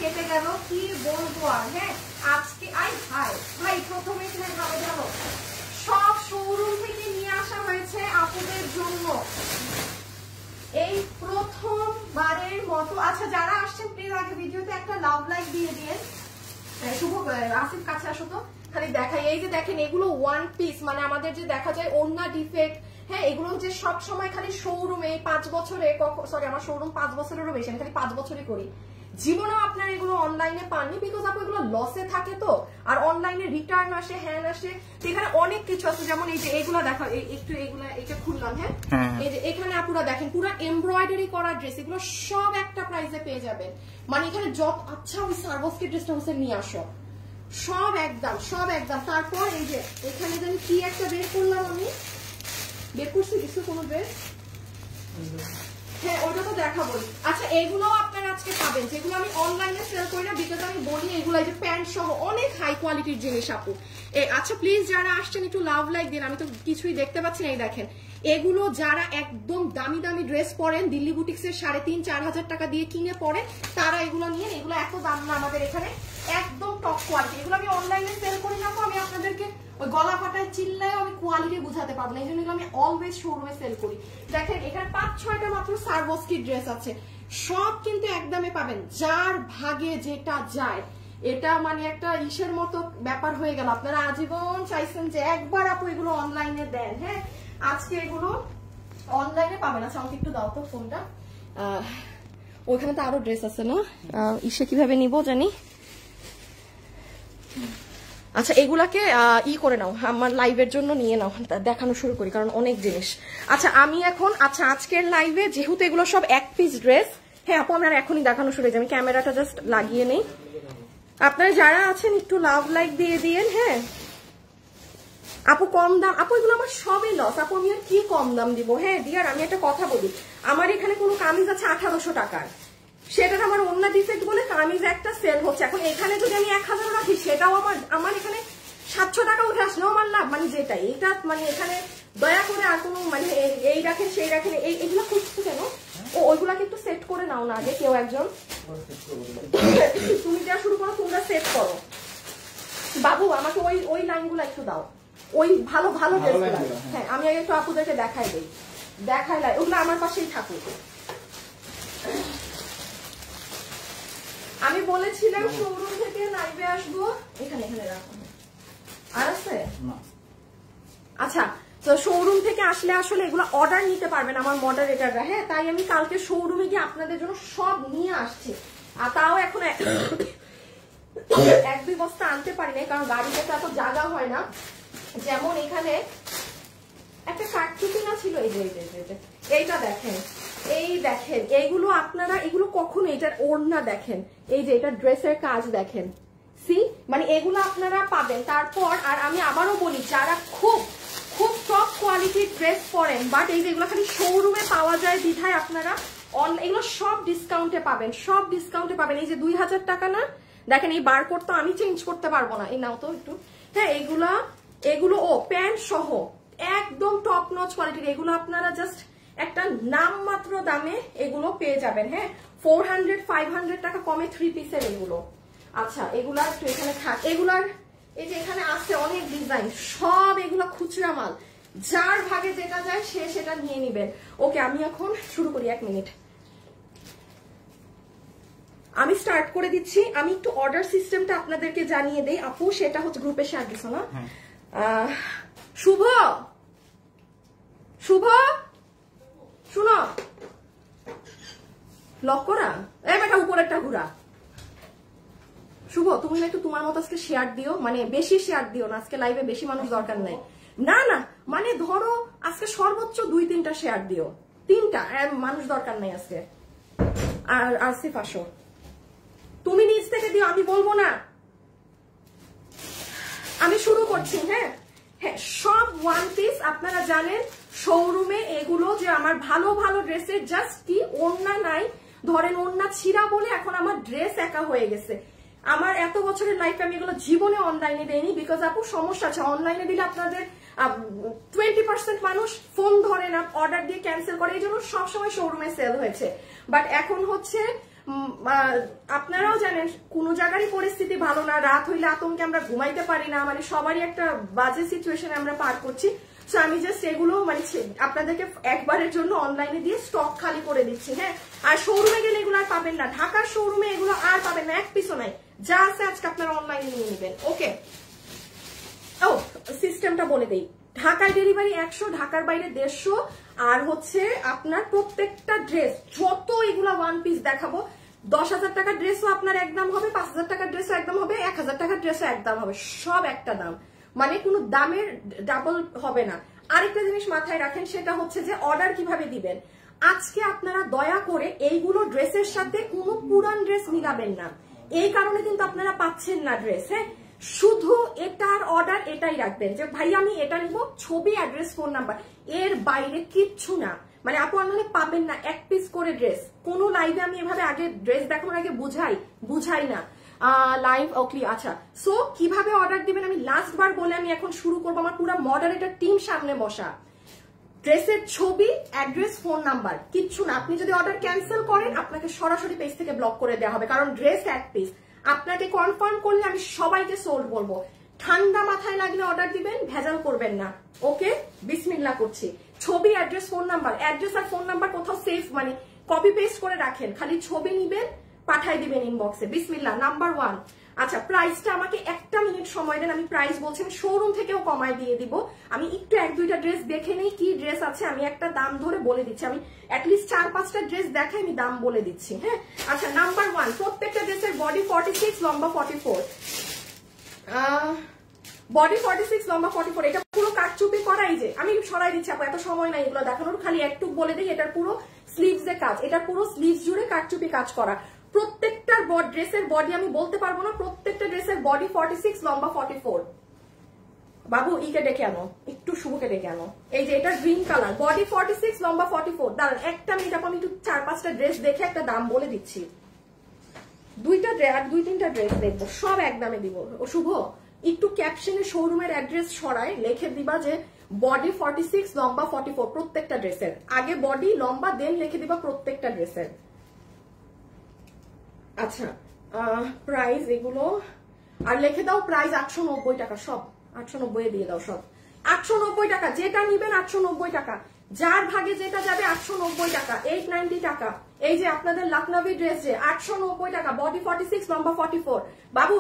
কেটে গেল, কি বলবো আর। হ্যাঁ আজকে ভাই প্রথমে এখানে ভালো যাবো, সব শোরুম থেকে নিয়ে আসা হয়েছে আপুদের জন্য এই প্রথমবারের মতো। আচ্ছা যারা আসছেন প্লিজ আগে ভিডিওতে একটা লাভ লাইক দিয়ে দিন। শুভ আসিফ কাছে আসো তো, খালি দেখাই। এই যে দেখেন এগুলো ওয়ান পিস, মানে আমাদের যে দেখা যায় ওন্না ডিফেক্ট, হ্যাঁ এগুলো যে সব সময় খালি শোরুমে 5 বছরে, সরি আমার শোরুম 5 বছরেরও বেশি, আমি খালি 5 বছরই করি, জীবনেও আপনারা এগুলো অনলাইনে পাননি, বিকজ আপু এগুলো লসে থাকে তো, আর অনলাইনে রিটার্ন আসে, হ্যান আসে, এখানে অনেক কিছু আছে। যেমন এই যে এগুলো দেখো, একটু এগুলা এটা খুললাম, হ্যাঁ এই যে এখানে আপুরা দেখেন পুরো এমব্রয়ডারি করা ড্রেস, এগুলো সব একটা প্রাইসে পেয়ে যাবেন। মানে এখানে যত আচ্ছা ওই সার্ভসকে ড্রেসটা হচ্ছে নিয়ে আসো, সব একদম সব একদম। তারপর এই যে এখানে জানি কি একটা বের করলাম, আমি বের করছি কিছু কোনো ড্রেস, হ্যাঁ ওটা তো দেখাবোই। আচ্ছা এগুলো আপনারা আজকে পাবেন, যেগুলো আমি অনলাইনে সেল করি না, বিকজ আমি বলি এগুলো এই যে প্যান্ট সহ অনেক হাই কোয়ালিটির জিনিস আপু। আচ্ছা প্লিজ যারা আসছেন একটু লাভ লাইক দিন, আমি তো কিছুই দেখতে পাচ্ছি না। এই দেখেন এগুলো যারা একদম দামি দামি ড্রেস পরেন, দিল্লি বুটিক্সের 3,500-4 হাজার টাকা দিয়ে কিনে পরেন, তারা এগুলো নিয়ে, এগুলো এত দাম না আমাদের এখানে, একদম টপ কোয়ালিটি। এগুলো আমি অনলাইনে সেল করি না, তো আমি আপনাদেরকে ওই গলা ফাটায় চিল্লায় আমি কোয়ালিটি বুঝাতে পারবো না, এই জন্য আমি অলওয়েজ শোরুমে সেল করি। দেখেন এখানে 5-6টা মাত্র সার্ভসকি ড্রেস আছে, সব কিন্তু একদমে পাবেন, যার ভাগে যেটা যায়। এটা মানে একটা ইসের মতো ব্যাপার হয়ে গেল, আপনারা আজীবন চাইছেন যে একবার আপু এগুলো অনলাইনে দেন, হ্যাঁ আজকে এগুলো অনলাইনে পাবেন। আচ্ছা আমাকে একটু দাও তো ফোনটা, ওইখানে তো আরো ড্রেস আছে না, ইসে কিভাবে নিব জানি। আচ্ছা এগুলাকে করে নাও, আমার লাইভের জন্য নিয়ে নাও, দেখানো শুরু করি কারণ অনেক জিনিস। আচ্ছা আমি এখন, আচ্ছা আজকের লাইভে যেহেতু এগুলো সব এক পিস ড্রেস, হ্যাঁ আপু আমরা এখনই দেখানো শুরু করি, আমি ক্যামেরাটা জাস্ট লাগিয়ে নেই। আপনারা যারা আছেন একটু লাভ লাইক দিয়ে দিয়েন। হ্যাঁ আপু কম দাম, আপু এগুলো আমার সবই লস, আপু আমি আর কি কম দাম দিব। হ্যাঁ ডিয়ার আমি একটা কথা বলি, আমার এখানে কোনো কামিজ আছে 1800 টাকার, সেটা আমার অন্য ডিফেক্ট বলে কামিজ একটা সেল হচ্ছে। এখন এখানে যদি আমি 1000 রাখি, সেটাও আমার এখানে 700 টাকা উঠে আসলেও আমার লাভ, মানে যেটাই এটা, মানে এখানে দয়া করে আর কোনো মানে এই রাখেন সেই রাখেন, এইগুলো খুঁজছো কেন? ও ওইগুলাকে একটু সেট করে নাও না আগে কেউ একজন, তুমি যা শুরু করো, তোমরা সেট করো। বাবু আমাকে ওই লাইনগুলো একটু দাও, ওই ভালো ভালো ড্রেসগুলো। হ্যাঁ আমি আগে একটু আপুদেরকে দেখাই দিই, দেখাই লাই, ওগুলো আমার পাশেই থাকুক। আমি বলেছিলাম শোরুম থেকে লাইভে আসবো, এখানে রাখো আর আছে। আচ্ছা তো শোরুম থেকে আসলে আসলে এগুলো অর্ডার নিতে পারবেন আমার মডারেটররা, হ্যাঁ তাই আমি কালকে শোরুমে গিয়ে আপনাদের জন্য সব নিয়ে আসছি, আর তাও এখন 1-2 বস্তা আনতে পারি না, কারণ গাড়িতে তো এত জায়গা হয় না। যেমন এখানে একটা কাটচুপি না ছিল, এই যে এইটা দেখেন, এই দেখেন এইগুলো আপনারা, এগুলো কখনো, এটার ওড়না দেখেন, এই যে এটা ড্রেসের কাজ দেখেন, সি মানে এগুলো আপনারা পাবেন। তারপর আর আমি আবারও বলি, যারা খুব খুব টপ কোয়ালিটির ড্রেস পরেন, বাট এই যে এগুলো খালি শোরুমে পাওয়া যায় বিধায় আপনারা এগুলো সব ডিসকাউন্টে পাবেন, সব ডিসকাউন্টে পাবেন। এই যে 2000 টাকা না, দেখেন এই বারকোড তো আমি চেঞ্জ করতে পারবো না, এই নাও তো একটু, হ্যাঁ এগুলো ও প্যান্ট সহ একদম টপ নচ কোয়ালিটির, এগুলো আপনারা জাস্ট একটা নামমাত্র দামে এগুলো পেয়ে যাবেন। হ্যাঁ 400-500 টাকা কমে 3 পিসের এগুলো। আচ্ছা এগুলা একটু এখানে থাক, এগুলার এই যে এখানে আছে অনেক ডিজাইন, সব এগুলো খুচরা মাল, যার ভাগে যেটা যায় সে সেটা নিয়ে নিবেন। ওকে আমি এখন শুরু করি, 1 মিনিট আমি স্টার্ট করে দিচ্ছি। আমি একটু অর্ডার সিস্টেমটা আপনাদেরকে জানিয়ে দেই আপু, সেটা হচ্ছে গ্রুপে শেয়ার দিছ না। শুভ শুনো, লক করা, এই বেটা উপরেরটা ঘুরা। শুভ তুমি একটু তোমার মতো আজকে শেয়ার দিও, মানে বেশি শেয়ার দিও না, আজকে লাইভে বেশি মানুষ দরকার নাই। না মানে ধরো আজকে সর্বোচ্চ 2-3টা শেয়ার দিও, 3টা মানুষ দরকার নাই আজকে। আর আসিফ আসো, তুমি নিজ থেকে দিও, আমি বলবো না। আমি শুরু করছি। হ্যাঁ সব ওয়ান পিস আপনারা জানেন শোরুমে এগুলো যে আমার ভালো ভালো ড্রেসের জাস্ট কি ওড়না নাই, ধরেন ওড়না ছিঁড়া বলে এখন আমার ড্রেস একা হয়ে গেছে। আমার এত বছরের লাইফে আমি এগুলো জীবনে অনলাইনে দেইনি, বিকজ আপু সমস্যা আছে, অনলাইনে দিলে আপনাদের 20% মানুষ ফোন ধরে না, অর্ডার দিয়ে ক্যান্সেল করে, এই জন্য সবসময় শোরুমে সেল হয়েছে। বাট এখন হচ্ছে আপনারাও জানেন কোনো জায়গারই পরিস্থিতি ভালো না, রাত হইলে আতঙ্কে আমরা ঘুমাইতে পারি না, মানে সবারই একটা বাজে সিচুয়েশনে আমরা পার করছি। সো আমি জাস্ট এগুলো মানে আপনাদেরকে একবারের জন্য অনলাইনে দিয়ে স্টক খালি করে দিচ্ছি। হ্যাঁ, আর শোরুমে গেলে এগুলো আর পাবেন না, ঢাকার শোরুমে এগুলো আর পাবেন না, এক পিসও নাই, যা আছে আজকে আপনারা অনলাইনে নিয়ে নেবেন। ওকে, ও সিস্টেমটা বলে দেই, ঢাকায় ডেলিভারি 100, ঢাকার বাইরে 150, আর হচ্ছে আপনার প্রত্যেকটা ড্রেস যত এগুলা ওয়ান পিস দেখাবো, 10,000 টাকার ড্রেসও আপনার একদম হবে, 5,000 টাকার ড্রেসও একদম হবে, 1,000 টাকার ড্রেসও একদম হবে, সব একটা দাম, মানে কোনো দামের ডাবল হবে না। আরেকটা জিনিস মাথায় রাখেন, সেটা হচ্ছে যে অর্ডার কিভাবে দিবেন। আজকে আপনারা দয়া করে এইগুলো ড্রেসের সাথে কোনো পুরান ড্রেস মিলাবেন না, এই কারণে কিন্তু আপনারা পাচ্ছেন না ড্রেস। হ্যাঁ, শুধু এটার অর্ডার এটাই রাখবেন যে ভাই আমি এটা নিব, ছবি, অ্যাড্রেস, ফোন নাম্বার, এর বাইরে কিচ্ছু না। মানে আপু আনলে পাবেন না এক পিস করে ড্রেস। কোন লাইভে আমি এভাবে আগে ড্রেস দেখানোর আগে বুঝাই না লাইভ। ওকে, আচ্ছা, সো কিভাবে অর্ডার দিবেন আমি লাস্ট বার বলে আমি এখন শুরু করবো। আমার পুরো মডারেটর টিম সামনে বসা, ড্রেসের ছবি, অ্যাড্রেস, ফোন নাম্বার, কিচ্ছু না। আপনি যদি অর্ডার ক্যান্সেল করেন আপনাকে সরাসরি পেজ থেকে ব্লক করে দেওয়া হবে, কারণ ড্রেস এক পিস। আপনাকে কনফার্ম করলে আমি সবাইকে সোল্ড বলবো। ঠান্ডা মাথায় লাগলে অর্ডার দিবেন, ভেজাল করবেন না। ওকে, বিসমিল্লাহ করছি। ছবি, অ্যাড্রেস, ফোন নাম্বার, অ্যাড্রেস আর ফোন নাম্বার কোথাও সেভ মানে কপি পেস্ট করে রাখেন, খালি ছবি নিবেন, পাঠাই দিবেন ইনবক্সে। বিসমিল্লাহ। নাম্বার 1। আচ্ছা, প্রাইসটা আমাকে একটা মিনিট সময় দেন, আমি প্রাইস বলছি, আমি শোরুম থেকেও কমায় দিয়ে দিব। আমি একটু 1-2টা ড্রেস দেখে নেই কি ড্রেস আছে, আমি একটা দাম ধরে বলে দিচ্ছি। আমি অ্যাটলিস্ট 4-5টা ড্রেস দেখে আমি দাম বলে দিচ্ছি। হ্যাঁ, আচ্ছা, নাম্বার 1, প্রত্যেকটা ড্রেসের বডি 46, লম্বা 44, বডি 46, লম্বা 44। এটা পুরো কাটচুপি করা, এই যে আমি সরাই দিচ্ছি আপু, এত সময় নাই এগুলো দেখানোর, খালি একটু বলে দিই। এটার পুরো স্লিভস এ কাজ, এটার পুরো স্লিভস জুড়ে কাটচুপি কাজ করা। প্রত্যেকটার ড্রেসের বডি আমি বলতে পারবো না, প্রত্যেকটা ড্রেসের বডি 46, লম্বা 44। বাবু ইকে ডেকে আনো, একটু শুভকে ডেকে আনো। এই যে এটা গ্রিন কালার, বডি 46, লম্বা 44। দাঁড়ান একটা মিনিট, আমি একটু 4-5টা ড্রেস দেখে একটা দাম বলে দিচ্ছি। 2-3টা ড্রেস দেখবো, সব একদমে দিব। ও শুভ, একটু ক্যাপশনে শোরুমের অ্যাড্রেস সরাই লিখে দিবা যে বডি 46, লম্বা 44, প্রত্যেকটা ড্রেসের। আগে বডি, লম্বা, দেন লিখে দিবা প্রত্যেকটা ড্রেসের। আচ্ছা, প্রাইস এগুলো আর লিখে দাও, প্রাইস 890 টাকা, সব 890 দিয়ে দাও, সব 890 টাকা। যেটা নিবেন 890 টাকা, যার ভাগে যেটা যাবে 890 টাকা, 890 টাকা। এই যে আপনাদের লখনভি ড্রেস যে 890 টাকা, বডি 46, লম্বা 44। বাবু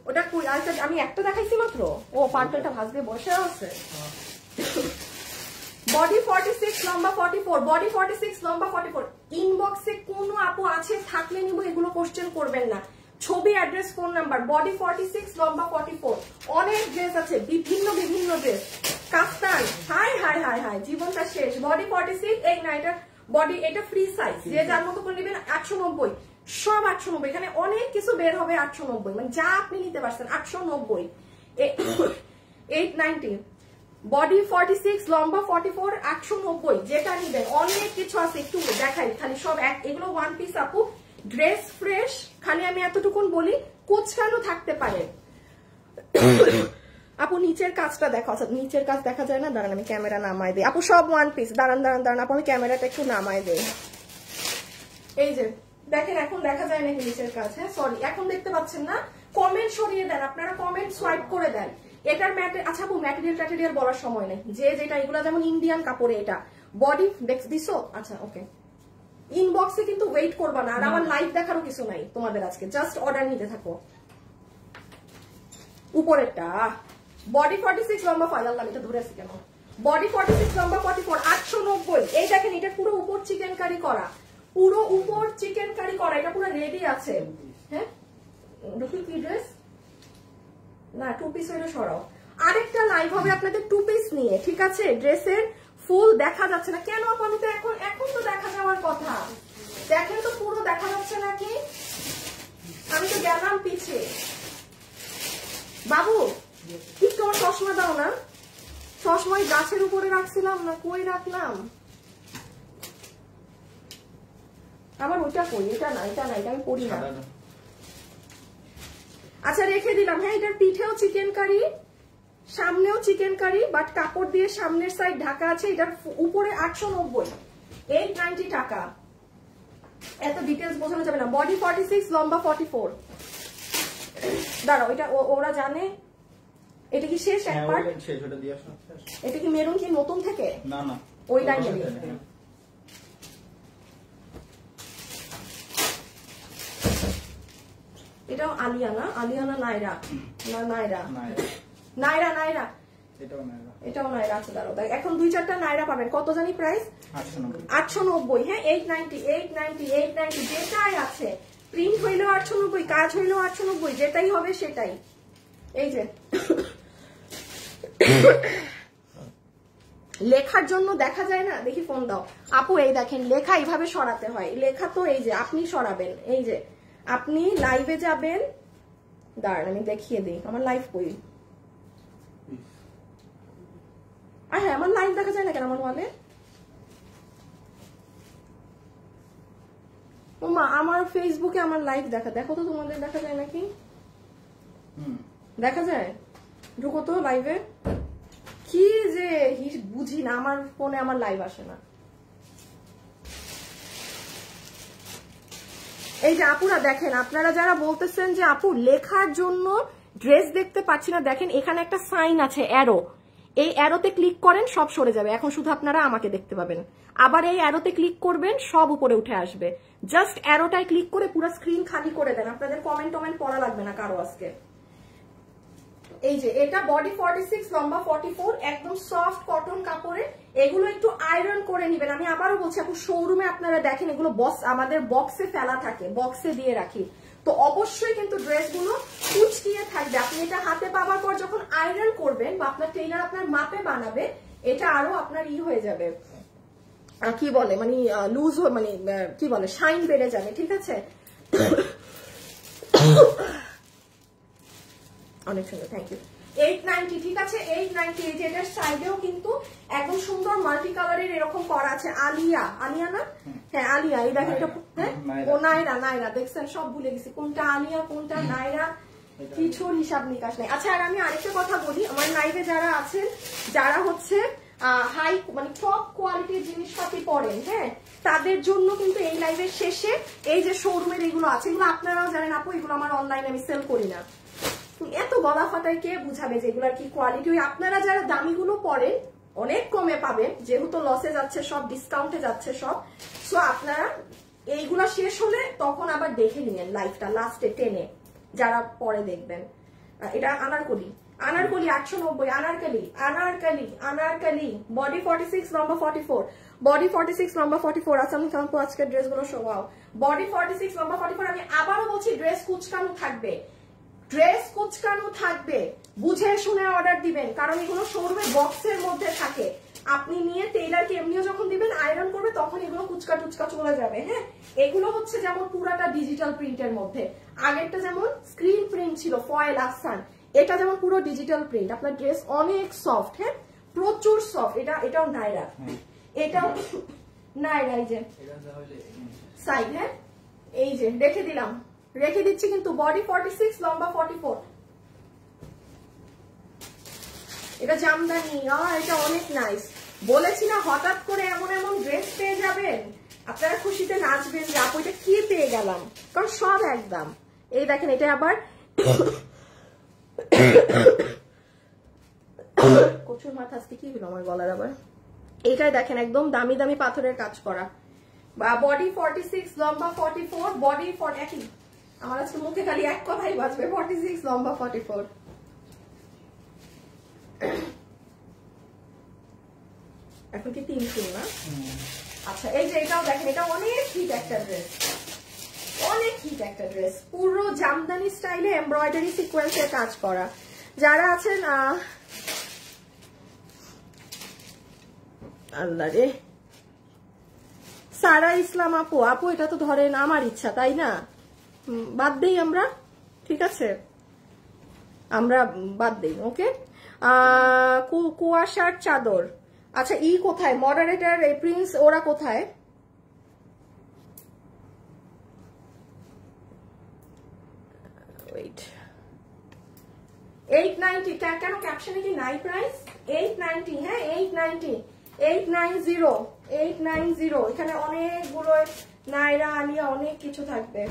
ওটা কই? আচ্ছা, আমি একটা দেখাইছি মাত্র। ও পার্পলটা ভাঁজ দিয়ে বসে আছে। বডি 46, লম্বা 44, বডি 46, লম্বা 44। ইনবক্সে কোনো আপু আছে থাকলে নিব, এগুলো কোশ্চেন করবেন না। ছবি, অ্যাড্রেস, ফোন নাম্বার, বডি 46, লম্বা 44। অনেক ড্রেস আছে, বিভিন্ন ড্রেস। কাফতান, হাই হাই হাই হাই, জীবনটা শেষ। বডি 46, এই না, এটা বডি, এটা ফ্রি সাইজ, যে যার মতো করে নেবেন। 890, সব 890। এখানে অনেক কিছু বের হবে 890, মানে যা আপনি নিতে পারছেন 890। 890, বডি 46, লম্বা 44, 890। যেটা নিবেন, অনেক কিছু আছে, একটু দেখাই খালি সব এগুলো ওয়ান পিস আপু, ড্রেস ফ্রেশ। খালি আমি এতটুকুন বলি, কোচকানো থাকতে পারে। আপু নিচের কাজটা দেখো। আচ্ছা, নিচের কাজ দেখা যায় না, দাঁড়ান আমি ক্যামেরা নামাই দিই। আপু সব ওয়ান পিস, দাঁড়ান আপু আমি ক্যামেরাটা একটু নামাই দিই। এই যে দেখেন, এখন দেখা যায় নাকি নিচের কাজ? হ্যাঁ, সরি, এখন দেখতে পাচ্ছেন না। কমেন্ট সরিয়ে দেন, আপনারা কমেন্ট সোয়াইপ করে দেন। এটার আচ্ছা আপু ম্যাটেরিয়াল বলার সময় নেই, যে যেটা এগুলো যেমন ইন্ডিয়ান কাপড়ে, এটা বডি দিছো। আচ্ছা, ওকে, ইনবক্সে কিন্তু ওয়েট করবা না, আর আমার লাইভ দেখারও কিছু নাই তোমাদের আজকে, জাস্ট অর্ডার নিতে থাকো। উপরেরটা বডি 46, লম্বা 44, আমি এটা ধরে আছি কেন? বডি 46, লম্বা 44, 890। এই দেখেন, এটা পুরো উপর চিকেন কারি করা, পুরো উপর চিকেন কারি করা, এটা পুরো রেডি আছে। হ্যাঁ, দেখি কি ড্রেস না, 2 পিস হইলে সরাও। আরেকটা লাইভ হবে আপনাদের 2 পিস নিয়ে, ঠিক আছে? ড্রেসের ফুল দেখা যাচ্ছে না কেন আপনি? তো এখন তো দেখা যাওয়ার কথা। দেখেন তো পুরো দেখা যাচ্ছে নাকি? আমি তো গেলাম পিছে। বাবু একটু আমার চশমা দাও না, চশমায় গাছের উপরে রাখছিলাম না, কই রাখলাম? আমার ওইটা কই? এটা না, এটা আমি পড়ি না। আচ্ছা, রেখে দিলাম। হ্যাঁ, এটার পিঠেও চিকেন কারি, সামনেও চিকেন কারি, বাট কাপড় দিয়ে সামনের সাইড ঢাকা আছে। এটার উপরে 890, 890 টাকা। এত ডিটেলস বোঝানো যাবে না। বডি 46, লম্বা 44। দাঁড়াও, এটা ওরা জানে। এটা কি শেষ একবার? শেষ, ওটা দিয়ে আসো। এটা কি মেরুন কি নতুন থেকে? না না, ওই লাইনে। এটাও আলিয়া না? আলিয়া না নাইরা? না নাইরা, নাইরা নাইরা, এটাও নাইরা আছে। দাঁড়াও, এখন 2-4টা নাইরা পাবেন। কত জানি প্রাইস? 890। হ্যাঁ, 890, 890, 890, যেটাই আছে। প্রিন্ট হইলেও 890, কাজ হইলেও 890, যেটাই হবে সেটাই। এই যে লেখার জন্য দেখা যায় না, দেখি ফোন দাও আপু। এই দেখেন লেখা এইভাবে সরাতে হয়। লেখা তো এই যে আপনি সরাবেন, এই যে আপনি লাইভে যাবেন। দাঁড়ান আমি দেখিয়ে দিই আমার লাইভ কই। হ্যাঁ, আমার লাইভ দেখা যায় না কেন আমার ওয়ালে? ও মা, আমার ফেসবুকে আমার লাইভ দেখো তো, তোমাদের দেখা যায় নাকি? দেখা যায়? ঢুকো তো লাইভে। কি যে বুঝি না, আমার ফোনে আমার লাইভ আসে না। এই যে আপুরা দেখেন, আপনারা যারা বলতেছেন যে আপু লেখার জন্য ড্রেস দেখতে পাচ্ছি না, দেখেন এখানে একটা সাইন আছে অ্যারো। এই অ্যারোতে ক্লিক করেন, সব সরে যাবে। এখন শুধু আপনারা আমাকে দেখতে পাবেন। আবার এই অ্যারোতে ক্লিক করবেন, সব উপরে উঠে আসবে। জাস্ট অ্যারোটায় ক্লিক করে পুরো স্ক্রিন খালি করে দেন। আপনাদের কমেন্ট পড়া লাগবে না কারো আজকে। এই যে এটা বডি 46, লম্বা 44, একদম সফট কটন কাপড়ে। এগুলো একটু আয়রন করে নেবেন। আমি আবারও বলছি আপু, শোরুমে আপনারা দেখেন এগুলো আমাদের বক্সে ফেলা থাকে, বক্সে দিয়ে রাখি। তো অবশ্যই কিন্তু ড্রেসগুলো কুচকিয়ে থাকবে। আপনি এটা হাতে পাওয়ার পর যখন আয়রন করবেন বা আপনার টেইলার আপনার মাপে বানাবে, এটা আরো আপনার হয়ে যাবে, কি বলে মানে লুজ, মানে কি বলে শাইন বেড়ে যাবে। ঠিক আছে, অনেক সুন্দর, থ্যাংক ইউ। 890, ঠিক আছে 890। এই যে এটার সাইডেও কিন্তু একদম সুন্দর মাল্টি কালারের এরকম করা আছে। আলিয়া, আলিয়া না? হ্যাঁ আলিয়া। এই দেখেন এটা, হ্যাঁ ও নাইরা, নাইরা দেখছেন, সব ভুলে গেছি কোনটা আলিয়া কোনটা নাইরা, কিছুর হিসাব নিকাশ নেই। আচ্ছা, আর আমি আরেকটা কথা বলি, আমার লাইভে যারা আছেন, যারা হচ্ছে হাই মানে টপ কোয়ালিটির জিনিসপাতি পড়েন, হ্যাঁ, তাদের জন্য কিন্তু এই লাইভের শেষে এই যে শোরুমের এগুলো আছে, এগুলো আপনারাও জানেন আপু, এগুলো আমার অনলাইনে আমি সেল করি না। এত গলা ফাটাই কে বুঝাবে যে এগুলার কি কোয়ালিটি? আপনারা যারা দামিগুলো পড়েন অনেক কমে পাবেন, যেহেতু লসে যাচ্ছে সব, ডিসকাউন্টে যাচ্ছে সব। সো আপনারা এইগুলা শেষ হলে তখন আবার দেখে নিয়েন লাইভটা লাস্টে টেনে, যারা পরে দেখবেন। এটা আনারকলি, আনারকলি 890, আনারকলি, আনারকলি, আনারকলি, বডি 46, লম্বা 44, বডি 46, লম্বা 44। আচ্ছা, আমি কাম্পু আজকের ড্রেসগুলো শোয়াও। বডি 46, লম্বা 44। আমি আবারও বলছি, ড্রেস কুচকানো থাকবে, ড্রেস কুচকানো থাকবে, বুঝে শুনে অর্ডার দিবেন, কারণ এগুলো শোরুমে বক্সের মধ্যে থাকে। আপনি নিয়ে টেইলারকে এমনিও যখন দিবেন, আয়রন করবে, তখন এগুলো কুচকা টুচকা চলে যাবে। হ্যাঁ, এগুলো হচ্ছে যেমন পুরাটা ডিজিটাল প্রিন্টের মধ্যে, আগেরটা যেমন স্ক্রিন প্রিন্ট ছিল ফয়েল আহসান, এটা যেমন পুরো ডিজিটাল প্রিন্ট। আপনার ড্রেস অনেক সফট, হ্যাঁ প্রচুর সফট। এটাও নাইরা, এটাও নাইরা। এই যে সাইড, হ্যাঁ এই যে রেখে দিলাম, রেখে দিচ্ছি কিন্তু। বডি 46, লম্বা 44। এটা জামদানি, এটা অনেক নাইস। বলেছি না, হঠাৎ করে এমন এমন ড্রেস পেয়ে যাবেন, আপনারা খুশিতে নাচবেন যে আপু এটা কি পেয়ে গেলাম, কারণ সব একদম। এই দেখেন, এটা আবার কচুর মাথা, আজকে কি হলো আমার গলার আবার? এইটাই দেখেন, একদম দামি দামি পাথরের কাজ করা। বডি 46, লম্বা 44, বডি 40। আমার আজকে মুখে খালি এক কথাই বাজবে, 46, লম্বা 44। এখন কি 300 না? আচ্ছা, এই যে এটাও দেখেন, এটা অনেক হিট একটা ড্রেস, অনেক হিট একটা ড্রেস, পুরো জামদানি স্টাইলে এমব্রয়ডারি সিকোয়েন্সের কাজ করা। যারা আছেন, আল্লাহ রে, সারা ইসলাম আপু, আপু এটা তো ধরেন আমার ইচ্ছা, তাই না? বাদ দেই আমরা, ঠিক আছে, আমরা বাদ দেই। ওকে, কুয়াশার চাদর। আচ্ছা, কোথায় মডারেটর, এই প্রিন্স ওরা কোথায়? ওয়েট, 890। কেন ক্যাপশনে কি নাই প্রাইস? 890, হ্যাঁ 890, 890, 890। এখানে অনেকগুলো নাইরা আলিয়া অনেক কিছু থাকবে।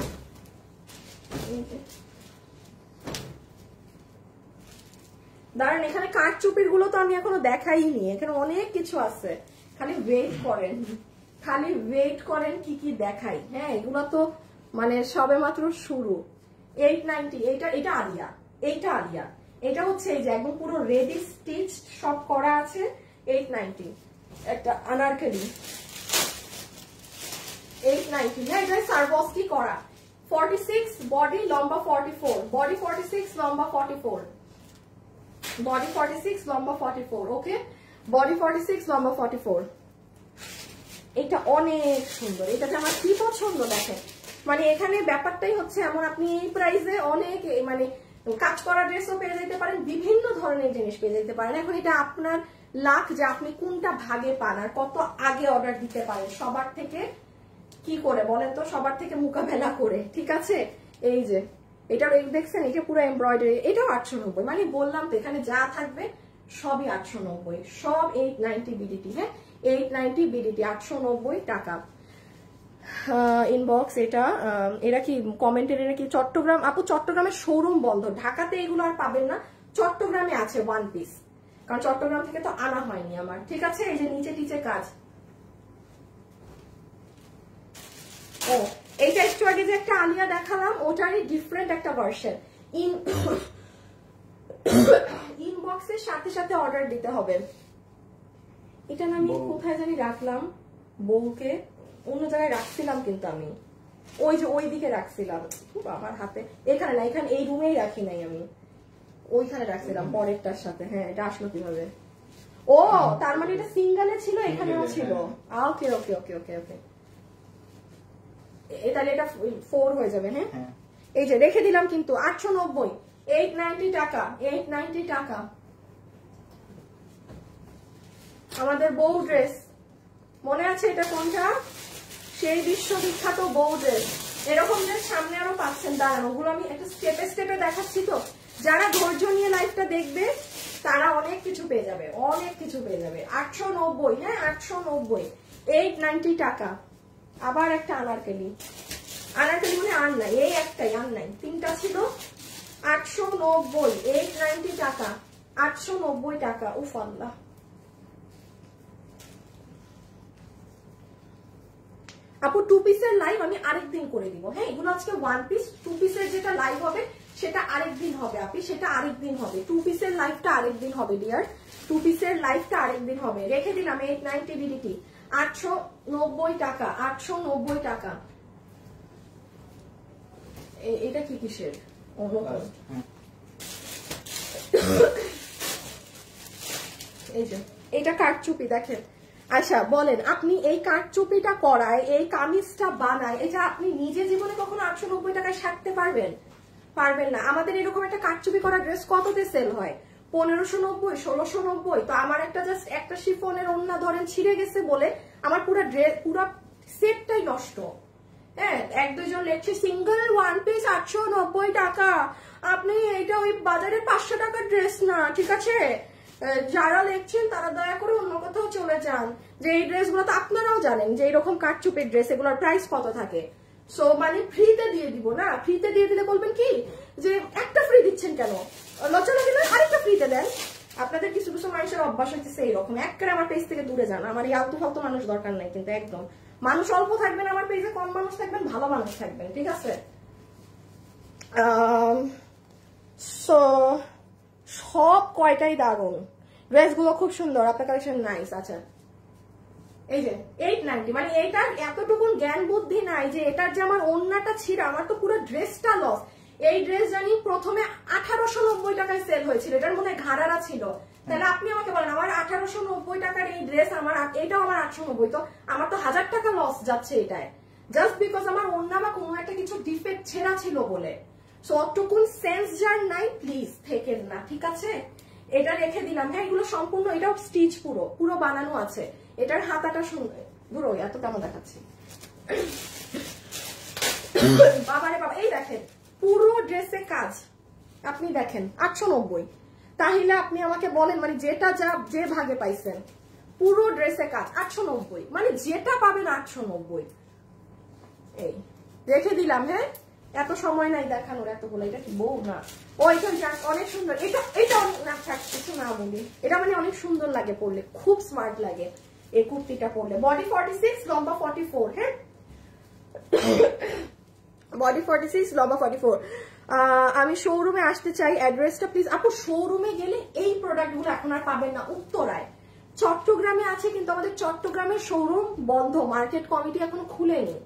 দাঁড়ান, এখানে কাঠচুপির গুলো তো আমি এখনো দেখাইনি, এখানে অনেক কিছু আছে, খালি ওয়েট করেন, খালি ওয়েট করেন কি কি দেখাই। হ্যাঁ, এগুলো তো মানে সবে মাত্র শুরু। 890, এটা আলিয়া, এইটা আলিয়া, এটা হচ্ছে এই যে একদম পুরো রেডি স্টিচ সব করা আছে। 890 একটা আনারকলি, 890। হ্যাঁ, এটা সারবস্কি করা। 46 বডি, লম্বা 44, বডি 46, লম্বা 44, বডি 46, লম্বা 44। ওকে, বডি 46, লম্বা 44। এটা অনেক সুন্দর, এটাতে আমার কি পছন্দ দেখেন। মানে এখানে ব্যাপারটাই হচ্ছে এমন, আপনি এই প্রাইসে অনেক মানে কাজ করা ড্রেসও পেয়ে যেতে পারেন, বিভিন্ন ধরনের জিনিস পেয়ে যেতে পারেন। এখন এটা আপনার লাখ যে আপনি কোনটা ভাগে পান আর কত আগে অর্ডার দিতে পারেন, সবার থেকে কি করে বলেন তো, সবার থেকে মোকাবেলা করে। ঠিক আছে, এই যে এটা দেখছেন, এটা পুরো এমব্রয়ডারি, এটাও 890। মানে বললাম তো এখানে যা থাকবে সবই 890, সব 890 বিডিটি। হ্যাঁ, 890 বিডিটি, 890 টাকা। ইনবক্স এটা এরা কি কমেন্টের, এরা কি চট্টগ্রাম? আপু চট্টগ্রামের শোরুম বন্ধ, ঢাকাতে এগুলো আর পাবেন না, চট্টগ্রামে আছে ওয়ান পিস, কারণ চট্টগ্রাম থেকে তো আনা হয়নি আমার। ঠিক আছে, এই যে নিচে টিচে কাজ। ও, এইটা একটু আগে যে একটা আলিয়া দেখালাম ওটারই ডিফারেন্ট একটা ভার্সন। ইনবক্সের সাথে সাথে অর্ডার দিতে হবে। এটা না আমি কোথায় জানি রাখলাম, বউকে অন্য জায়গায় রাখছিলাম, কিন্তু আমি ওই যে ওই দিকে রাখছিলাম, আমার হাতে, এখানে না, এখানে এই রুমেই রাখি নাই আমি, ওইখানে রাখছিলাম পরেরটার সাথে। হ্যাঁ, এটা আসলো কিভাবে? ও, তার মানে এটা সিঙ্গেলে ছিল, এখানেও ছিল। ওকে ওকে ওকে ওকে ওকে, তাহলে এটা 4 হয়ে যাবে। হ্যাঁ, এই যে রেখে দিলাম কিন্তু 890, 890 টাকা, 890 টাকা। আমাদের বউ ড্রেস মনে আছে, এটা কোনটা? সেই বিশ্ববিখ্যাত বউ ড্রেস। এরকম ড্রেস সামনে আরো পাচ্ছেন, দাঁড়ান ওগুলো আমি একটা স্টেপে স্টেপে দেখাচ্ছি। তো যারা ধৈর্য নিয়ে লাইফটা দেখবে তারা অনেক কিছু পেয়ে যাবে, অনেক কিছু পেয়ে যাবে। 890, হ্যাঁ 890, 890 টাকা। আবার একটা আনারকলি, আনারকলি মানে আর নাই, এই একটাই আর নাই, তিনটা ছিল। 890, 890 টাকা, 890 টাকা। উফ আল্লাহ, আপু 2 পিসের লাইভ আমি আরেকদিন করে দিব। হ্যাঁ, এগুলো আজকে 1 পিস, 2 পিসের যেটা লাইভ হবে সেটা আরেকদিন হবে আপনি, সেটা আরেকদিন হবে। 2 পিসের লাইভটা আরেকদিন হবে ডিয়ার, 2 পিসের লাইভটা আরেকদিন হবে। রেখে দিলাম 890 বিডিটি, 890 টাকা, 890 টাকা। এটা কি কিসের? এই যে এটা কাঠচুপি দেখেন। আচ্ছা বলেন, আপনি এই কাঠচুপিটা করায়, এই কামিজটা বানায়, এটা আপনি নিজে জীবনে কখনো 890 টাকায় সারতে পারবেন? পারবেন না। আমাদের এরকম একটা কাঠচুপি করা ড্রেস কততে সেল হয়? 1590, 1690। তো আমার একটা জাস্ট একটা শিফনের ওড়না ধরেন ছিঁড়ে গেছে বলে আমার পুরো ড্রেস, পুরো সেটটাই নষ্ট। হ্যাঁ, এক দুজন লেখছে সিঙ্গেল 1 পিস 890 টাকা। আপনি এটা ওই বাজারের 500 টাকার ড্রেস না, ঠিক আছে? যারা লেখছেন তারা দয়া করে অন্য কোথাও চলে যান। যে এই ড্রেসগুলো তো আপনারাও জানেন যে এরকম কাঠচুপের ড্রেস, এগুলোর প্রাইস কত থাকে। সো মানে ফ্রিতে দিয়ে দিব না, ফ্রিতে দিয়ে দিলে বলবেন কি যে একটা ফ্রি দিচ্ছেন কেন, লচনা দিলে আরেকটা ফ্রিতে দেন। আপনাদের কিছু কিছু মানুষের অভ্যাস হচ্ছে এইরকম। একবারে আমার পেজ থেকে দূরে যান, আমার এই আলতু ফালতু মানুষ দরকার নাই কিন্তু একদম। মানুষ অল্প থাকবেন আমার পেজে, কম মানুষ থাকবেন, ভালো মানুষ থাকবেন, ঠিক আছে? সো সব কয়টাই দারুণ, ড্রেসগুলো খুব সুন্দর, আপনার কালেকশন নাইস। আচ্ছা এই যে 890, মানে এইটার এতটুকু জ্ঞান বুদ্ধি নাই যে এটার যে আমার ওড়নাটা ছিঁড়া, আমার তো পুরো ড্রেসটা লস। এই ড্রেস জানি প্রথমে 1890 টাকায় সেল হয়েছিল, এটার মধ্যে ঘাড়ারা ছিল। তাহলে আপনি আমাকে বলেন, আমার 1890 টাকার এই ড্রেস, আমার এটাও আমার 890, তো আমার তো 1000 টাকা লস যাচ্ছে এটায়, জাস্ট বিকজ আমার ওড়না বা কোনো একটা কিছু ডিফেক্ট ছেঁড়া ছিল বলে। সো অতটুকুন সেন্স যার নাই প্লিজ থেকেন না, ঠিক আছে? এটা রেখে দিলাম। হ্যাঁ, এগুলো সম্পূর্ণ, এটাও স্টিচ পুরো পুরো বানানো আছে। এটার হাতাটা সুন্দর, ধরো এত কেমন দেখাচ্ছি বাবারে বাবা। এই দেখেন পুরো ড্রেসে কাজ, আপনি দেখেন 890। তাহলে আপনি আমাকে বলেন, মানে যেটা যা যে ভাগে পাইছেন, পুরো ড্রেসে কাজ 890, মানে যেটা পাবেন 890। এই রেখে দিলাম। হ্যাঁ, এত সময় নাই দেখানোর এতগুলো। এটা কি বউ না? ও এটা অনেক সুন্দর। এটা এটা না থাক, কিছু না বলি, এটা মানে অনেক সুন্দর লাগে পরলে, খুব স্মার্ট লাগে এই কুর্তিটা পরলে। বডি 46, লম্বা 44। হ্যাঁ, বডি 46, লম্বা 44। আমি শোরুমে আসতে চাই, অ্যাড্রেসটা প্লিজ। আপু শোরুমে গেলে এই প্রোডাক্টগুলো এখন আর পাবেন না। উত্তরায়, চট্টগ্রামে আছে, কিন্তু আমাদের চট্টগ্রামের শোরুম বন্ধ, মার্কেট কমিটি এখনো খুলেনি।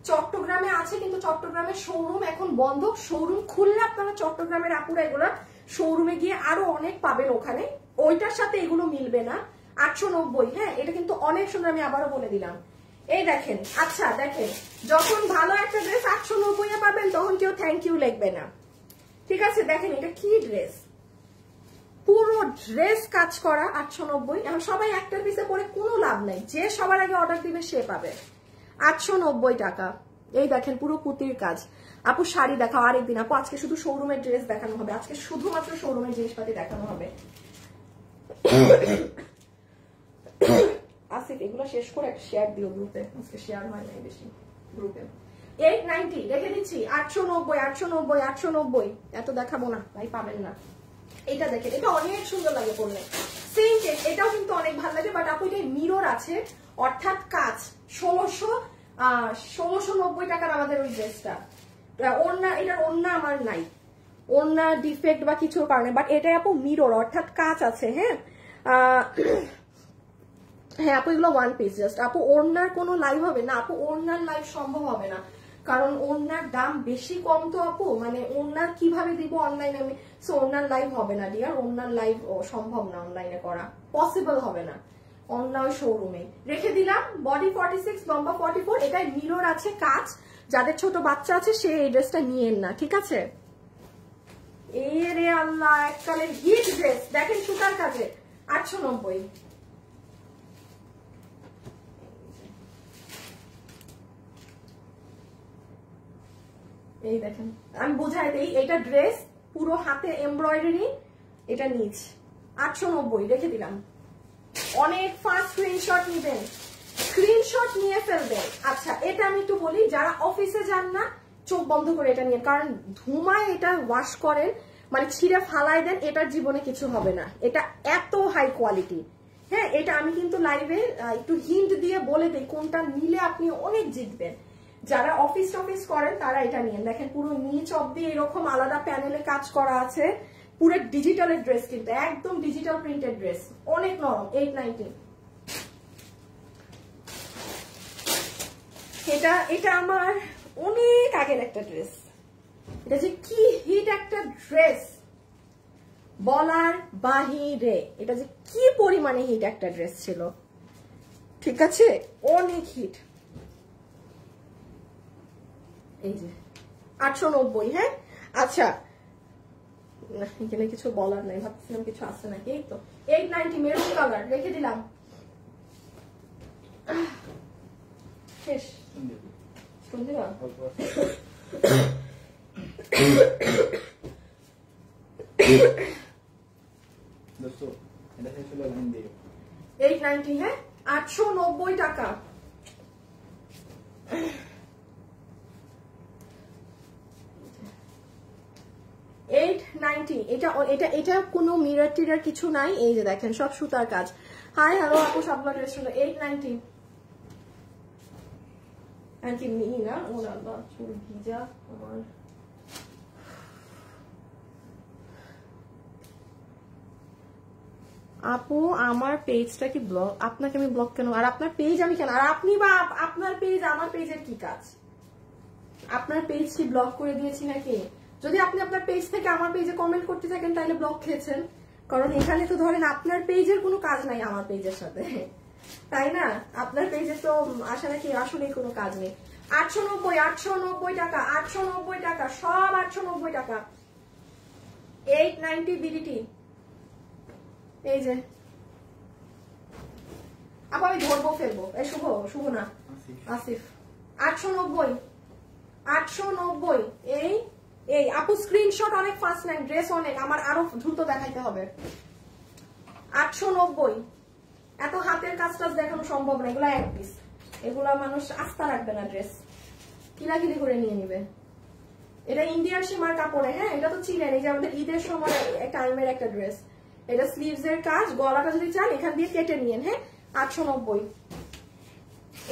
চট্টগ্রামে আছে, কিন্তু চট্টগ্রামের শোরুম এখন বন্ধ। শোরুম খুললে আপনারা চট্টগ্রামের আপুরা এগুলো শোরুমে গিয়ে আরো অনেক পাবেন ওখানে। ওইটার সাথে এগুলো মিলবে না। 890। হ্যাঁ, এটা কিন্তু অনেক সুন্দর, আমি আবারও বলে দিলাম। এই দেখেন, আচ্ছা দেখেন, যখন ভালো একটা ড্রেস 890 পাবেন তখন কেউ থ্যাংক ইউ লিখবে না, ঠিক আছে? দেখেন এটা কি ড্রেস, পুরো ড্রেস কাজ করা 890। এখন সবাই একটার পিছে পরে কোনো লাভ নাই, যে সবার আগে অর্ডার দিবে সে পাবে। 890 টাকা। এই দেখেন পুরো পুঁতির কাজ। আপু শাড়ি দেখাও আরেকদিন। আপু আজকে শুধু শোরুমের ড্রেস দেখানো হবে, আজকে শুধুমাত্র শোরুমের জিনিসপাতি দেখানো হবে। আসিফ এগুলো শেষ করে একটা শেয়ার দিও গ্রুপে, আজকে শেয়ার হয় নাই বেশি গ্রুপে। 890 রেখে দিচ্ছি। 890, 890, 890। এত দেখাবো না ভাই, পাবেন না। এটা দেখেন, এটা অনেক সুন্দর লাগে পরলে। সেম চেক, এটাও কিন্তু অনেক ভালো লাগে, বাট আপু এটা মিরর আছে, অর্থাৎ কাজ। 1690 টাকার আমাদের ওই ড্রেসটা। ওড়না, এটার ওড়না আমার নাই, ওড়না ডিফেক্ট বা কিছুর কারণে, বাট এটা আপু মিরর অর্থাৎ কাজ আছে। হ্যাঁ, হ্যাঁ আপু এগুলো ওয়ান পিস জাস্ট। আপু ওড়নার কোনো লাইভ হবে না আপু, ওড়নার লাইভ সম্ভব হবে না, কারণ ওড়নার দাম বেশি কম তো আপু, মানে ওড়নার কিভাবে দিব অনলাইনে আমি, সো ওড়নার লাইভ হবে না ডিয়ার, ওড়নার লাইভ সম্ভব না অনলাইনে করা, পসিবল হবে না। অনলাইন শোরুমে রেখে দিলাম। বডি 46, লম্বা 44। এটাই মিরর আছে, কাজ। যাদের ছোট বাচ্চা আছে সে এই ড্রেসটা নিয়েন না, ঠিক আছে? এরে আল্লাহ, এককালের হিট ড্রেস দেখেন, সুতার কাজে 890। এই দেখেন, আমি বোঝাই দেই, এটা ড্রেস পুরো হাতে এমব্রয়ডারি, এটা নিচ 890 রেখে দিলাম। অনেক ফাস্ট স্ক্রিনশট নিবেন, স্ক্রিনশট নিয়ে ফেলবেন। আচ্ছা এটা আমি একটু বলি, যারা অফিসে যান না চোখ বন্ধ করে এটা নিয়ে, কারণ ধুমায় এটা ওয়াশ করেন, মানে ছিঁড়ে ফালাই দেন, এটার জীবনে কিছু হবে না, এটা এত হাই কোয়ালিটি। হ্যাঁ, এটা আমি কিন্তু লাইভে একটু হিন্ট দিয়ে বলে দিই কোনটা নিলে আপনি অনেক জিতবেন। যারা অফিস টফিস করেন তারা এটা নিয়ে দেখেন, পুরো নিচ অব্দি এরকম আলাদা প্যানেলে কাজ করা আছে, পুরো ডিজিটালের ড্রেস, কিন্তু একদম ডিজিটাল প্রিন্টেড ড্রেস, অনেক নরম। 890। এটা আমার অনেক আগের একটা ড্রেস, এটা যে কি হিট একটা ড্রেস বলার বাহিরে, এটা যে কি পরিমাণে হিট একটা ড্রেস ছিল, ঠিক আছে? অনেক হিট। এই যে 890। হ্যাঁ, আচ্ছা এখানে কিছু বলার নাই, ভাবছিলাম কিছু আছে নাকি। এই তো 890 মেরুন কালার রেখে দিলাম। শেষ শুনতে না? 890। হ্যাঁ, 890 টাকা। এটা কোনো মিরর টিরার কিছু নাই। এই যে দেখেন সব সুতার কাজ। হাই হ্যালো আপু, সবগুলো ড্রেস ছিল 890। আন্টি মিনি না, ও আল্লাহ চুল ভিজা আমার। আপু আমার পেজটা কি ব্লক? আপনাকে আমি ব্লক কেন? আর আপনার পেজ আমি কেন? আর আপনি বা আপনার পেজ আমার পেজের কি কাজ? আপনার পেজ কি ব্লক করে দিয়েছি নাকি? যদি আপনি আপনার পেজ থেকে আমার পেজে কমেন্ট করতে থাকেন তাহলে ব্লক খেয়েছেন, কারণ এখানে তো ধরেন আপনার পেজের কোনো কাজ নাই আমার পেজের সাথে, তাই না? আপনার পেজে তো আসলে কি আসলে কোনো কাজ নেই। 890, 890 টাকা, 890 টাকা, সব 890 টাকা। 890 বিডিটি। এই যে আবার আমি ধরবো ফেলবো। এই শুভ না, আসিফ। 890, 890। এই আপু স্ক্রিনশট অনেক ফাস্ট নেন, ড্রেস অনেক, আমার আরো দ্রুত দেখাইতে হবে। 890। এত হাতের কাজ টাজ দেখানো সম্ভব না, এগুলো এক পিস, এগুলা মানুষ আস্থা রাখবে না ড্রেস। কিলাকিলি করে নিয়ে নিবে। এটা ইন্ডিয়ান সীমার কাপড়ে, হ্যাঁ এটা তো ছিলেন, এই যে আমাদের ঈদের সময় টাইমের একটা ড্রেস। এটা স্লিভস এর কাজ, গলাটা যদি চান এখান দিয়ে কেটে নিয়েন। হ্যাঁ 890।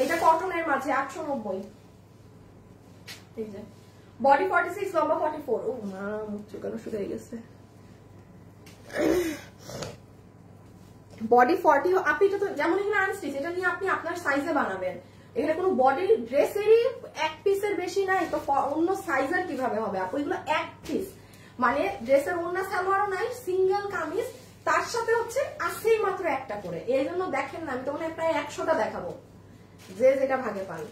এটা কটনের মাঝে 890। এই যে বডি 46, লম্বা 44। ও মা মুখ চুকানো শুরু হয়ে গেছে। বডি 40। আপনি এটা তো যেমন এখানে আনস্টিচ, এটা নিয়ে আপনি আপনার সাইজে বানাবেন। এখানে কোনো বডি ড্রেসেরই এক পিসের বেশি নাই, তো অন্য সাইজের কিভাবে হবে আপু? এগুলো এক পিস, মানে ড্রেসের অন্য সালোয়ারও নাই, সিঙ্গেল কামিজ, তার সাথে হচ্ছে আসেই মাত্র একটা করে। এই জন্য দেখেন না, আমি তো মনে হয় প্রায় 100টা দেখাবো, যে যেটা ভাগে পান।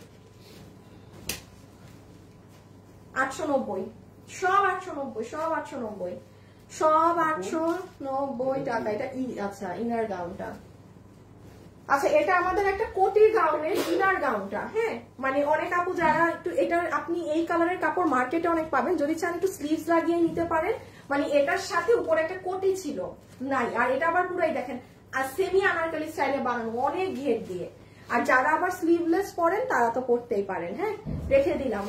890, সব 890, সব 890, সব 890 টাকা। এটা আচ্ছা ইনার গাউনটা। আচ্ছা এটা আমাদের একটা কোটির গাউনের ইনার গাউনটা। হ্যাঁ মানে অনেক আপু যারা একটু এটা, আপনি এই কালারের কাপড় মার্কেটে অনেক পাবেন, যদি চান একটু স্লিভস লাগিয়ে নিতে পারেন। মানে এটার সাথে উপরে একটা কোটি ছিল নাই, আর এটা আবার পুরাই দেখেন আর সেমি আনারকলি স্টাইলে বানানো, অনেক ঘের দিয়ে। আর যারা আবার স্লিভলেস পরেন তারা তো পরতেই পারেন। হ্যাঁ রেখে দিলাম,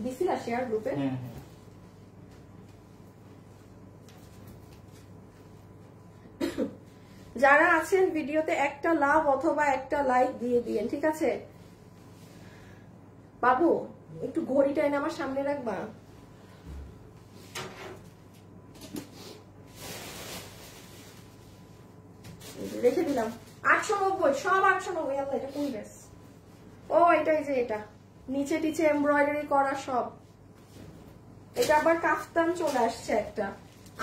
দিছিলা শেয়ার গ্রুপে। যারা আছেন ভিডিওতে একটা লাভ অথবা একটা লাইক দিয়ে দিয়েন, ঠিক আছে? বাবু একটু ঘড়িটা এনে আমার সামনে রাখবা। রেখে দিলাম 890, সব 890। আল্লাহ এটা কোন ড্রেস? ও এটা, এই যে এটা নিচে টিচে এমব্রয়ডারি করা সব। এটা আবার কাফতান চলে আসছে একটা।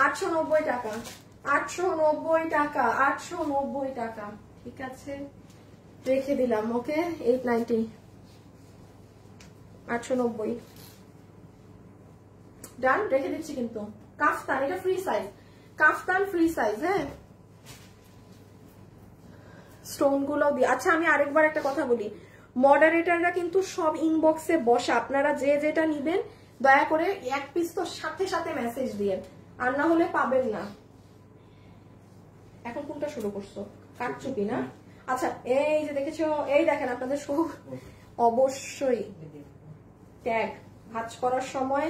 890 টাকা, 890 টাকা, 890 টাকা। ঠিক আছে রেখে দিলাম। ওকে 890, 890 ডান, রেখে দিচ্ছি। কিন্তু কাফতান এটা ফ্রি সাইজ, কাফতান ফ্রি সাইজ। হ্যাঁ স্টোন গুলো দিয়ে। আচ্ছা আমি আরেকবার একটা কথা বলি, মডারেটররা কিন্তু সব ইনবক্সে বসা, আপনারা যে যেটা নিবেন দয়া করে এক পিস তো সাথে সাথে মেসেজ দিয়েন, আর না হলে পাবেন না। এখন কোনটা শুরু করছো? কাটচুপি না? আচ্ছা এই যে দেখেছো, এই দেখেন আপনাদের সব অবশ্যই ট্যাগ ভাঁজ করার সময়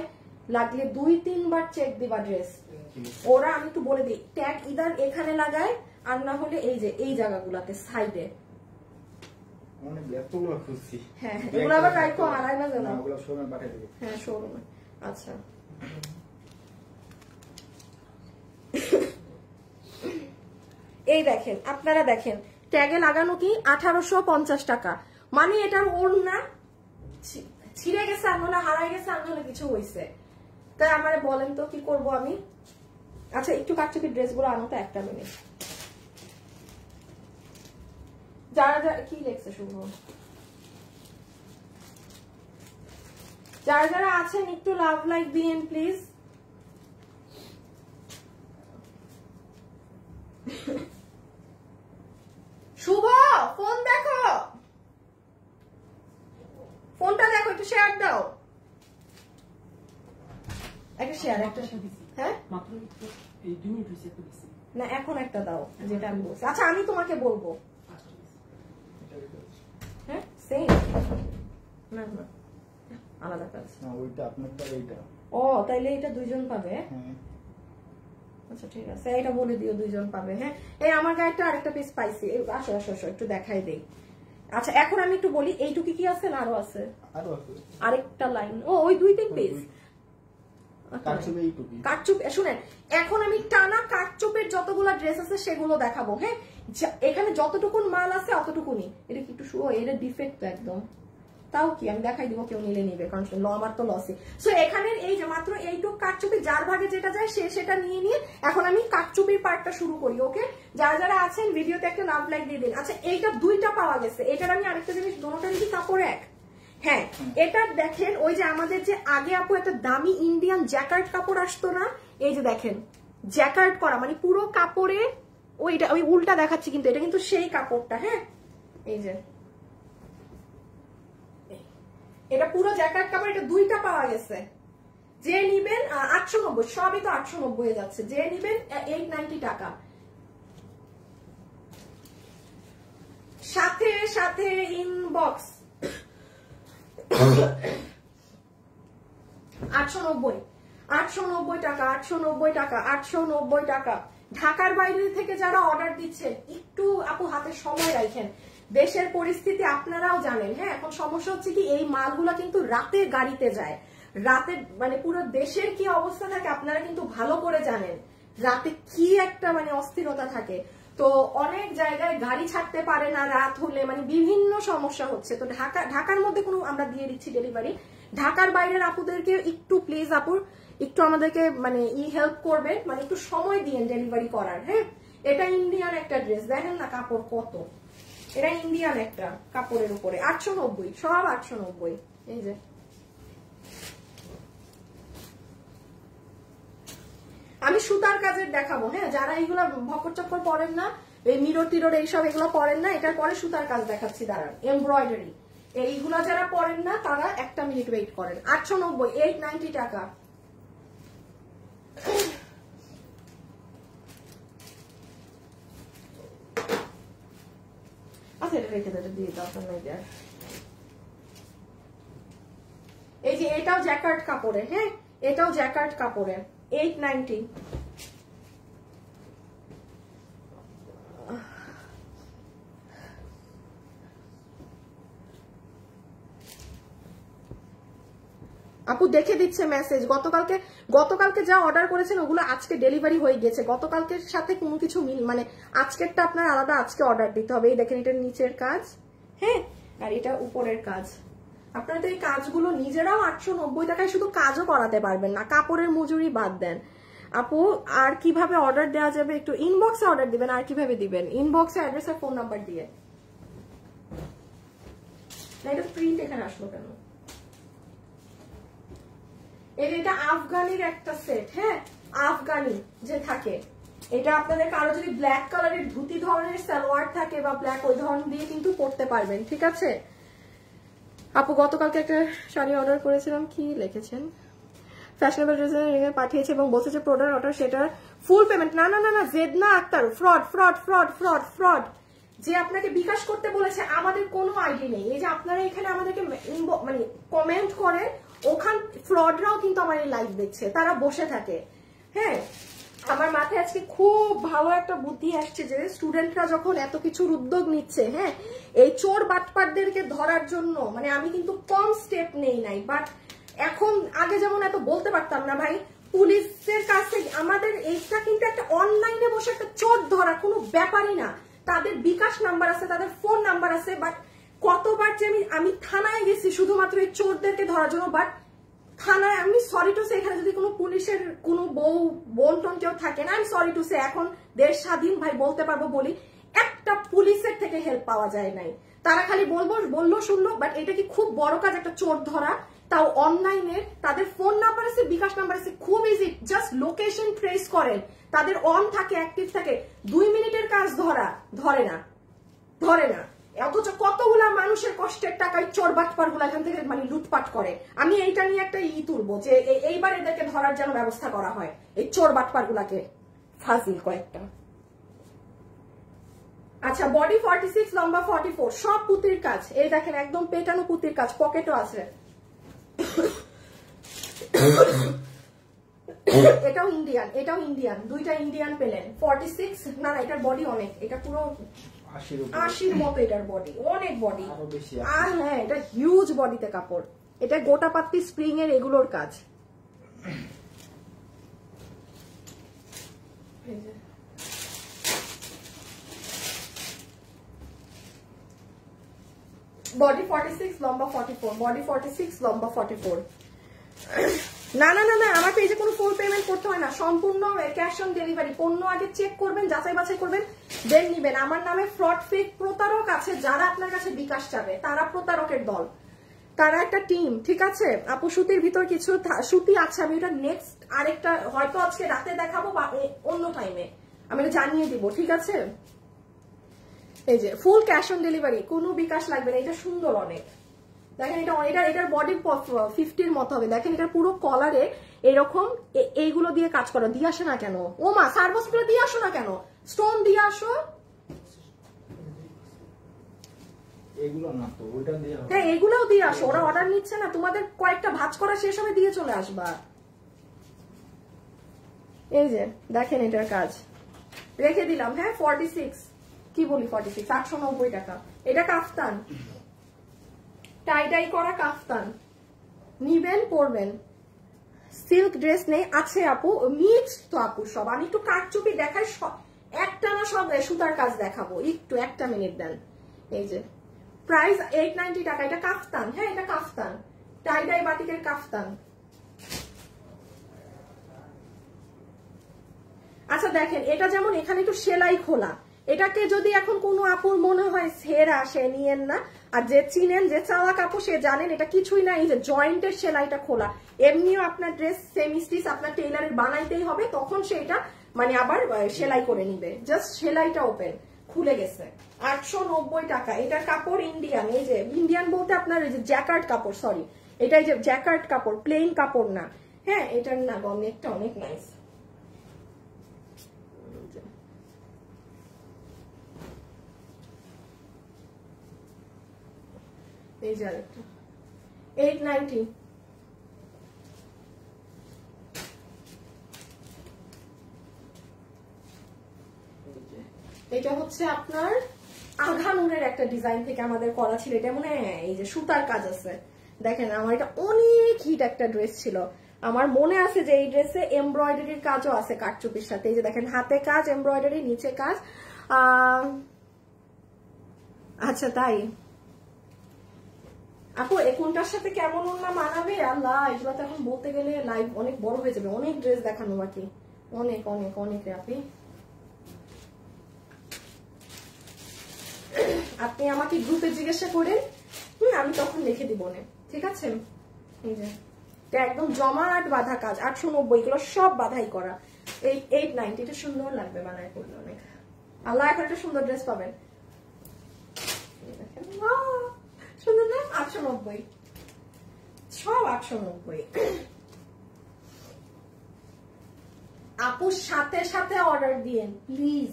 লাগলে 2-3 বার চেক দিবা ড্রেস। ওরা আমি একটু বলে দিই, ট্যাগ ইদার এখানে লাগায়, আর না হলে এই যে এই জায়গাগুলাতে সাইডে। হ্যাঁ এগুলো আবার রাখো, আড়াই না জানো। হ্যাঁ শোরুমে। আচ্ছা এই দেখেন, আপনারা দেখেন ট্যাগে লাগানো কি 1850 টাকা। মানে এটার ওড়না ছিঁড়ে গেছে, আর নাহলে হারাই গেছে, আর নাহলে কিছু হয়েছে। তাই আমারে বলেন তো কি করব আমি? আচ্ছা একটু কাটচুপি ড্রেসগুলো আনো তো, একটা মিনিট। যারা যারা কি লেখছে শুভ, যারা যারা আছেন একটু লাভ লাইক দিয়েন প্লিজ। শুভ ফোন দেখো, ফোনটা দেখো, একটু শেয়ার দাও, একটা শেয়ার, একটা হ্যাঁ না এখন একটা দাও যেটা আমি বলছি। আচ্ছা আমি তোমাকে বলবো। হ্যাঁ সেম না না আলাদা কাজ না, ওইটা আপনারটা এইটা। ও তাইলে এটা দুইজন পাবে। হ্যাঁ আচ্ছা ঠিক আছে, এটা বলে দিও দুইজন পাবে। হ্যাঁ এই আমার গায়েটা আরেকটা পিস পাইছি, আসো আসো আসো একটু দেখাই দেই। আচ্ছা এখন আমি একটু বলি, এইটুকু কি আছে না আরো আছে? আরো আছে আরেকটা লাইন। ও ওই 2-3 পিস কাটচুপ। শুনেন এখন আমি টানা কাটচুপের যতগুলো ড্রেস আছে সেগুলো দেখাবো। হ্যাঁ এখানে যতটুকুন মাল আছে অতটুকুনি। এটা কি একটু এটা ডিফেক্ট একদম, তাও কি আমি দেখাই দিব, কেউ নিলে নিবে, কারণ আমার তো লসই। সো এখানে এই যে মাত্র এইটুক কাটচুপি, যার ভাগে যেটা যায় সে সেটা নিয়ে নিয়ে এখন আমি কাটচুপির পার্টটা শুরু করি। ওকে যারা যারা আছেন ভিডিওতে একটা লাভ লাইক দিয়ে দিন। আচ্ছা এইটা 2টা পাওয়া গেছে। এটার আমি আরেকটা জিনিস, দোনোটারই কি কাপড় এক? হ্যাঁ এটা দেখেন, ওই যে আমাদের যে আগে আপু একটা দামি ইন্ডিয়ান জ্যাকার্ড কাপড় আসতো না, এই যে দেখেন জ্যাকার্ড করা, মানে পুরো কাপড়ে ওইটা, ওই উল্টা দেখাচ্ছি কিন্তু এটা কিন্তু সেই কাপড়টা। হ্যাঁ এই যে এটা পুরো জ্যাকার্ড কাপড়, এটা 2টা পাওয়া গেছে। যে নিবেন 890, সবই তো 890 হয়ে যাচ্ছে। যে নিবেন 890 টাকা। সাথে সাথে ইনবক্স 890 890 টাকা, 890 টাকা, 890 টাকা। ঢাকার বাইরে থেকে যারা অর্ডার দিচ্ছেন একটু আপু হাতে সময় রাখেন, দেশের পরিস্থিতি আপনারাও জানেন। হ্যাঁ, এখন সমস্যা হচ্ছে কি এই মালগুলা কিন্তু রাতে গাড়িতে যায়, রাতে মানে পুরো দেশের কি অবস্থা থাকে আপনারা কিন্তু ভালো করে জানেন, রাতে কি একটা মানে অস্থিরতা থাকে। তো অনেক জায়গায় গাড়ি ছাড়তে পারে না রাত হলে, মানে বিভিন্ন সমস্যা হচ্ছে। তো ঢাকার মধ্যে কোনো আমরা দিয়ে দিচ্ছি ডেলিভারি। ঢাকার বাইরের আপুদেরকে একটু প্লিজ আপুর একটু আমাদেরকে মানে হেল্প করবেন, মানে একটু সময় দিয়েন ডেলিভারি করার। হ্যাঁ, এটা ইন্ডিয়ান একটা ড্রেস, দেখেন না কাপড় কত, এটা ইন্ডিয়ান একটা কাপড়ের উপরে 890, সব 890। এই যে আমি সুতার কাজের দেখাবো। হ্যাঁ, যারা এইগুলা ভকর চক্কর পরেন না, এই মিরর টিরর এইসব এগুলো পরেন না, এটার পরে সুতার কাজ দেখাচ্ছি দাঁড়ান। এমব্রয়ডারি এইগুলা যারা পরেন না তারা একটা মিনিট ওয়েট করেন। 890, 890 টাকা। আচ্ছা, এটা রেখে দিয়ে দাও। এই যে এটাও জ্যাকার্ড কাপড়ের। হ্যাঁ, এটাও জ্যাকার্ড কাপড়ের, 890। আপু দেখে দিচ্ছে মেসেজ, গতকালকে যা অর্ডার করেছেন ওগুলো আজকে ডেলিভারি হয়ে গেছে। গতকালকের সাথে কোনো কিছু মিল মানে আজকেরটা আপনার আলাদা আজকে অর্ডার দিতে হবে। এই দেখেন এটা নিচের কাজ, হ্যাঁ, আর এটা উপরের কাজ। আপনারা তো এই কাজগুলো নিজেরাও 890 টাকায় শুধু কাজও করাতে পারবেন না, কাপড়ের মজুরি বাদ দেন। আপু আর কিভাবে অর্ডার দেওয়া যাবে একটু ইনবক্সে অর্ডার দিবেন। আর কিভাবে দিবেন? ইনবক্সে অ্যাড্রেস আর ফোন নাম্বার দিয়ে। না, এটা প্রিন্ট এখানে আসলো কেন? এটা আফগানির একটা সেট। হ্যাঁ, আফগানি যে থাকে, এটা আপনাদের কারো যদি ব্ল্যাক কালারের ধুতি ধরনের সালোয়ার থাকে বা ব্ল্যাক ওই ধরনের দিয়ে কিন্তু পরতে পারবেন। ঠিক আছে আপু, গতকালকে একটা শাড়ি অর্ডার করেছিলাম, কি লিখেছেন? ফ্যাশনেবল ড্রেসে পাঠিয়েছে এবং বলছে যে প্রোডাক্ট অর্ডার সেটার ফুল পেমেন্ট। না না না না, Jedna Akter, fraud fraud fraud fraud fraud. যে আপনাকে বিকাশ করতে বলেছে আমাদের কোনো আইডি নেই। এই যে আপনারা এখানে আমাদেরকে মানে কমেন্ট করেন, ওখান ফ্রডরাও কিন্তু আমার এই লাইভ দেখছে, তারা বসে থাকে। হ্যাঁ, আমার মাথায় আজকে খুব ভালো একটা বুদ্ধি আসছে যে স্টুডেন্টরা যখন এত কিছুর উদ্যোগ নিচ্ছে, হ্যাঁ, এই চোর বাটপারদেরকে ধরার জন্য মানে আমি কিন্তু কম স্টেপ নেই নাই, বাট এখন আগে যেমন এত বলতে পারতাম না ভাই, পুলিশের কাছে আমাদের এইটা কিন্তু একটা অনলাইনে বসে একটা চোর ধরা কোনো ব্যাপারই না। তাদের বিকাশ নাম্বার আছে, তাদের ফোন নাম্বার আছে, বাট কতবার যে আমি থানায় গেছি শুধুমাত্র এই চোরদেরকে ধরার জন্য, বাট থানায় আমি সরি টু সে, এখানে যদি কোনো পুলিশের কোনো বোন টোন কেউ থাকে না, আমি সরি টু সে, এখন দেশ স্বাধীন ভাই বলতে পারবো বলি, একটা পুলিশের থেকে হেল্প পাওয়া যায় নাই। তারা খালি বললো শুনলো, বাট এটা কি খুব বড় কাজ একটা চোর ধরা, তাও অনলাইনে। তাদের ফোন নাম্বার আছে, বিকাশ নাম্বার আছে, খুব ইজি, জাস্ট লোকেশন ট্রেস করেন, তাদের অন থাকে, অ্যাক্টিভ থাকে। 2 মিনিটের কাজ ধরে না। অথচ কতগুলা মানুষের কষ্টের টাকায় চোর বাটপার গুলা এখান থেকে মানে লুটপাট করে। আমি এইটা নিয়ে একটা তুলবো যে এইবার এদেরকে ধরার জন্য ব্যবস্থা করা হয়, এই চোর বাটপার গুলাকে, ফাজিল কয়েকটা। আচ্ছা, বডি 46, লম্বা 44, সব পুতির কাজ। এই দেখেন একদম পেটানো পুতির কাজ, পকেটও আছে। এটাও ইন্ডিয়ান, দুইটা ইন্ডিয়ান পেলেন। 46 না, এটার বডি অনেক, এটা পুরো 80-র মতো এটার বডি, অনেক বডি। আর হ্যাঁ, এটা হিউজ বডিতে কাপড়, এটা গোটা পাত্তি স্প্রিং এর এগুলোর কাজ। বডি 46, লম্বা 44, বডি 46, লম্বা 44। না না না না, আমার পেজে কোনো ফুল পেমেন্ট করতে হয় না, সম্পূর্ণ ক্যাশ অন ডেলিভারি। পণ্য আগে চেক করবেন, যাচাই বাছাই করবেন, দেন নিবেন। আমার নামে ফ্রড ফেক প্রতারক আছে, যারা আপনার কাছে বিকাশ চাবে তারা প্রতারকের দল, তারা একটা টিম। ঠিক আছে আপু, সুতির ভিতর কিছু সুতি আছে, আমি ওটা নেক্সট আরেকটা হয়তো আজকে রাতে দেখাবো বা অন্য টাইমে আমি এটা জানিয়ে দিব। ঠিক আছে, এই যে ফুল ক্যাশ অন ডেলিভারি, কোনো বিকাশ লাগবে না। এটা সুন্দর অনেক, দেখেন এটার বডি 50-র মতো হবে। দেখেন এটার পুরো কলারে এরকম এইগুলো দিয়ে কাজ করা। দিয়ে আসে না কেন? ও মা, সার্ভস গুলো দিয়ে আসো না কেন? স্টোন দিয়ে আসো। এগুলো না তো ওইটা দিয়ে হবে। হ্যাঁ এগুলোও দিয়ে আসো, ওরা অর্ডার নিচ্ছে না, তোমাদের কয়েকটা ভাঁজ করা শেষ হবে দিয়ে চলে আসবা। এই যে দেখেন এটার কাজ রেখে দিলাম। হ্যাঁ 46 কি বলি 46 890 টাকা। এটা কাফতান, টাই টাই করা কাফতান, নিবেন পরবেন। সিল্ক ড্রেস নেই আছে আপু, মিক্স তো আপু সব। আমি একটু কাটচুপি দেখাই, একটা না সব সুতার কাজ দেখাবো, একটু একটা মিনিট দেন। এই যে প্রাইস 890 টাকা। এটা কাফতান, হ্যাঁ এটা কাফতান, টাই ডাই বাটিকের কাফতান। আচ্ছা দেখেন এটা যেমন এখানে একটু সেলাই খোলা, এটাকে যদি এখন কোনো আপুর মনে হয় ছেঁড়া সে নিয়েন না, আর যে চিনেন যে চাওয়া কাপড় সে জানেন এটা কিছুই না। এই যে জয়েন্টের সেলাইটা খোলা, এমনিও আপনার ড্রেস সেমি স্টিচ আপনার টেইলারের বানাইতেই হবে, তখন সে এটা মানে আবার সেলাই করে নিবে। জাস্ট সেলাইটা ওপেন খুলে গেছে। 890 টাকা। এটার কাপড় ইন্ডিয়ান, এই যে ইন্ডিয়ান বলতে আপনার এই যে জ্যাকার্ড কাপড়, সরি এটা এই যে জ্যাকার্ড কাপড়, প্লেন কাপড় না। হ্যাঁ এটার না অনেকটা অনেক নাইস। এই যে আরেকটা 890। এটা হচ্ছে আপনার আঘানুরের একটা ডিজাইন থেকে আমাদের করা ছিল, এটা মনে এই যে সুতার কাজ আছে। দেখেন আমার এটা অনেক হিট একটা ড্রেস ছিল, আমার মনে আছে যে এই ড্রেসে এমব্রয়ডারির কাজও আছে কাটচুপির সাথে। এই যে দেখেন হাতে কাজ, এমব্রয়ডারি, নিচে কাজ। আচ্ছা তাই আপু কোনটার সাথে কেমন ওড়না মানাবে আল্লাহ, এগুলো তো এখন বলতে গেলে লাইভ অনেক বড় হয়ে যাবে, অনেক ড্রেস দেখানো বাকি, অনেক অনেক অনেক। আপনি আমাকে গ্রুপে জিজ্ঞাসা করেন, আমি তখন লিখে দিব না, ঠিক আছে। এই যে একদম জমাট বাঁধা কাজ, 890, এগুলো সব বাঁধাই করা। 890, এটা সুন্দর লাগবে বানায় করলে অনেক। আল্লাহ এখন একটা সুন্দর ড্রেস পাবেন, সুন্দর না? 890, সব 890। আপুর সাথে সাথে অর্ডার দিয়েন প্লিজ।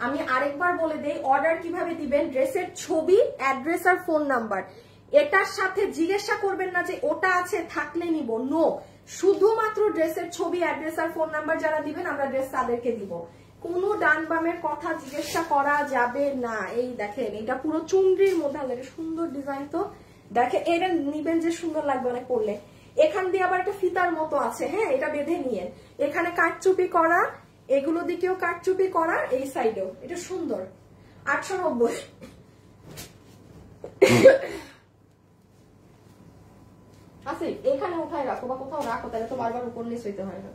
আমি আরেকবার বলে দেই অর্ডার কিভাবে দিবেন। ড্রেসের ছবি, অ্যাড্রেস আর ফোন নাম্বার, এটার সাথে জিজ্ঞাসা করবেন না যে ওটা আছে থাকলে নিব, নো। শুধুমাত্র ড্রেসের ছবি, অ্যাড্রেস আর ফোন নাম্বার যারা দিবেন আমরা ড্রেস তাদেরকে দিব, কোনো ডান বামের কথা জিজ্ঞাসা করা যাবে না। এই দেখেন এটা পুরো চুনরির মধ্যে, এটা সুন্দর ডিজাইন তো দেখে, এটা নিবেন যে সুন্দর লাগবে অনেক পরলে। এখান দিয়ে আবার একটা ফিতার মতো আছে, হ্যাঁ এটা বেঁধে নিয়ে, এখানে কাটচুপি করা, এগুলো দিকেও কাটচুপি করা, এই সাইডেও, এটা সুন্দর। 890। আচ্ছা এখানে উঠায় রাখো বা কোথাও রাখো, তাহলে তো বারবার উপর নিচ হইতে হয় না।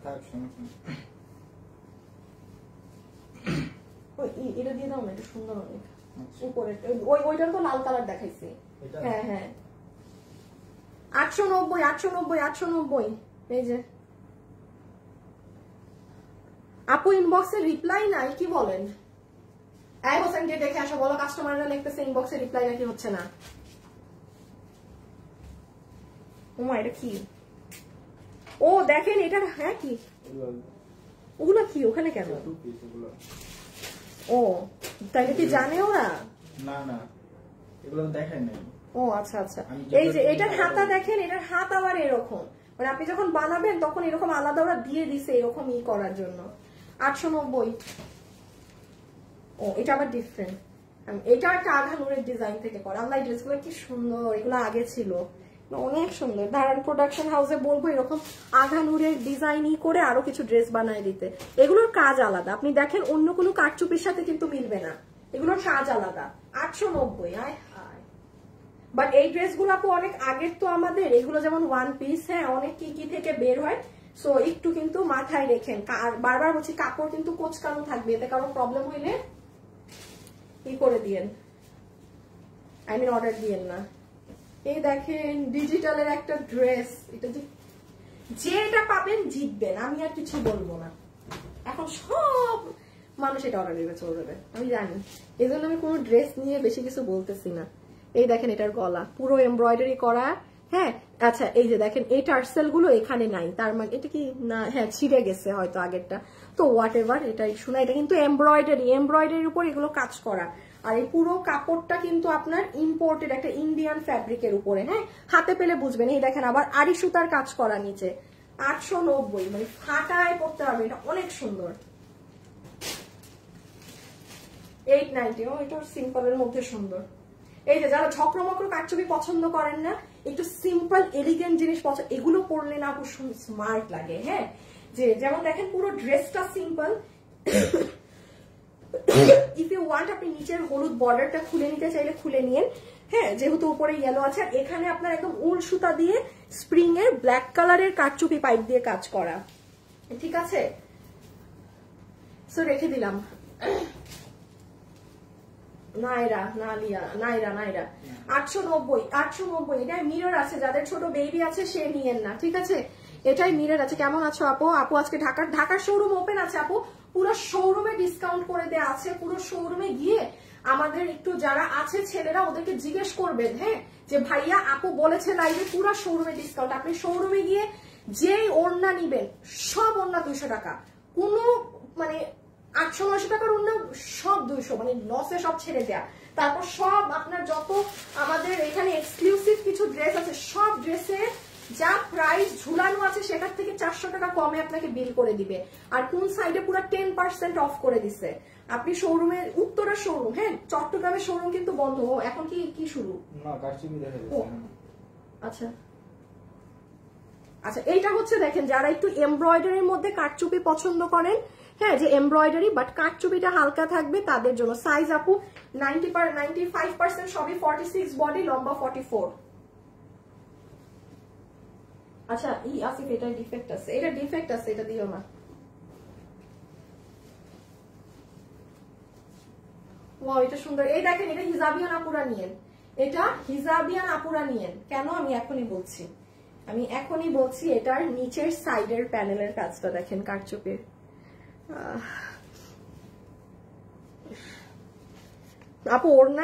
এটা দিয়ে দাও না, এটা সুন্দর অনেক উপরে, ওইটার তো লাল কালার দেখাইছি। হ্যাঁ হ্যাঁ 890 890 890। এই যে আপু ইনবক্সে রিপ্লাই নাই, কি বলেন? এই হোসেনকে দেখে আসো, বলো কাস্টমাররা লিখতেছে ইনবক্সে রিপ্লাই নাকি হচ্ছে না। ওমা এটা কি? ও দেখেন এটা, হ্যাঁ কি ওগুলো কি ওখানে কেন? ও তাইলে কি জানে ওরা? না না এগুলো দেখাই নাই। ও আচ্ছা আচ্ছা। এই যে এটার হাতা দেখেন, এটার হাত আবার এরকম, মানে আপনি যখন বানাবেন তখন এরকম আলাদা ওরা দিয়ে দিছে এরকম ই করার জন্য। 890। ও এটা আবার ডিফারেন্ট, এটা একটা আঘানুরের ডিজাইন থেকে করা। আল্লাহ এই ড্রেসগুলো কি সুন্দর, এগুলো আগে ছিল অনেক সুন্দর। ধারান প্রোডাকশন হাউসে বলবো এরকম আঘানুরের ডিজাইন করে আরো কিছু ড্রেস বানায় দিতে। এগুলোর কাজ আলাদা, আপনি দেখেন অন্য কোনো কাটচুপির সাথে কিন্তু মিলবে না, এগুলোর কাজ আলাদা। 890। আয় হায়, বাট এই ড্রেসগুলো আপু অনেক আগের তো আমাদের, এগুলো যেমন ওয়ান পিস, হ্যাঁ অনেক কি কি থেকে বের হয়, সো একটু কিন্তু মাথায় রেখেন। আর বারবার বলছি কাপড় কিন্তু কোচকানো থাকবে, এতে কারো প্রবলেম হইলে কি করে দিয়েন, আই মিন অর্ডার দিয়েন না। এই দেখেন ডিজিটালের একটা ড্রেস, এটা যে এটা পাবেন জিতবেন, আমি আর কিছু বলবো না। এখন সব মানুষ এটা অর্ডার দিবে, চলে যাবে, আমি জানি, এই জন্য আমি কোনো ড্রেস নিয়ে বেশি কিছু বলতেছি না। এই দেখেন এটার গলা পুরো এমব্রয়ডারি করা, হ্যাঁ আচ্ছা এই যে দেখেন এই টার্সেল গুলো এখানে নাই, তার মানে এটা কি না, হ্যাঁ ছিঁড়ে গেছে হয়তো আগেরটা, তো হোয়াট এভার, এটাই শোনা, এটা কিন্তু এমব্রয়ডারির উপর এগুলো কাজ করা। আর এই পুরো কাপড়টা কিন্তু আপনার ইম্পোর্টেড একটা ইন্ডিয়ান ফ্যাব্রিকের উপরে, হ্যাঁ হাতে পেলে বুঝবেন। এই দেখেন আবার আড়ি সুতার কাজ করা নিচে, 890, মানে ফাটায় পড়তে পারবে, এটা অনেক সুন্দর। 890, ও এটা সিম্পলের মধ্যে সুন্দর। এই যে যারা ঝকরমকর কারচুপি পছন্দ করেন না, একটু সিম্পল এলিগেন্ট জিনিস পছন্দ, এগুলো পরলে না খুব স্মার্ট লাগে। হ্যাঁ যে যেমন দেখেন পুরো ড্রেসটা সিম্পল, ইফ ইউ ওয়ান্ট আপনি নিচের হলুদ বর্ডারটা খুলে নিতে চাইলে খুলে নিন, হ্যাঁ যেহেতু উপরে ইয়েলো আছে। আর এখানে আপনার একদম উল সুতা দিয়ে স্প্রিং এর ব্ল্যাক কালারের কারচুপি পাইপ দিয়ে কাজ করা, ঠিক আছে। সো রেখে দিলাম। নাইরা, নালিয়া, নাইরা, নাইরা 890, এটা মিরর আছে, যাদের ছোট বেবি আছে সে নিয়েন না, ঠিক আছে। এটাই মিরর আছে। কেমন আছো আপু? আপু আজকে ঢাকার শোরুম ওপেন আছে আপু, পুরো শোরুমে ডিসকাউন্ট করে দেয়া আছে। পুরো শোরুমে গিয়ে আমাদের একটু যারা আছে ছেলেরা ওদেরকে জিজ্ঞেস করবেন, হ্যাঁ যে ভাইয়া আপু বলেছে লাইভে পুরো শোরুমে ডিসকাউন্ট। আপনি শোরুমে গিয়ে যেই ওড়না নিবেন সব ওড়না 200 টাকা, কোনো মানে 800-900 টাকার ওড়না সব 200, মানে লসে সব ছেড়ে দেয়া। তারপর সব আপনার যত আমাদের এখানে এক্সক্লুসিভ কিছু ড্রেস আছে, সব ড্রেসে যা প্রাইস ঝুলানো আছে সেটার থেকে 400 টাকা কমে আপনাকে বিল করে দিবে। আর কোন সাইডে পুরো 10% অফ করে দিছে। আপনি শোরুমে, উত্তরের শোরুম, হ্যাঁ চট্টগ্রামের শোরুম কিন্তু বন্ধ। এখন কি শুরু না কারচুপি দেখা যাচ্ছে। আচ্ছা আচ্ছা, এইটা হচ্ছে দেখেন যারা একটু এমব্রয়ডারির মধ্যে কারচুপি পছন্দ করেন, হ্যাঁ যে এমব্রয়ডারি বাট কারচুপিটা হালকা থাকবে তাদের জন্য। সাইজ আপু 95% সবই 46 বডি, লম্বা 44। আচ্ছা আসিফ এটা ডিফেক্ট আছে, এটা ডিফেক্ট আছে, এটা দিও না। ওয়াও এটা সুন্দর। এই দেখেন এটা হিজাবিয়ান আপুরা নিয়েন, এটা হিজাবিয়ান আপুরা নিয়েন। কেন আমি এখনই বলছি, এটার নিচের সাইডের প্যানেলের কাজটা দেখেন কারচুপির। আপু ওড়না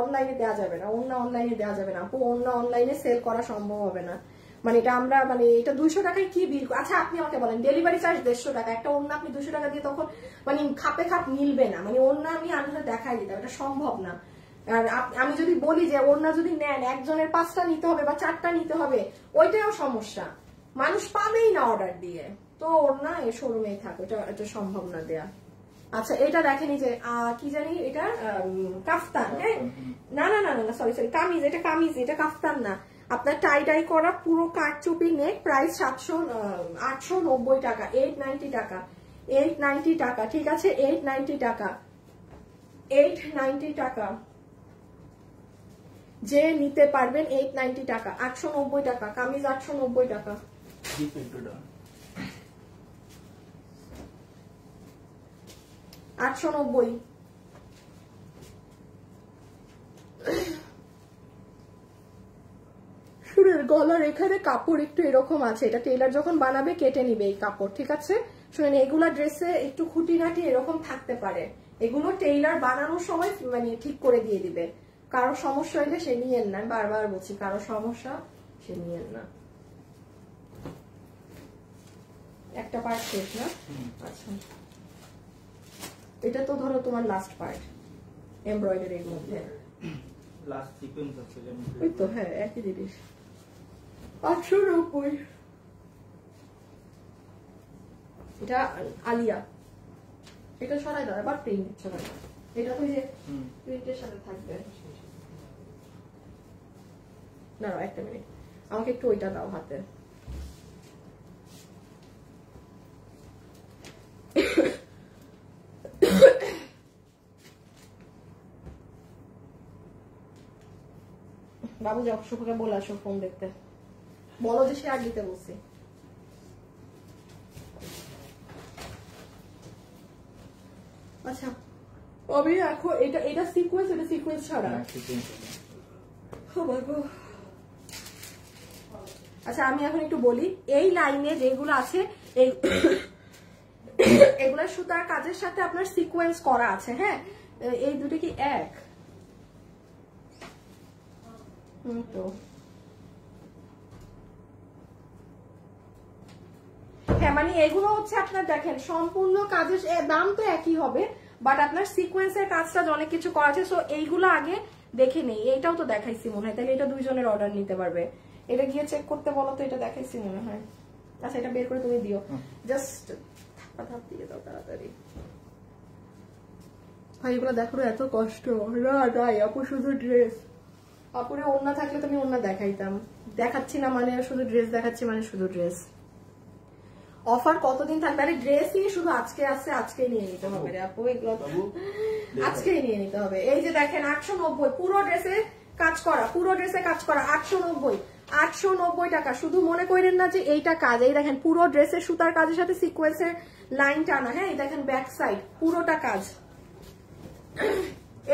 অনলাইনে দেওয়া যাবে না, ওড়না অনলাইনে দেওয়া যাবে না আপু, ওড়না অনলাইনে সেল করা সম্ভব হবে না। মানে এটা আমরা মানে এটা 200 টাকায় কি বিল। আচ্ছা আপনি আমাকে বলেন ডেলিভারি চার্জ 150 টাকা, একটা ওড়না আপনি 200 টাকা দিয়ে তখন মানে খাপে খাপ মিলবে না। মানে ওড়না আমি আনলে দেখাই দিতাম, এটা সম্ভব না। আর আমি যদি বলি যে ওড়না যদি নেন একজনের 5টা নিতে হবে বা 4টা নিতে হবে, ওইটাও সমস্যা, মানুষ পাবেই না অর্ডার দিয়ে। তো ওড়না এই শোরুমেই থাকবে, এটা সম্ভব না দেয়া। আচ্ছা এটা দেখেনি যে কি জানি এটা কাফতান, হ্যাঁ না না না না সরি কামিজ, এটা কামিজ, এটা কাফতান না। আপনার টাই ডাই করা পুরো কারচুপি নেক, প্রাইস 890 টাকা, 890 টাকা, 890 টাকা, ঠিক আছে 890 টাকা, 890 টাকা যে নিতে পারবেন 890 টাকা, 890 টাকা কামিজ, 890 টাকা। 890। শুনুন গলার এখানে কাপড় একটু এরকম আছে, এটা টেইলার যখন বানাবে কেটে নিবে এই কাপড়, ঠিক আছে। শুনেন এগুলা ড্রেসে একটু খুঁটিনাটি এরকম থাকতে পারে, এগুলো টেইলার বানানোর সময় মানে ঠিক করে দিয়ে দিবে। কারো সমস্যা হইলে সে নিয়েন না, বারবার বলছি কারো সমস্যা সে নিয়েন না। একটা পার্ট শেষ না? আচ্ছা এটা তো ধরো তোমার লাস্ট পার্ট এমব্রয়ডারির মধ্যে, লাস্ট সিকোয়েন্স আছে যেমন ওই তো হ্যাঁ একই জিনিস। 890 এটা আলিয়া, এটা সরাই দাও আবার প্রিন্ট সরাই, এটা তো যে প্রিন্টের সাথে থাকবে না। একটা মিনিট আমাকে একটু ওইটা দাও হাতে। বাবু যাও শুভকে বলে আসো ফোন দেখতে, বলো যে সে আর দিতে বলছি। আচ্ছা আমি এখন এটা সিকোয়েন্স, এটা সিকোয়েন্স ছাড়া। আচ্ছা আমি এখন একটু বলি, এই লাইনে যেগুলো আছে এগুলা সুতার কাজের সাথে আপনার সিকোয়েন্স করা আছে, হ্যাঁ এই দুটো কি এক? তো হ্যাঁ মানে এগুলো হচ্ছে আপনার দেখেন সম্পূর্ণ কাজের দাম তো একই হবে, বাট আপনার সিকোয়েন্সের কাজটা অনেক কিছু করা আছে। সো এইগুলো আগে দেখে নেই। এইটাও তো দেখাইছি মনে হয়, তাহলে এটা দুইজনের অর্ডার নিতে পারবে। এটা গিয়ে চেক করতে বলো তো, এটা দেখাইছি মনে হয়। আচ্ছা এটা বের করে তুমি দিও, জাস্ট ধাপ দিয়ে দাও তাড়াতাড়ি। ভাই এগুলো দেখো এত কষ্ট না, আপু শুধু ড্রেস। আপুরে ওড়না থাকলে তুমি ওড়না দেখাইতাম, দেখাচ্ছি না মানে শুধু ড্রেস দেখাচ্ছি মানে শুধু ড্রেস। অফার কতদিন থাকবে? আরে ড্রেসই শুধু আজকে আছে, আজকেই নিয়ে নিতে হবে রে আপু, এগুলো আজকেই নিয়ে নিতে হবে। এই যে দেখেন 890 পুরো ড্রেসে কাজ করা, পুরো ড্রেসে কাজ করা 890 টাকা। শুধু মনে করেন না যে এইটা কাজ, এই দেখেন পুরো ড্রেসে সুতার কাজের সাথে সিকোয়েন্সের লাইন টানা। হ্যাঁ এই দেখেন ব্যাক সাইড পুরোটা কাজ।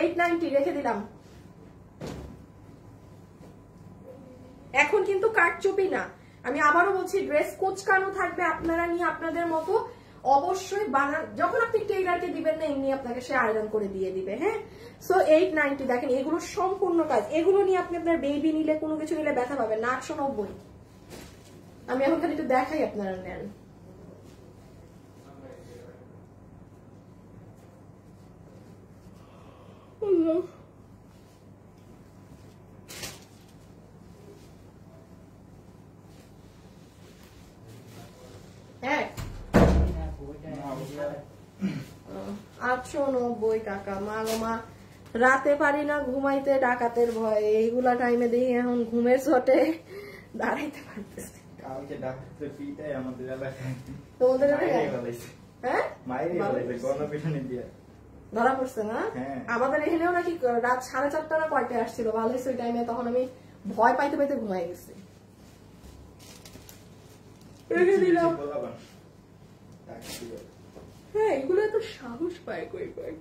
890 রেখে দিলাম। এখন কিন্তু কাটচুপি না, আমি আবারও বলছি ড্রেস কোচকানো থাকবে, আপনারা নিয়ে আপনাদের মতো অবশ্যই বানান। যখন আপনি টেইলারকে দিবেন না এমনি আপনাকে সে আয়রন করে দিয়ে দিবে। হ্যাঁ সো 890 দেখেন এগুলো সম্পূর্ণ কাজ। এগুলো নিয়ে আপনি আপনার বেবি নিলে কোনো কিছু নিলে ব্যথা পাবেন না। 890। আমি এখন খালি একটু দেখাই, আপনারা নেন। হ্যাঁ 890 টাকা। মা গো মা, রাতে পারি না ঘুমাইতে ডাকাতের ভয়, এইগুলা টাইমে দেখি এখন ঘুমের চোটে দাঁড়াইতে পারতেছি। তোমাদের হ্যাঁ ধরা পড়ছে না? আমাদের এখানেও নাকি রাত 4:30 না কয়টায় আসছিল, ভালো হয়েছে ওই টাইমে, তখন আমি ভয় পাইতে পাইতে ঘুমাই গেছি। হ্যাঁ এগুলো তো সাহস পায় কই কই।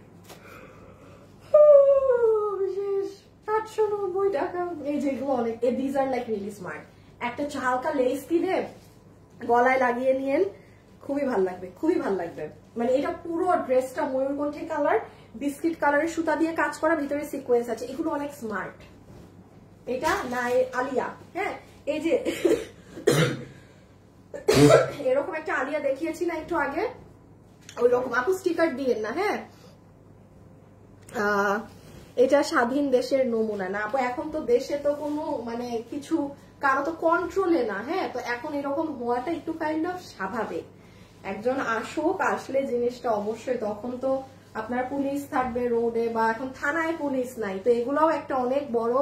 890 টাকা। এই যেগুলো অনেক, this are like really smart. একটা হালকা লেস কিনে গলায় লাগিয়ে নিয়েন, খুবই ভালো লাগবে, খুবই ভালো লাগবে। মানে এটা পুরো ড্রেসটা ময়ূরকণ্ঠী কালার, বিস্কিট কালারের সুতা দিয়ে কাজ করা, ভিতরে সিকোয়েন্স আছে, এগুলো অনেক স্মার্ট। এটা না আলিয়া। হ্যাঁ এই যে এরকম একটা আলিয়া দেখিয়েছি না একটু আগে, ওই রকম। আপু স্টিকার দিয়েন না। হ্যাঁ এটা স্বাধীন দেশের নমুনা না আপু, এখন তো দেশে তো কোনো মানে কিছু কারো তো কন্ট্রোলে না। হ্যাঁ তো এখন এরকম হওয়াটা একটু কাইন্ড অফ স্বাভাবিক। একজন আসলে জিনিসটা অবশ্যই, তখন তো আপনার পুলিশ থাকবে রোডে, বা এখন থানায় পুলিশ নাই, তো এগুলাও একটা অনেক বড়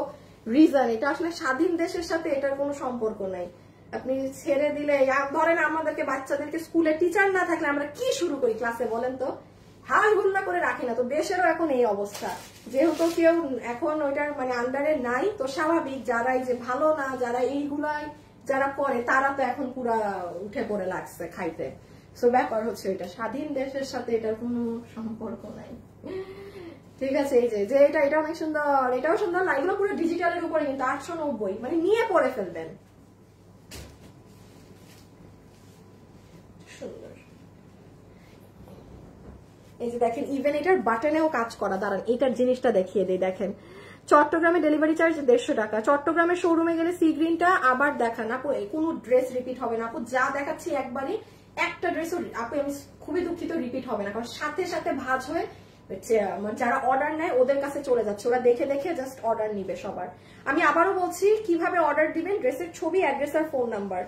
রিজন। এটা আসলে স্বাধীন দেশের সাথে এটার কোনো সম্পর্ক নাই। আপনি ছেড়ে দিলে, ধরেন আমাদেরকে বাচ্চাদেরকে স্কুলে টিচার না থাকলে আমরা কি শুরু করি ক্লাসে বলেন তো? হাই হুল্লা করে রাখি না? তো দেশেরও এখন এই অবস্থা, যেহেতু কেউ এখন ওইটার মানে আন্ডারে নাই, তো স্বাভাবিক যারা এই যে ভালো না, যারা এইগুলাই যারা করে, তারা তো এখন পুরা উঠে পড়ে লাগছে খাইতে। সো ব্যাপার হচ্ছে ওইটা, স্বাধীন দেশের সাথে এটার কোনো সম্পর্ক নাই। ঠিক আছে এই যে এটা অনেক সুন্দর, এটাও সুন্দর না, এগুলো পুরো ডিজিটালের উপরে কিন্তু 890, মানে নিয়ে পড়ে ফেলবেন। সুন্দর। এই যে দেখেন ইভেন এটার বাটনেও কাজ করা। দাঁড়ান এটার জিনিসটা দেখিয়ে দেই। দেখেন চট্টগ্রামে ডেলিভারি চার্জ 150 টাকা। চট্টগ্রামের শোরুমে গেলে সি গ্রিনটা আবার দেখান আপু, কোনো ড্রেস রিপিট হবে না আপু, যা দেখাচ্ছি একবারই, একটা ড্রেসও আপু আমি খুবই দুঃখিত রিপিট হবে না, কারণ সাথে সাথে ভাঁজ হয়ে যারা অর্ডার নেয় ওদের কাছে চলে যাচ্ছে, ওরা দেখে দেখে জাস্ট অর্ডার নিবে সবার। আমি আবারও বলছি কিভাবে অর্ডার দিবেন, ড্রেসের ছবি, অ্যাড্রেস আর ফোন নাম্বার,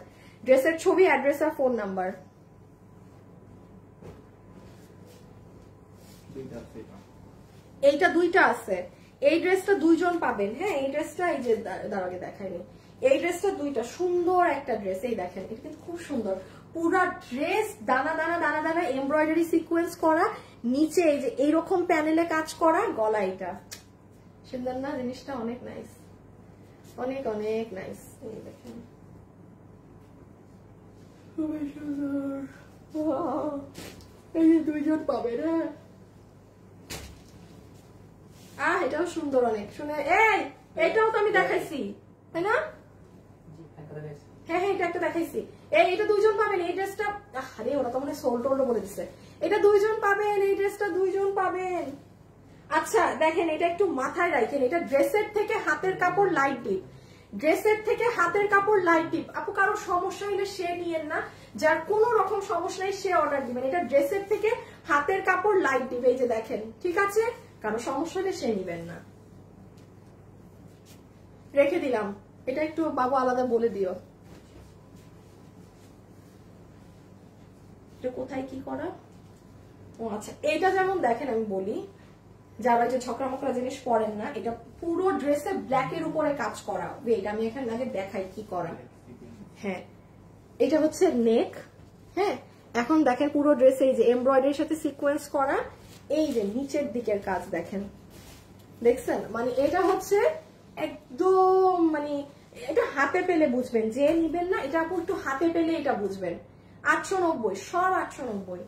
ড্রেসের ছবি, অ্যাড্রেস আর ফোন নাম্বার। এইটা দুইটা আছে, এই ড্রেসটা দুইজন পাবেন। হ্যাঁ এই ড্রেসটা এই যে দাঁড়াগে দেখায়নি, এই ড্রেসটা দুইটা সুন্দর একটা ড্রেস। এই দেখেন এটা কিন্তু খুব সুন্দর, পুরা ড্রেস দানা দানা দানা দানা এমব্রয়ডারি সিকোয়েন্স করা, নিচে এই যে এইরকম প্যানেলে কাজ করা, গলা এটা সুন্দর না? জিনিসটা অনেক নাইস, অনেক অনেক নাইস। এই দেখেন খুবই সুন্দর, এই যে দুইজন পাবেন। হ্যাঁ এটাও সুন্দর অনেক। শুনে এইটাও তো আমি দেখাইছি তাই না? হ্যাঁ হ্যাঁ এটা একটা দেখাইছি। এটা দুইজন পাবেন এই ড্রেসটা। আরে ওরা তো মানে সোল টোল বলে দিচ্ছে। এটা দুইজন পাবেন, এই ড্রেসটা দুইজন পাবেন। আচ্ছা দেখেন এটা একটু মাথায় রাখেন, এটা ড্রেসের থেকে হাতের কাপড় লাইট ডিপ, ড্রেসের থেকে হাতের কাপড় লাইট ডিপ। আপু কারো সমস্যা হলে সে নিয়েন না, যার কোনো রকম সমস্যা নেই সে অর্ডার দিবেন। এটা ড্রেসের থেকে হাতের কাপড় লাইট দিবে, এই যে দেখেন, ঠিক আছে? কারো সমস্যা হলে সে নিবেন না। রেখে দিলাম, এটা একটু বাবু আলাদা বলে দিও এটা কোথায় কি করা। ও আচ্ছা, এটা যেমন দেখেন আমি বলি, যারা যে ঝকড়া মকড়া জিনিস পরেন না, এটা পুরো ড্রেসে ব্ল্যাক এর উপরে কাজ করা। ওয়েট আমি এখানে আগে দেখাই কি করা। হ্যাঁ, এটা হচ্ছে নেক। হ্যাঁ, এখন দেখেন পুরো ড্রেসে এই যে এমব্রয়ডারির সাথে সিকোয়েন্স করা, এই যে নিচের দিকের কাজ দেখেন, দেখছেন? মানে এটা হচ্ছে একদম, মানে এটা হাতে পেলে বুঝবেন, যে নিবেন না এটা আপু একটু হাতে পেলে এটা বুঝবেন। 890, সব 890।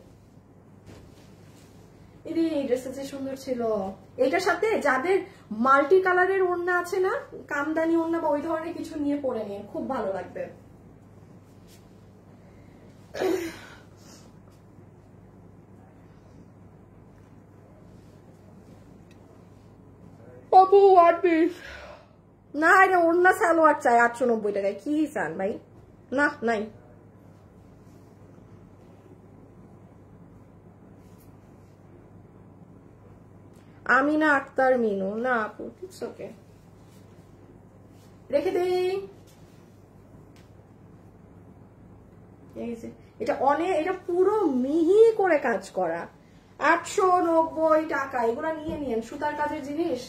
এই ড্রেসটা যে সুন্দর ছিল। এটার সাথে যাদের মাল্টি কালারের ওড়না আছে না, কামদানি ওড়না বা ওই ধরনের কিছু নিয়ে পরে নিয়ে খুব ভালো লাগবে। বাবু ওয়াট পিস না, এটা ওড়না সালোয়ার চাই 890 টাকায়। কি চান ভাই? না নাই। আমিনা আক্তার মিনু, না আপু ইটস ওকে, রেখে দেই। এই যে এটা অনেক, এটা পুরো মিহি করে কাজ করা, 890 টাকা। এগুলা নিয়ে নিয়েন, সুতার কাজের জিনিস।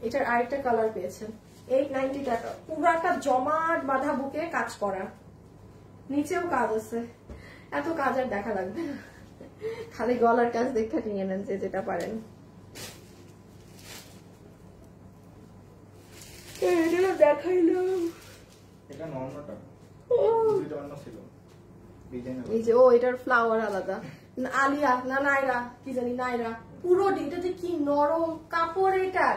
এটার আরেকটা কালার পেয়েছেন, 890 টাকা। পুরাটা জমাট বাঁধা বুকে কাজ করা, নিচেও কাজ আছে। এত কাজ আর দেখা লাগবে না, খালি গলার কাজ দেখে নিয়ে নেন যে যেটা পারেন। দেখাইলাম এটা নর্মালটা, দুইটা অন্য ছিল ডিজাইনার। এই যে ও এটার ফ্লাওয়ার আলাদা। আলিয়া না নাইরা, কি জানি নাইরা, পুরো এটা যে কি নরম কাপড়, এটার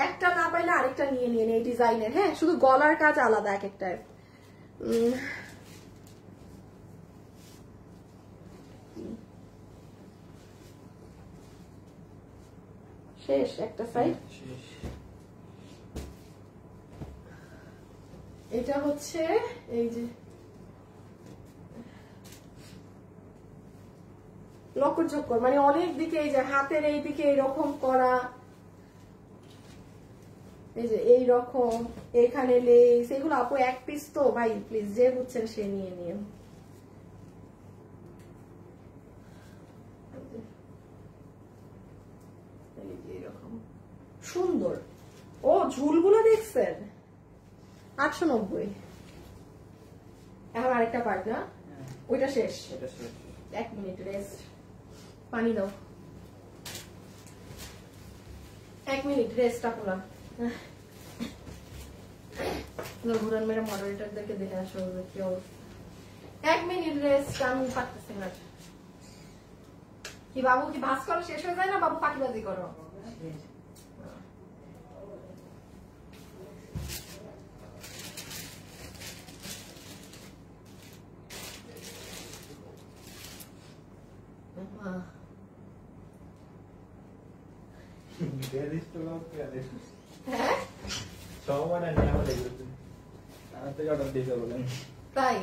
একটা না পাইলে আরেকটা নিয়ে নিয়ে এই ডিজাইনের। হ্যাঁ, শুধু গলার কাজ আলাদা এক একটার। শেষ একটা সাইড। এটা হচ্ছে এই যে লকর ঝক্কর, মানে অনেক দিকে, এই যে হাতের এই দিকে এইরকম করা, এই যে এইরকম, এখানে লেস, এগুলো আপু এক পিস তো ভাই, প্লিজ যে বুঝছেন সে নিয়ে নিন। এরকম সুন্দর। ও ঝুলগুলো দেখছেন, 890। এখন আরেকটা পার্ট না, ওইটা শেষ। 1 মিনিট রেস্ট, পানি দাও। 1 মিনিট রেস্ট আপনারা। ঘুরান মেরে মডারেটরদেরকে দেখে আসো কি অবস্থা। 1 মিনিট রেস্ট, আমি পারতেছি না। কি বাবু, কি ভাস করা শেষ হয়ে যায় না বাবু? পাখিবাজি করো। তাই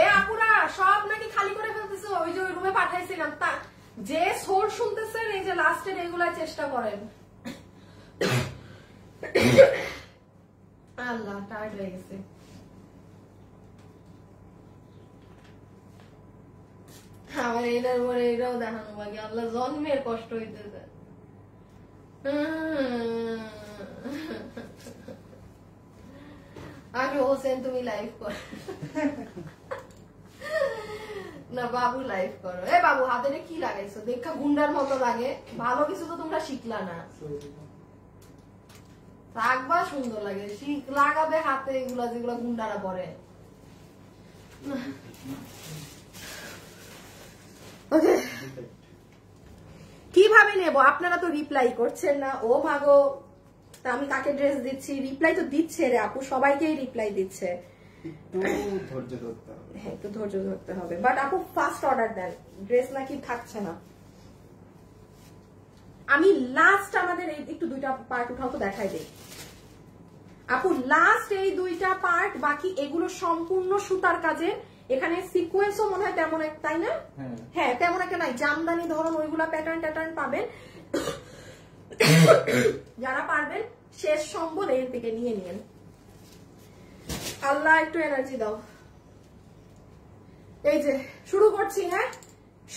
এ আপুরা সব নাকি খালি করে ফেলতেছে, ওই যে ওই রুমে পাঠাইছিলাম। তা যে সোর শুনতেছেন, এই যে লাস্টের এগুলা চেষ্টা করেন। আল্লাহ টায়ার্ড হয়ে গেছে। আমার এটার পরে এটাও দেখানো বাকি, আল্লাহ জন্মের কষ্ট হইতেছে। আগে হোসেন তুমি লাইভ করো না, বাবু লাইভ করো। এ বাবু হাতে কি লাগাইছো? দেখা গুন্ডার মতো লাগে। ভালো কিছু তো তোমরা শিখলা না। থাকবা সুন্দর লাগে, লাগাবে হাতে এগুলা যেগুলা গুন্ডারা পরে। কিভাবে নেব? আপনারা তো রিপ্লাই করছেন না। ও মাগো, তা আমি কাকে ড্রেস দিচ্ছি? রিপ্লাই তো দিচ্ছে রে আপু, সবাইকেই রিপ্লাই দিচ্ছে। একটু ধৈর্য ধরতে হবে। বাট আপু ফার্স্ট অর্ডার দেন, ড্রেস নাকি থাকছে না। আমি লাস্ট আমাদের একটু দুইটা পার্ট উঠাও তো দেখাই দিই। আপু লাস্ট এই দুইটা পার্ট, বাকি এগুলো সম্পূর্ণ সুতার কাজে। এখানে সিকোয়েন্সও মনে হয় তেমন একটা, তাই না? হ্যাঁ তেমন একটা নাই, জামদানি ধরন ওইগুলা প্যাটার্ন ট্যাটার্ন পাবেন। যারা পারবেন শেষ সম্বল এর থেকে নিয়ে নিন। আল্লাহ একটু এনার্জি দাও। এই যে শুরু করছি, হ্যাঁ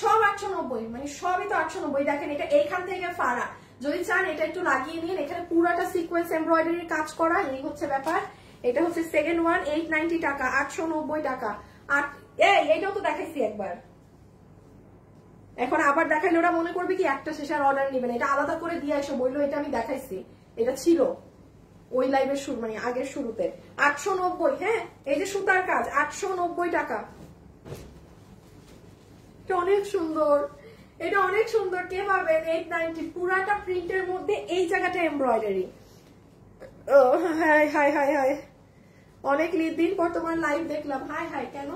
সব 890, মানে সবই তো 890। দেখেন এটা এইখান থেকে ফাড়া, যদি চান এটা একটু লাগিয়ে নিন। এখানে পুরাটা সিকোয়েন্স এমব্রয়ডারির কাজ করা, এই হচ্ছে ব্যাপার। এটা হচ্ছে সেকেন্ড ওয়ান, 890 টাকা, 890 টাকা। আর এইটাও তো দেখাইছি একবার, এখন আবার দেখাইলে ওরা মনে করবে কি একটা শেষ আর অর্ডার নেবেন। এটা আলাদা করে দিয়ে এসে বললো এটা আমি দেখাইছি, এটা ছিল ওই লাইভের শুরু, মানে আগের শুরুতে। 890, হ্যাঁ এই যে সুতার কাজ, 890 টাকা। এটা অনেক সুন্দর, এটা অনেক সুন্দর। কে পাবেন? 890, পুরাটা প্রিন্টের মধ্যে এই জায়গাটা embroidery. High high high high, অনেক দিন পর তোমার লাইভ দেখলাম। হাই হাই, কেন?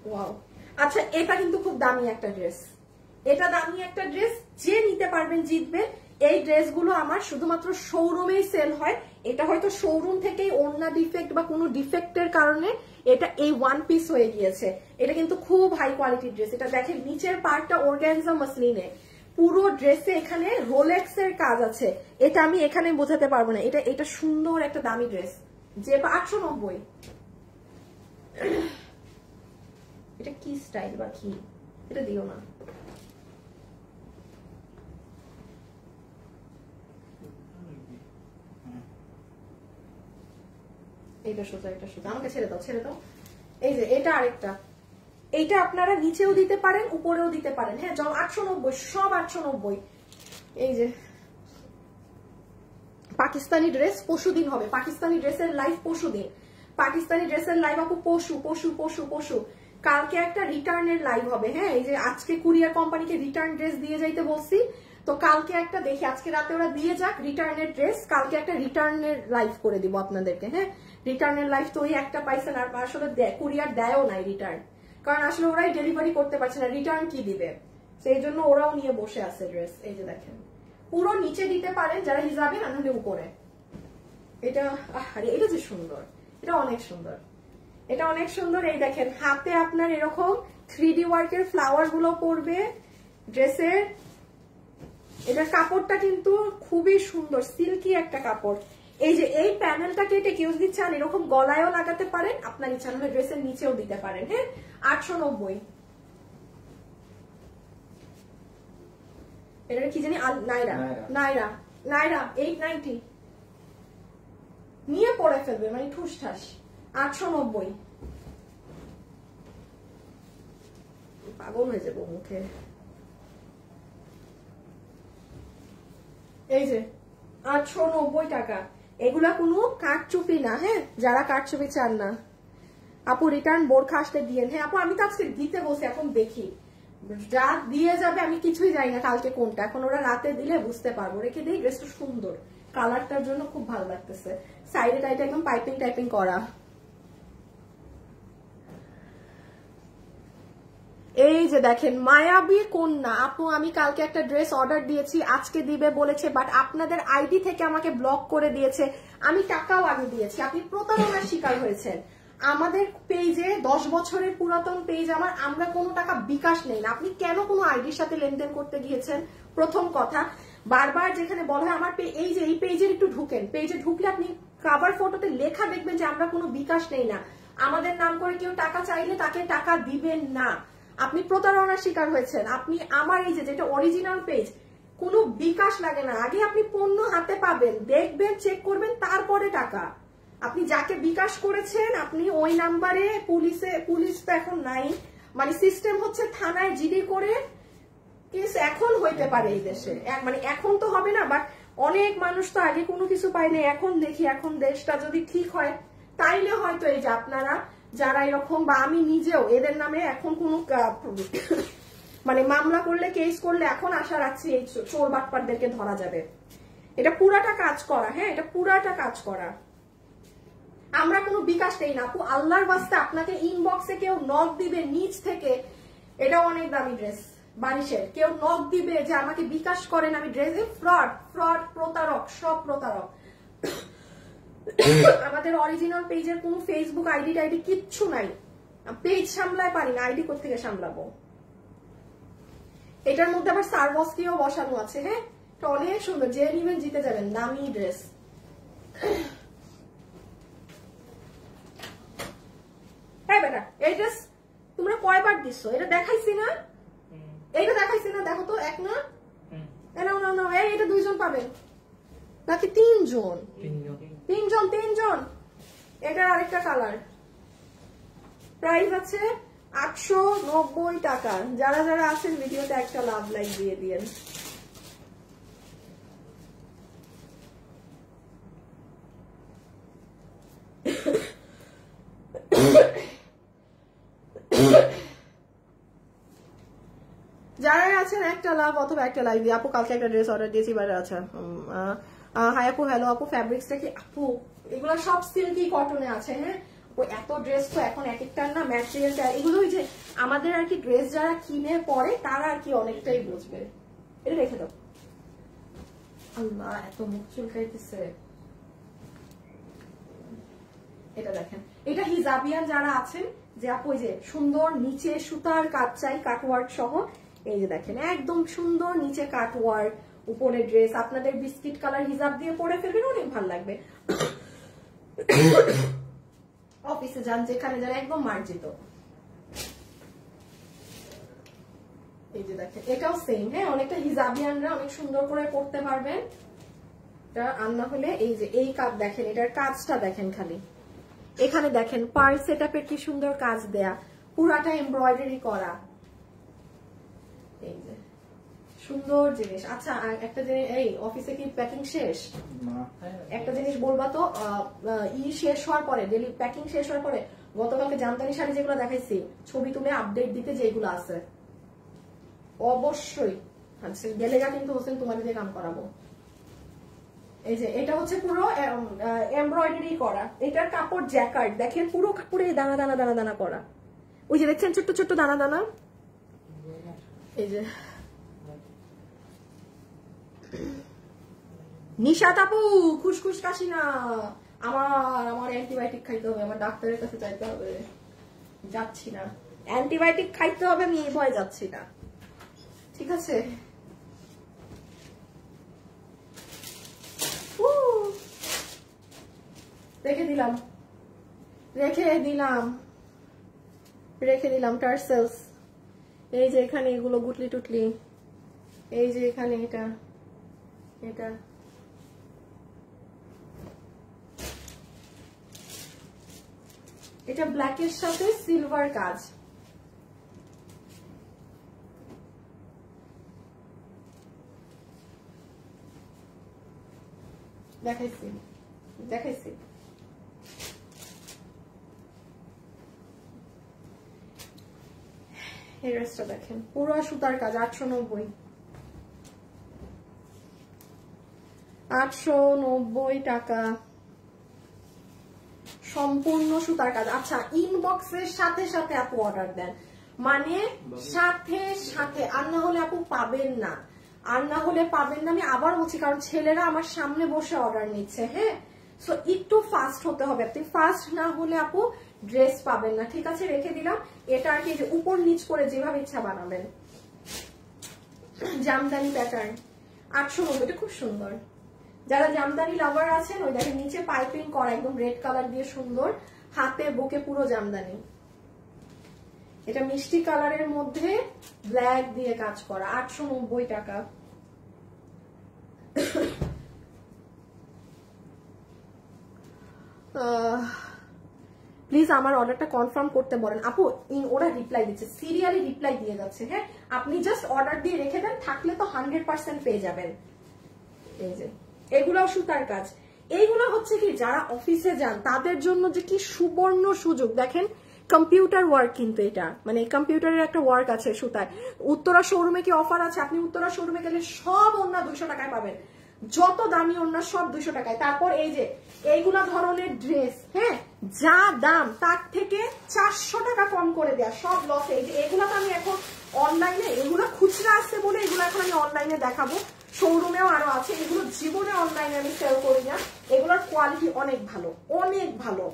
ওয়াও, আচ্ছা এটা কিন্তু খুব দামি একটা ড্রেস, এটা দামি একটা ড্রেস, যে নিতে পারবেন জিতবে। এই ড্রেসগুলো আমার শুধুমাত্র শোরুমেই সেল হয়। এটা হয়তো শোরুম থেকেই ওড়না ডিফেক্ট বা কোনো ডিফেক্টের কারণে এটা এই ওয়ান পিস হয়ে গিয়েছে। এটা কিন্তু খুব হাই কোয়ালিটির ড্রেস। এটা দেখেন নিচের পার্টটা অর্গানজা মাসলিনে, পুরো ড্রেসে এখানে রোলেক্স এর কাজ আছে। এটা আমি এখানে বোঝাতে পারবো না। এটা সুন্দর একটা দামি ড্রেস, যে 890। এটা কি স্টাইল বা কি, এটা দিও না। এটা সোজা, এটা সোজা, আমাকে ছেড়ে দাও, ছেড়ে দাও। এই যে এটা আরেকটা, এইটা আপনারা নিচেও দিতে পারেন উপরেও দিতে পারেন। হ্যাঁ 890, সব 890। এই যে পাকিস্তানি ড্রেস পরশুদিন হবে, পাকিস্তানি ড্রেসের লাইভ পরশুদিন। পাকিস্তানি ড্রেসের লাইভ আপু পশু পশু পশু পশু। কালকে একটা রিটার্নের লাইভ হবে। হ্যাঁ এই যে আজকে কুরিয়ার কোম্পানিকে রিটার্ন ড্রেস দিয়ে যাইতে বলছি, তো কালকে একটা দেখি, আজকে রাতে ওরা দিয়ে যাক রিটার্নের ড্রেস, কালকে একটা রিটার্নের লাইভ করে দিব আপনাদেরকে। হ্যাঁ রিটার্নের লাইভ তো ওই একটা পাইছেন, আর আসলে কুরিয়ার দেয়ও নাই রিটার্ন, কারণ আসলে ওরাই ডেলিভারি করতে পারছে না, রিটার্ন কি দিবে, সেই জন্য ওরাও নিয়ে বসে আছে ড্রেস। এই যে দেখেন পুরো নিচে দিতে পারেন যারা হিসাবে, না হলে উপরে। এটা আরে এটা যে সুন্দর, এটা অনেক সুন্দর, এটা অনেক সুন্দর। এই দেখেন হাতে আপনার এরকম 3D ওয়ার্কের ফ্লাওয়ার গুলো পড়বে ড্রেসের। এটার কাপড়টা কিন্তু খুবই সুন্দর, সিল্কি একটা কাপড়। এই যে এই প্যানেলটা কেটে কেউ যদি চান এরকম গলায়ও লাগাতে পারেন, আপনার ইচ্ছা হলে ড্রেসের নিচেও দিতে পারেন। হ্যাঁ 890। এটা কি জানি, নাইরা নাইরা নাইরা 890 নিয়ে পরে ফেলবে, মানে ঠুস ঠাস। 890, পাগল হয়ে যাবো মুখে। এই যে 890 টাকা। এগুলা কোনো কাটচুপি না, হ্যাঁ যারা কাটচুপি চান না। আপু রিটার্ন বোরখা আসতে দিয়ে। হ্যাঁ আপু আমি তো আজকে দিতে বসে, এখন দেখি রাত দিয়ে যাবে, আমি কিছুই জানি না কালকে কোনটা, এখন ওরা রাতে দিলে বুঝতে পারবো। রেখে দিই, ড্রেসটা সুন্দর, কালারটার জন্য খুব ভালো লাগতেছে। সাইডে টাইডে একদম পাইপিং টাইপিং করা। এই যে দেখেন মায়াবী কন্যা। আপু আমি কালকে একটা ড্রেস অর্ডার দিয়েছি, আজকে দিবে বলেছে, বাট আপনাদের আইডি থেকে আমাকে ব্লক করে দিয়েছে, আমি টাকাও আগে দিয়েছি, আপনি প্রতারণার শিকার হয়েছেন। আমাদের পেজে 10 বছরের পুরাতন পেজ আমার, আমরা কোনো টাকা বিকাশ নেই না। আপনি কেন কোনো আইডির সাথে লেনদেন করতে গিয়েছেন? প্রথম কথা। বারবার যেখানে বলা হয় আমার এই যে এই পেজের একটু ঢুকেন, পেজে ঢুকলে আপনি কভার ফটোতে লেখা দেখবেন যে আমরা কোনো বিকাশ নেই না, আমাদের নাম করে কেউ টাকা চাইলে তাকে টাকা দিবেন না। আপনি প্রতারণার শিকার হয়েছেন। আপনি আমার এই যে যেটা অরিজিনাল পেজ, কোনো বিকাশ লাগে না, আগে আপনি পণ্য হাতে পাবেন, দেখবেন, চেক করবেন, তারপরে টাকা। আপনি যাকে বিকাশ করেছেন আপনি ওই নাম্বারে পুলিশ তো এখন নাই, মানে সিস্টেম হচ্ছে থানায় জিডি করে কেস এখন হইতে পারে এই দেশে, মানে এখন তো হবে না, বাট অনেক মানুষ তো আগে কোনো কিছু পায়নি, এখন দেখি, এখন দেশটা যদি ঠিক হয় তাইলে হয়তো এই যে আপনারা যারা এরকম, বা আমি নিজেও এদের নামে এখন কোনো মানে মামলা করলে, কেস করলে এখন আশা রাখছি এই চোর বাটপারদেরকে ধরা যাবে। এটা পুরাটা কাজ করা, হ্যাঁ এটা পুরাটা কাজ করা, আমরা কোনো বিকাশ দেই না। আপু আল্লাহর ওয়াস্তে আপনাকে ইনবক্সে কেউ নক দিবে নিচ থেকে, এটা অনেক দামি ড্রেস, বারিশের। কেউ নক দিবে যে আমাকে বিকাশ করেন, আমি ড্রেসে ফ্রড ফ্রড, প্রতারক, সব প্রতারক। আমাদের অরিজিনাল পেজের কোনো ফেসবুক আইডি টাইডি কিচ্ছু নাই, পেজ সামলায় পারি না, আইডি কোত্থেকে সামলাবো। এটার মধ্যে আবার সারবস্কিও বসানো আছে। হ্যাঁ, এটা অনেক সুন্দর, যে নিবেন জিতে যাবেন, দামি ড্রেস। হ্যাঁ বেটা, এই ড্রেস তোমরা কয়বার দিচ্ছ? এটা দেখাইছি না, এইটা দেখাইছি না, দেখো তো, এক না, নাও নাও নাও, এটা 2 জন পাবেন নাকি 3 জন? 3 জন, 3 জন। এটার আরেকটা কালার, প্রাইস আছে 890 টাকা। যারা যারা আছেন ভিডিওতে একটা লাভ লাইক দিয়ে দিয়েন। যারা আছেন একটা লাভ অথবা একটা লাইক দিয়ে। আপু কালকে একটা ড্রেস অর্ডার দিয়েছি, বারে আচ্ছা। হাই আপু, হ্যালো আপু, ফ্যাব্রিক্সটা কি আপু? এগুলো সব সিল্কি কটনে আছে। হ্যাঁ, এত ড্রেস তো এখন এক একটার না ম্যাটেরিয়ালটা, এগুলো ওই যে আমাদের আর কি ড্রেস যারা কিনে পরে তারা আর কি অনেকটাই বুঝবে। এটা রেখে দাও। আল্লাহ, এত মুখ চুলকাইতেছে। এটা দেখেন, এটা হিজাবিয়ান যারা আছেন যে আপু যে সুন্দর নিচে সুতার কাজ চাই, কাটওয়ার্ক সহ। এই যে দেখেন, একদম সুন্দর নিচে কাটওয়ার্ক, উপরে ড্রেস। আপনাদের বিস্কিট কালার হিজাব দিয়ে পরে ফেলবেন, অনেক ভালো লাগবে। অফিসে যান, যেখানে যান, একদম মার্জিত। এই যে দেখেন, এটাও সেম। হ্যাঁ, অনেকটা হিজাবিয়ানরা অনেক সুন্দর করে পড়তে পারবেন। এটা আন্না হলে এই যে এই কাজ দেখেন, এটার কাজটা দেখেন খালি। এখানে দেখেন পার্ল সেটআপের কি সুন্দর কাজ দেয়া, পুরাটা এমব্রয়ডারি করা। এই যে সুন্দর জিনিস। আচ্ছা, একটা জিনিস, এই অফিসে কি প্যাকিং শেষ? একটা জিনিস বলবা তো, শেষ হওয়ার পরে, ডেলি প্যাকিং শেষ হওয়ার পরে, গতকালকে জামদানি শাড়ি যেগুলো দেখাইছি ছবি তুলে আপডেট দিতে যেগুলো আছে অবশ্যই গেলেগা কিন্তু হোসেন তোমাদের দিয়ে কাম করাবো। এই যে এটা হচ্ছে পুরো এমব্রয়ডারি করা, এটার কাপড় জ্যাকার্ড দেখেন, পুরো কাপড়ে দানা দানা দানা দানা করা। ওই যে দেখছেন ছোট্ট ছোট্ট দানা দানা। এই যে নিশাত আপু, খুশখুশ কাশি না, আমার অ্যান্টিবায়োটিক খাইতে হবে, আমার ডাক্তারের কাছে যাইতে হবে, যাচ্ছি না। অ্যান্টিবায়োটিক খাইতে হবে, আমি এই ভয়ে যাচ্ছি না, ঠিক আছে? রেখে দিলাম টার্সেলস। এই যে এখানে এগুলো গুটলি টুটলি, এই যে এখানে এটা ব্ল্যাকের সাথে সিলভার কাজ। দেখাইছি এই ড্রেসটা দেখেন, পুরো সুতার কাজ, 890 টাকা, সম্পূর্ণ সুতার কাজ। আচ্ছা, ইনবক্সের সাথে সাথে আপু অর্ডার দেন, মানে সাথে সাথে, আর না হলে আপু পাবেন না, আমি আবার বলছি, কারণ ছেলেরা আমার সামনে বসে অর্ডার নিচ্ছে। হ্যাঁ, সো একটু ফাস্ট হতে হবে, আপনি ফাস্ট না হলে আপু ড্রেস পাবেন না, ঠিক আছে? রেখে দিলাম। এটা আর কি যে উপর নিচ করে যেভাবে ইচ্ছা বানাবেন। জামদানি প্যাটার্ন 890, এটা খুব সুন্দর। যারা জামদানি লাভার আছেন, ওই দেখেন নিচে পাইপিং করা, একদম রেড কালার দিয়ে সুন্দর, হাতে বুকে পুরো জামদানি। এটা মিষ্টি কালারের মধ্যে ব্ল্যাক দিয়ে কাজ করা, 890 টাকা। প্লিজ আমার অর্ডারটা কনফার্ম করতে বলেন আপু। ওরা রিপ্লাই দিচ্ছে, সিরিয়ালি রিপ্লাই দিয়ে যাচ্ছে। হ্যাঁ, আপনি জাস্ট অর্ডার দিয়ে রেখে দেন, থাকলে তো 100% পেয়ে যাবেন। এই যে এগুলো সুতার কাজ, এইগুলো হচ্ছে কি যারা অফিসে যান তাদের জন্য যে কি সুবর্ণ সুযোগ। দেখেন কম্পিউটার ওয়ার্ক, কিন্তু এটা মানে কম্পিউটারের একটা ওয়ার্ক আছে সুতায়। উত্তরা শোরুমে কি অফার আছে? আপনি উত্তরা শোরুমে গেলে সব ওড়না 200 টাকায় পাবেন, যত দামি ওড়না সব 200 টাকায়। তারপর এই যে এইগুলা ধরনের ড্রেস, হ্যাঁ যা দাম তার থেকে 400 টাকা কম করে দেয়া, সব লসে। এগুলো তো আমি এখন অনলাইনে, এগুলো খুচরা আসছে বলে এগুলো এখন আমি অনলাইনে দেখাবো, শোরুমেও আরো আছে। এগুলো জীবনে অনলাইনে আমি সেল করি না, এগুলোর কোয়ালিটি অনেক ভালো, অনেক ভালো।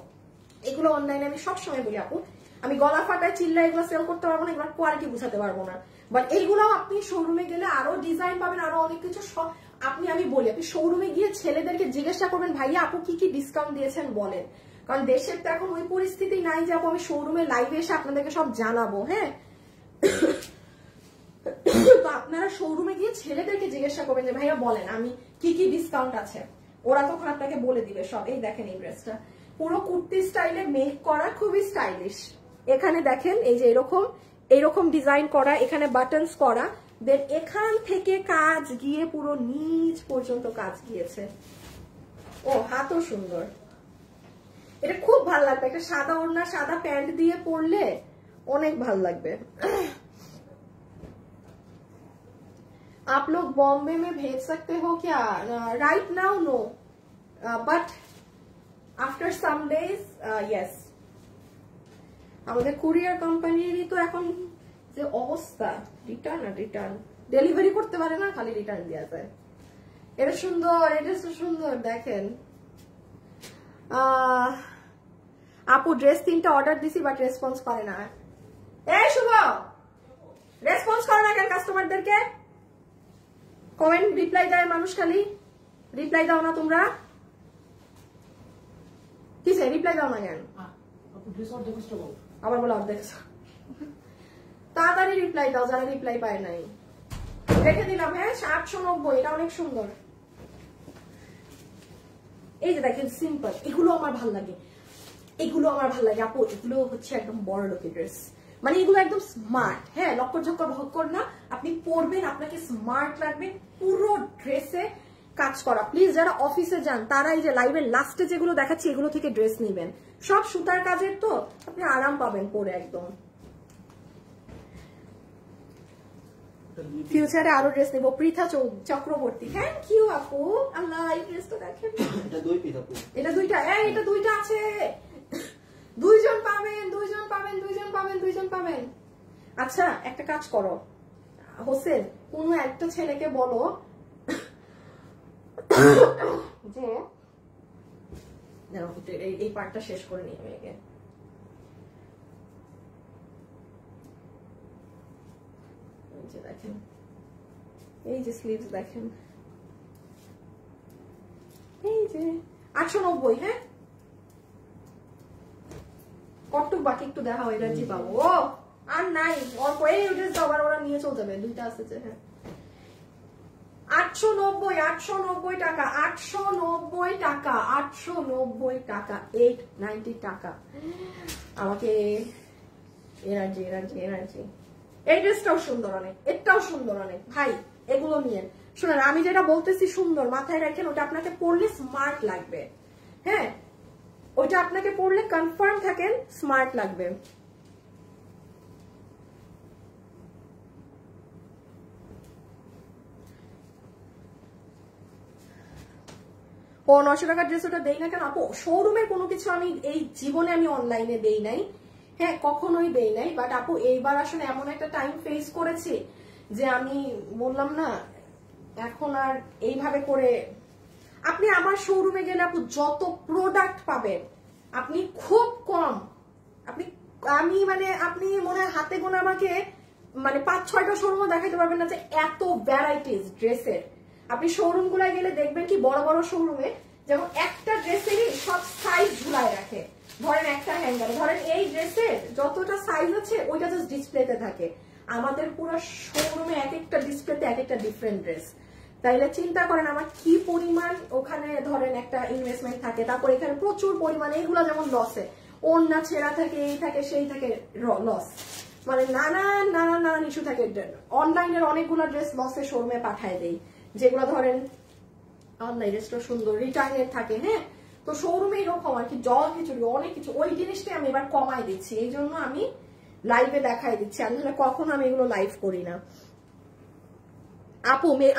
এগুলো অনলাইনে আমি সবসময় বলি আপু, আমি গলা ফাটায় চিল্লা এগুলো সেল করতে পারবো না, এগুলোর কোয়ালিটি বুঝাতে পারবো না। বাট এইগুলো আপনি শোরুমে গেলে আরো ডিজাইন পাবেন, আরো অনেক কিছু। আমি বলি, আপনি শোরুমে গিয়ে ছেলেদেরকে জিজ্ঞাসা করবেন, ভাইয়া আপু কি কি ডিসকাউন্ট দিয়েছেন বলেন, কারণ দেশের তো এখন ওই পরিস্থিতি নাই যে আপু আমি শোরুমে লাইভে এসে আপনাদেরকে সব জানাবো। হ্যাঁ, তো আপনারা শোরুমে গিয়ে ছেলেদেরকে জিজ্ঞাসা করবেন যে ভাইয়া বলেন আমি কি কি ডিসকাউন্ট আছে, ওরা তখন আপনাকে বলে দিবে সব। এই দেখেন এই ড্রেসটা পুরো কুর্তি স্টাইলে মেক করা, খুবই স্টাইলিশ। এখানে দেখেন এই যে এরকম ডিজাইন করা, এখানে বাটনস করা, দেন এখান থেকে কাজ গিয়ে পুরো নিচ পর্যন্ত কাজ গিয়েছে। ও হাতও সুন্দর, এটা খুব ভালো লাগবে। একটা সাদা ওড়না সাদা প্যান্ট দিয়ে পরলে অনেক ভালো লাগবে। आप लोग बॉम्बे में भेज सकते हो क्या? Right now no, but after some days yes. আমাদের কুরিয়ার কোম্পানিরই তো এখন যে অবস্থা, রিটার্ন ডেলিভারি করতে পারে না, খালি রিটার্ন দেওয়া যায়। এটা সুন্দর, এটা তো সুন্দর দেখেন। আপু ড্রেস 3টা অর্ডার দিছি বাট রেসপন্স করে না। এই শুভ, রেসপন্স করে না কেন কাস্টমারদেরকে? কমেন্ট রিপ্লাই দেয় মানুষ, খালি রিপ্লাই দাও না তোমরা। কিসে রিপ্লাই দাও না কেন? আবার বলো দেখছো, তাড়াতাড়ি রিপ্লাই দাও যারা রিপ্লাই পায় নাই। রেখে দিলাম। হ্যাঁ 890, এটা অনেক সুন্দর। এই যে দেখেন সিম্পল, এগুলো আমার ভাল লাগে, এগুলো আমার ভাল লাগে আপু। এগুলো হচ্ছে একদম বড় লোকের ড্রেস, মানে এগুলো একদম স্মার্ট। হ্যাঁ, লক্কর ঝক্কর ভক্কর না, আপনি পরবেন আপনাকে স্মার্ট লাগবে। পুরো ড্রেসে কাজ করা। প্লিজ যারা অফিসে যান তারা এই যে লাইভের লাস্টে যেগুলো দেখাচ্ছি এগুলো থেকে ড্রেস নিবেন, সব সুতার কাজের, তো আপনি আরাম পাবেন পরে একদম। ফিউচারে আরো ড্রেস নেবো। পৃথা চক্রবর্তী, থ্যাংক ইউ আপু। আল্লাহ, এই ড্রেসটা দেখেন, এটা 2 পিস আপু, এটা 2টা, এটা 2টা আছে। 2জন পাবেন। আচ্ছা একটা কাজ করো হোসেন, কোন একটা ছেলেকে বলো যে এই পার্টটা শেষ করে নিই আমি আগে। দেখেন এই যে স্লিভস দেখেন, এই যে 890। হ্যাঁ, কটটুক বাকি একটু দেখাও, এনার্জি পাবো। ও আর নাই অল্প, এই ড্রেস আবার ওরা নিয়ে চলে যাবে, 2টা আছে। হ্যাঁ 890 টাকা, 890 টাকা, 890 টাকা, 890 টাকা। আমাকে এনার্জি। এই ড্রেসটাও সুন্দর অনেক, এটাও সুন্দর অনেক ভাই, এগুলো নিয়ে শুনেন। আমি যেটা বলতেছি সুন্দর, মাথায় রাখেন, ওটা আপনাকে পরলে স্মার্ট লাগবে। হ্যাঁ, ওইটা আপনাকে পরলে কনফার্ম থাকেন স্মার্ট লাগবে। ও 900 টাকার ড্রেস ওটা দেই না কেন আপু? শোরুমের কোনো কিছু আমি এই জীবনে আমি অনলাইনে দেই নাই। হ্যাঁ, কখনোই দেই নাই। বাট আপু এইবার আসলে এমন একটা টাইম ফেস করেছি যে আমি বললাম না, এখন আর এইভাবে করে আপনি আমার শোরুমে গেলে আপু যত প্রোডাক্ট পাবেন আপনি খুব কম, আমি মানে আপনি মনে হয় হাতে গোনা আমাকে মানে 5-6টা শোরুমও দেখাইতে পারবেন না যে এত ভ্যারাইটিস ড্রেসের। আপনি শোরুম গুলায় গেলে দেখবেন কি বড় বড় শোরুমে যেমন একটা ড্রেসেরই সব সাইজ ঝুলায় রাখে। ধরেন একটা হ্যাঙ্গারে, ধরেন এই ড্রেসের যতটা সাইজ আছে ওইটা জাস্ট ডিসপ্লেতে থাকে। আমাদের পুরো শোরুমে এক একটা ডিসপ্লেতে এক একটা ডিফারেন্ট ড্রেস। তাইলে চিন্তা করেন আমার কি পরিমাণ ওখানে ধরেন একটা ইনভেস্টমেন্ট থাকে। তারপর এখানে প্রচুর পরিমাণে এগুলো যেমন লসে, ওড়না ছেঁড়া থাকে, এই থাকে সেই থাকে, লস মানে নানান ইস্যু থাকে। অনলাইনের অনেকগুলো ড্রেস লসে শোরুমে পাঠায় দেই, যেগুলো ধরেন অনলাইন ড্রেসটা সুন্দর রিটার্নের থাকে। হ্যাঁ, তো শোরুমে এরকম আর কি জল খিচুড়ি অনেক কিছু, ওই জিনিসটাই আমি এবার কমাই দিচ্ছি। এই জন্য আমি লাইভে দেখাই দিচ্ছি, আমি তাহলে কখনো আমি এগুলো লাইভ করি না।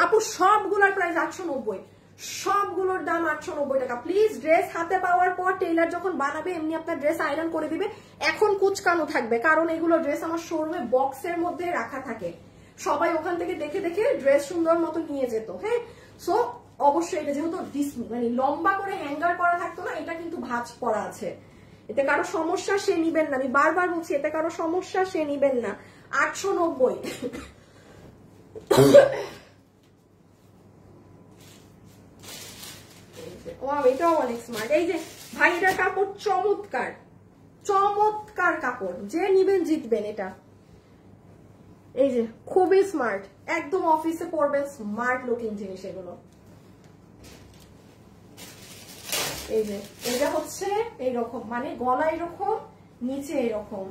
আপু সবগুলোর প্রাইস 890, সবগুলোর দাম 890 টাকা। প্লিজ ড্রেস হাতে পাওয়ার পর টেইলার যখন বানাবে এমনি আপনার ড্রেস আয়রন করে দিবে, এখন কুচকানো থাকবে, কারণ এগুলো ড্রেস আমার শোরুমে বক্সের মধ্যে রাখা থাকে, সবাই ওখান থেকে দেখে দেখে ড্রেস সুন্দর মতো নিয়ে যেত। হ্যাঁ, সো অবশ্যই এটা যেহেতু মানে লম্বা করে হ্যাঙ্গার করা থাকতো না, এটা কিন্তু ভাঁজ করা আছে, এতে কারো সমস্যা সে নিবেন না, আমি বারবার বলছি এতে কারো সমস্যা সে নিবেন না। 890। এটাও অনেক স্মার্ট। এই যে ভাই এটার কাপড় চমৎকার, চমৎকার কাপড়, যে নিবেন জিতবেন এটা। এই যে খুবই স্মার্ট, একদম অফিসে পরবেন স্মার্ট লুকিং জিনিস এগুলো। এই যে এটা হচ্ছে এইরকম, মানে গলা এরকম, নিচে এরকম,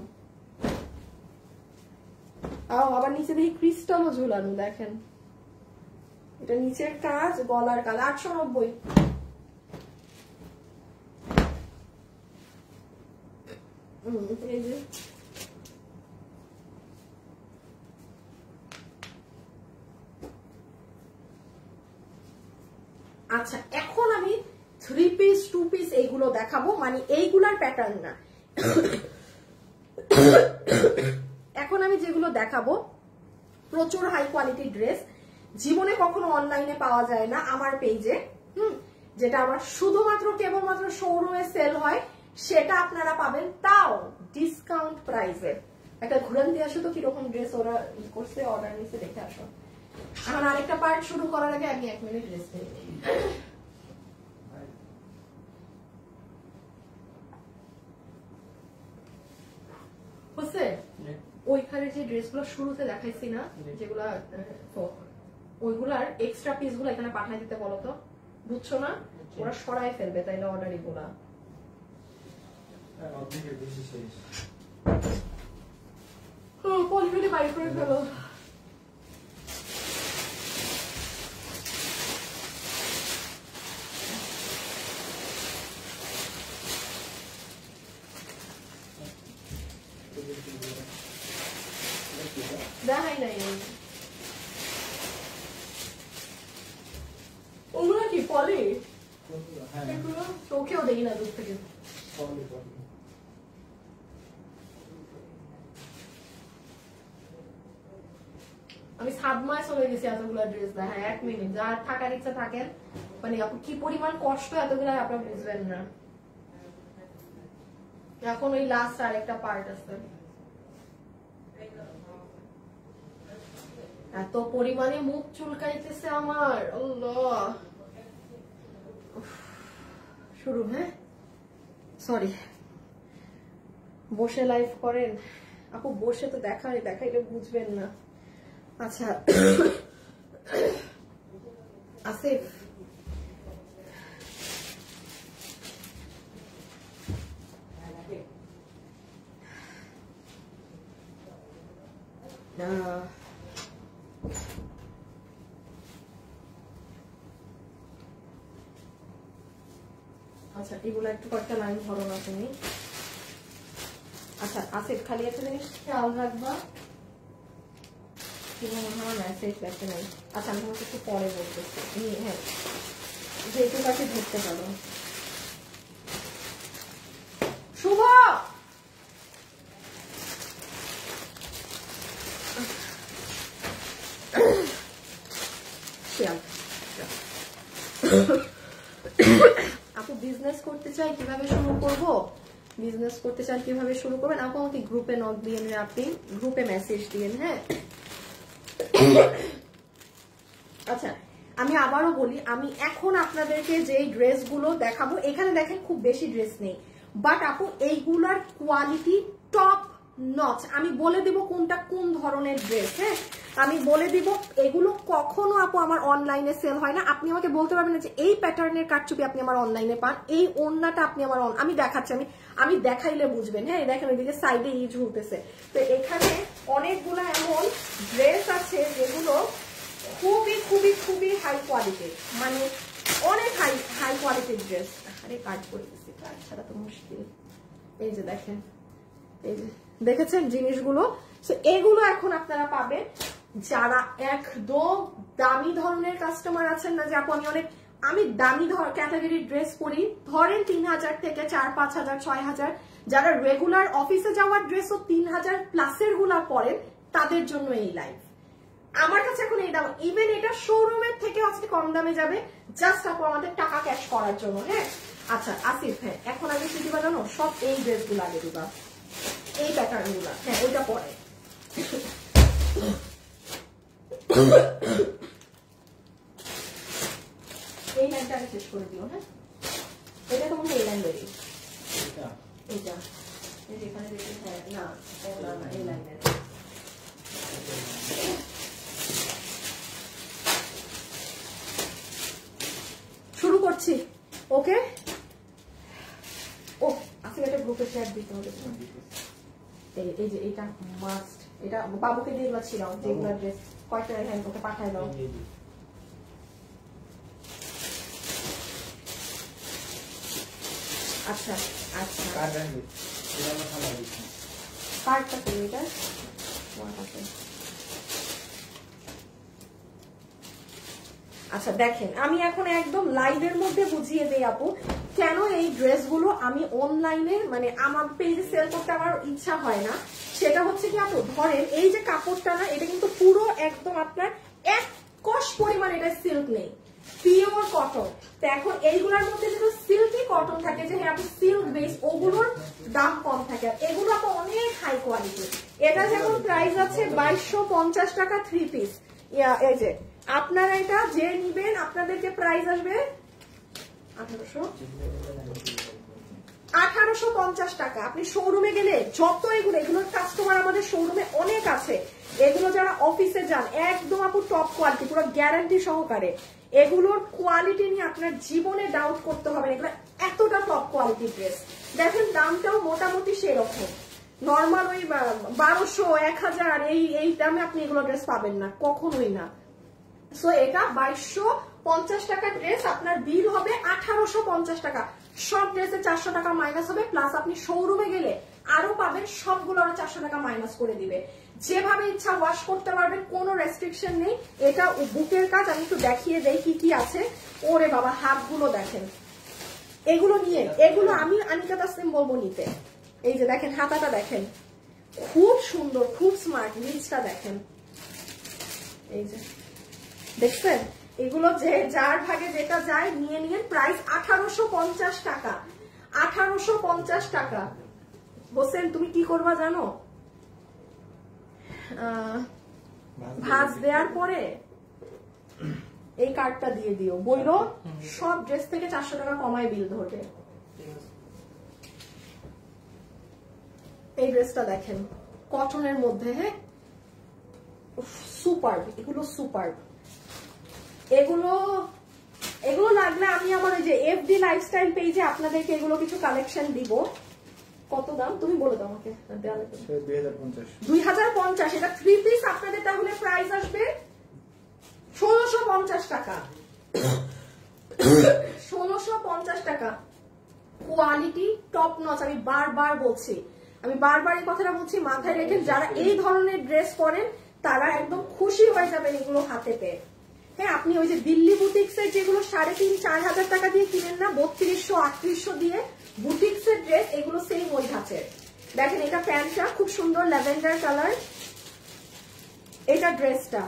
আবার নিচে দেখি ক্রিস্টালও ঝুলানো, দেখেন এটা নিচের কাজ, গলার কাজ। 890। এই যে আচ্ছা, এখন আমি 3 পিস 2 পিস এইগুলো দেখাবো, মানে এইগুলার প্যাটার্ন না। এখন আমি যেগুলো দেখাবো প্রচুর হাই কোয়ালিটি ড্রেস, জীবনে কখনো অনলাইনে পাওয়া যায় না আমার পেজে, যেটা আমার শুধুমাত্র কেবলমাত্র শোরুমে সেল হয়, সেটা আপনারা পাবেন, তাও ডিসকাউন্ট প্রাইসে। একটা ঘুরান দিয়ে আসো তো কিরকম ড্রেস ওরা করছে, অর্ডার নিচ্ছে, দেখে আসো। এখন আরেকটা পার্ট শুরু করার আগে আমি 1 মিনিট ড্রেস নিই। বুঝছে ওইখানে যে ড্রেসগুলো শুরুতে দেখাইছি না, যেগুলা ওইগুলার এক্সট্রা পিস গুলো এখানে পাঠাই দিতে বলো তো, বুঝছো না? ওরা সরাই ফেলবে, তাইলে অর্ডার এগুলা পলিগুলি বাড়ি করে ফেলো। দেখাই নাই ওগুলো কি পলি, এগুলো চোখেও দেখি না দূর থেকে। আমি সাদমায় চলে গেছি এতগুলো ড্রেস দেখা। 1 মিনিট, যার থাকার ইচ্ছা থাকেন, মানে কি পরিমাণ কষ্ট এতগুলো আপনারা বুঝবেন না। এখন ওই লাস্ট আরেকটা পার্ট আছে, এত পরিমাণে মুখ চুলকাইতেছে আমার, আল্লাহ। শুরু, হ্যাঁ সরি, বসে লাইভ করেন আপু, বসে তো দেখাইলে বুঝবেন না। আচ্ছা আসিফ, আচ্ছা এগুলো একটু কয়েকটা লাইন ধরো না তুমি। আচ্ছা আসিফ, খালি একটা জিনিস খেয়াল রাখবা, আমার মেসেজ দেখতে নাই। আচ্ছা আমি তোমাকে একটু পরে বলতেছি, হ্যাঁ যেহেতু কাছে ধরতে পারো। শুভ, আপু বিজনেস করতে চাই কিভাবে শুরু করব, বিজনেস করতে চান কিভাবে শুরু করবেন আপু, আমাকে গ্রুপে নক দিয়ে, আপনি গ্রুপে মেসেজ দিন। হ্যাঁ আচ্ছা আমি আবারও বলি, আমি এখন আপনাদেরকে যে ড্রেসগুলো দেখাবো, এখানে দেখেন খুব বেশি ড্রেস নেই, বাট আপু এইগুলার কোয়ালিটি টপ নচ। আমি বলে দিব কোনটা কোন ধরনের ড্রেস, হ্যাঁ আমি বলে দিব। এগুলো কখনো আপু আমার অনলাইনে সেল হয় না, আপনি আমাকে বলতে পারবেন না যে এই প্যাটার্নের কারচুপি আপনি আমার অনলাইনে পান, এই ওড়নাটা আপনি আমার আমি দেখাচ্ছি, আমি দেখাইলে বুঝবেন। হ্যাঁ দেখেন ওইদিকে সাইডে ই ঝুলতেছে। তো এখানে অনেকগুলো এমন ড্রেস আছে যেগুলো খুবই খুবই খুবই হাই কোয়ালিটির, মানে অনেক হাই কোয়ালিটির ড্রেস। আরে কাট করে দিচ্ছি, কাট ছাড়া তো মুশকিল। এই যে দেখেন, এই যে দেখেছেন জিনিসগুলো, এগুলো এখন আপনারা পাবেন। যারা একদম দামি ধরনের কাস্টমার আছেন না, যে আপু আমি অনেক আমি দামি ক্যাটাগরির ড্রেস পরি, ধরেন 3000 থেকে 4-5,000 6,000, যারা রেগুলার অফিসে যাওয়ার ড্রেসও 3000 প্লাসের গুলা পরেন, তাদের জন্য এই লাইফ। আমার কাছে এখন এই দাম, ইভেন এটা শোরুমের থেকে আজকে কম দামে যাবে, জাস্ট আপু আমাদের টাকা ক্যাশ করার জন্য। হ্যাঁ আচ্ছা আসিফ, হ্যাঁ এখন আগে কি দিবা জানো, সব এই ড্রেসগুলো আগে দিবা, এই প্যাটার্ন গুলা। হ্যাঁ ওইটা পরে এই লাইনটা আগে শেষ করে দিও। হ্যাঁ এটা তো মনে হয় এই লাইন বেরিয়ে, এইটা এই যেখানে দেখি, হ্যাঁ না না এই লাইনের। শুরু করছি, ওকে? ও আজকে একটা গ্রুপে শেয়ার দিতে হবে। এই যে এটা মাস্ট, এটা বাবুকে দিয়ে ছিলাম, যেগুলো ড্রেস কয়েকটা হ্যাঁ ওকে পাঠাই দাও। আচ্ছা আচ্ছা কার্ডটা কি এটা? আচ্ছা দেখেন, আমি এখন একদম লাইভের মধ্যে বুঝিয়ে দেই আপু কেন এই ড্রেসগুলো আমি অনলাইনে মানে আমার পেজে সেল করতে আমার ইচ্ছা হয় না। সেটা হচ্ছে কি আপু, ধরেন এই যে কাপড়টা না, এটা কিন্তু পুরো একদম আপনার 1 কষ পরিমাণ এটা সিল্ক নেই, পিওর কটন। তো এখন এইগুলোর মধ্যে যেগুলো সিল্কি কটন থাকে, যে হ্যাঁ আপু সিল্ক বেস, ওগুলোর দাম কম থাকে, এগুলো আপু অনেক হাই কোয়ালিটি। এটা যেমন প্রাইস আছে 2250 টাকা 3 পিস। এই যে আপনারা এটা যে নিবেন আপনাদেরকে প্রাইস আসবে 1850 টাকা। আপনি শোরুমে গেলে যত এগুলোর কাস্টমার আমাদের শোরুমে অনেক আছে, এগুলো যারা অফিসে যান একদম আপু টপ কোয়ালিটি, পুরো গ্যারান্টি সহকারে। এগুলোর কোয়ালিটি নিয়ে আপনার জীবনে ডাউট করতে হবে না, এগুলো এতটা টপ কোয়ালিটি ড্রেস। দেখেন দামটাও মোটামুটি সেরকম, নর্মাল ওই 1200 1000 এই দামে আপনি এগুলো ড্রেস পাবেন না, কখনোই না। সো এটা 2250 টাকা ড্রেস, আপনার বিল হবে 1850 টাকা। সব ড্রেসে 400 টাকা মাইনাস হবে, প্লাস আপনি শোরুমে গেলে আরো পাবেন, সবগুলো আরো 400 টাকা মাইনাস করে দিবে। যেভাবে ইচ্ছা ওয়াশ করতে পারবেন, কোনো রেস্ট্রিকশন নেই। এটা বুকের কাজ, আমি একটু দেখিয়ে দেই কি কি আছে। ওরে বাবা, হাতগুলো দেখেন, এগুলো নিয়ে এগুলো আমি আনিকা তাসলিম বলবো নিতে। এই যে দেখেন হাতাটা দেখেন, খুব সুন্দর, খুব স্মার্ট। নিচটা দেখেন, এই যে দেখছেন, এগুলো যে যার ভাগে যেটা যায় নিয়ে নিয়ে। প্রাইস 1850 টাকা, 1850 টাকা। হোসেন তুমি কি করবা জানো, ভাঁজ দেওয়ার পরে এই কার্ডটা দিয়ে দিও, বইলো সব ড্রেস থেকে 400 টাকা কমায় বিল ধরবে। এই ড্রেসটা দেখেন কটনের মধ্যে, হ্যাঁ সুপার, এগুলো সুপার। এগুলো লাগলে আমি আমার ওই যে এফডি লাইফস্টাইল পেজে আপনাদেরকে এগুলো কিছু কালেকশন দিব। কত দাম তুমি বলে দাও আমাকে। 2050। এটা 3 পিস আপনাদের তাহলে প্রাইস আসবে 1650 টাকা। 1650 টাকা। Quality top notch. আমি বারবার বলছি, আমি বারবার এই কথাটা বলছি, মাথায় রেখে যারা এই ধরনের ড্রেস পরেন তারা একদম খুশি হয়ে যাবেন এগুলো হাতে পেয়ে। হ্যাঁ আপনি ওই যে দিল্লি বুটিক্সের যেগুলো 3500-4000 টাকা দিয়ে কিনেন না, 3200-3800 দিয়ে বুটিক্সের ড্রেস, এগুলো সেম ওই ধাঁচের। দেখেন এটা প্যান্টটা খুব সুন্দর ল্যাভেন্ডার কালার, এটা ড্রেসটা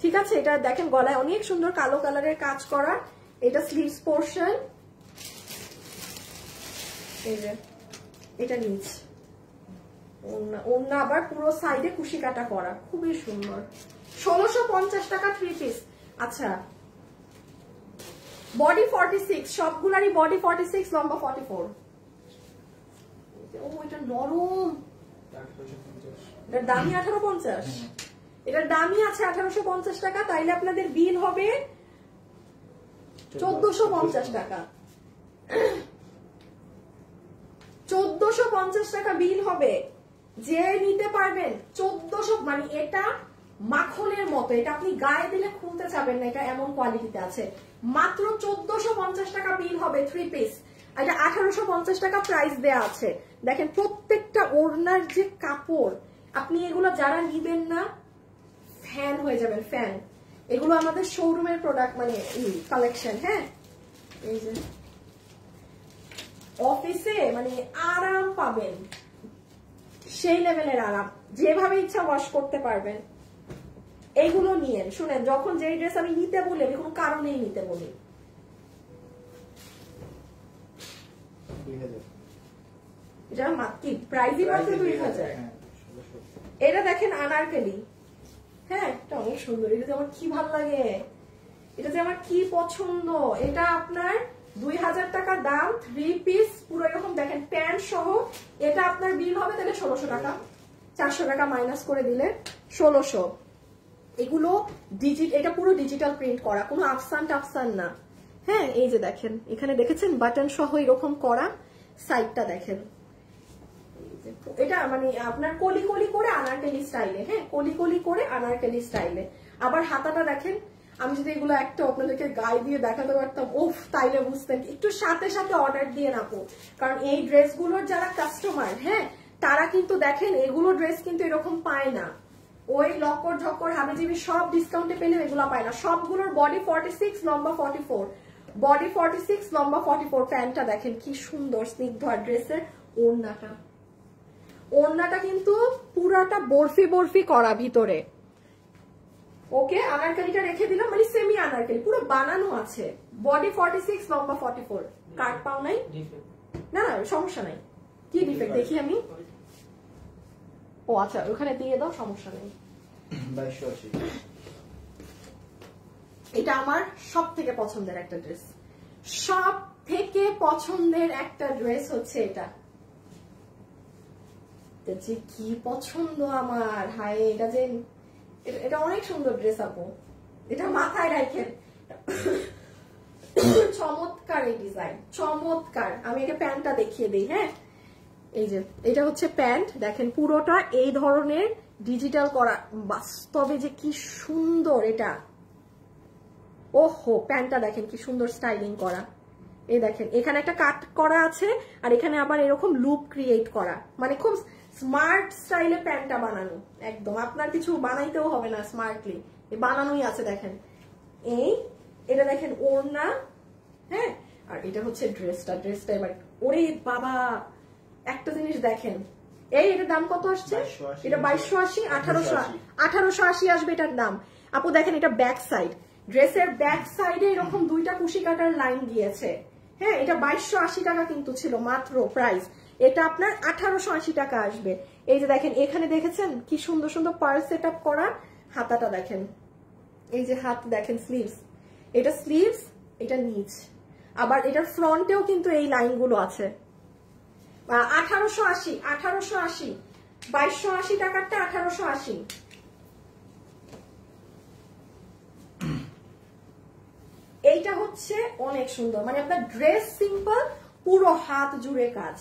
ঠিক আছে। এটা দেখেন গলায় অনেক সুন্দর কালো কালারের কাজ করা, এটা স্লিভস পোর্শন, এই যে এটা নিচ, ওন্না আবার পুরো সাইডে কুশি কাটা করা, খুবই সুন্দর। 1650 টাকা 3 পিস। আচ্ছা বডি 46, সবগুলারই বডি 46, লম্বা 44। ও এটা নরম, এটার দামই 1850, এটার দামই আছে 1850 টাকা। তাইলে আপনাদের বিল হবে 1450 টাকা। 1450 টাকা বিল হবে। যে নিতে পারবেন 1400, মানে এটা মাখনের মতো, এটা আপনি গায়ে দিলে খুলতে চাবেন না, এটা এমন কোয়ালিটিতে আছে। মাত্র 1450 টাকা বিল হবে 3 পিস। এটা 1850 টাকা প্রাইস দেয়া আছে। দেখেন প্রত্যেকটা ওড়নার যে কাপড়, আপনি এগুলো যারা নিবেন না ফ্যান হয়ে যাবেন, ফ্যান। এগুলো আমাদের শোরুমের প্রোডাক্ট, মানে কালেকশন। হ্যাঁ, এই যে অফিসে মানে আরাম পাবেন, সেই লেভেলের আরাম, যেভাবে ইচ্ছা ওয়াশ করতে পারবেন। এইগুলো নিয়ে শুনেন, যখন যেই ড্রেস আমি নিতে বলি আমি কোনো কারণেই নিতে বলি। এটা কি প্রাইসই মাত্র 2000। এটা দেখেন আনারকলি। হ্যাঁ, এটা অনেক সুন্দর, এটা যে আমার কি ভালো লাগে, এটা যে আমার কি পছন্দ। এটা আপনার 2000 টাকা দাম, 3 পিস পুরো এরকম দেখেন প্যান্ট সহ। এটা আপনার বিল হবে তাহলে 1600 টাকা, 400 টাকা মাইনাস করে দিলে 1600। এগুলো এটা পুরো ডিজিটাল প্রিন্ট করা, কোনো আফসান টাফসান না। হ্যাঁ, এই যে দেখেন এখানে দেখেছেন বাটন সহ এরকম করা, সাইডটা দেখেন। এটা মানে আপনার কলি কলি করে আনারকলি স্টাইলে। হ্যাঁ, কলি কলি করে আনারকলি স্টাইলে। আবার হাতাটা দেখেন, আমি যদি এগুলো একটা আপনাদেরকে গায়ে দিয়ে দেখাতে পারতাম, ওফ, তাইলে বুঝতেন। একটু সাথে সাথে অর্ডার দিয়ে রাখো, কারণ এই ড্রেসগুলোর যারা কাস্টমার, হ্যাঁ, তারা কিন্তু দেখেন এগুলো ড্রেস কিন্তু এরকম পায় না। ওই লক্কর ঝক্কর হাবিজিবি সব ডিসকাউন্টে পেলেও এগুলো পায় না। সবগুলোর বডি 46, লম্বা 44, বডি 46, লম্বা 44। প্যান্টটা দেখেন কি সুন্দর স্নিগ্ধ। আর ড্রেসের ওড়নাটা কিন্তু পুরাটা বরফি বরফি করা ভিতরে। ওকে, আনারকলিটা রেখে দিলাম, মানে সেমি আনারকলি, পুরো বানানো আছে। বডি 46, লম্বা 44। কাট পাও নাই? না না, সমস্যা নাই। কি ডিফেক্ট দেখি আমি? ও আচ্ছা, ওখানে দিয়ে দাও, সমস্যা নেই। 2280। এটা আমার সব থেকে পছন্দের একটা ড্রেস, সব থেকে পছন্দের একটা ড্রেস হচ্ছে এটা। যে কি পছন্দ আমার, হায়, এটা অনেক সুন্দর ড্রেস আপু, এটা মাথায় রাখেন। চমৎকার এই ডিজাইন, চমৎকার। আমি এটা প্যান্টটা দেখিয়ে দিই। হ্যাঁ, এই যে এটা হচ্ছে প্যান্ট, দেখেন পুরোটা এই ধরনের ডিজিটাল করা, বাস্তবে যে কি সুন্দর এটা। ওহো, প্যান্টটা দেখেন কি সুন্দর স্টাইলিং করা। এই দেখেন এখানে একটা কাট করা আছে, আর এখানে আবার এরকম লুপ ক্রিয়েট করা, মানে খুব স্মার্ট স্টাইলে প্যান্টটা বানানো। একদম আপনার কিছু বানাইতেও হবে না, স্মার্টলি বানানোই আছে। দেখেন এটা দেখেন ওড়না। হ্যাঁ, আর এটা হচ্ছে ড্রেসটা এবার, ওরে বাবা, একটা জিনিস দেখেন, এটার দাম কত আসছে? এটা 2280, 1880 আসবে এটার দাম। আপু দেখেন এটা ব্যাক সাইড, ড্রেসের ব্যাক সাইডে এরকম দুইটা কুশি কাটার লাইন গিয়েছে। হ্যাঁ, এটা 2280 টাকা কিন্তু ছিল মাত্র প্রাইস, এটা আপনার 1880 টাকা আসবে। এই যে দেখেন এখানে দেখেছেন কি সুন্দর সুন্দর পার্ল সেট আপ করা। হাতাটা দেখেন, এই যে হাত দেখেন, স্লিভস, এটা স্লিভস, এটা নিচ, আবার এটার ফ্রন্টেও কিন্তু এই লাইনগুলো আছে। 1880, 2280 টাকারটা 1880। এইটা হচ্ছে অনেক সুন্দর, মানে আপনার ড্রেস সিম্পল, পুরো হাত জুড়ে কাজ।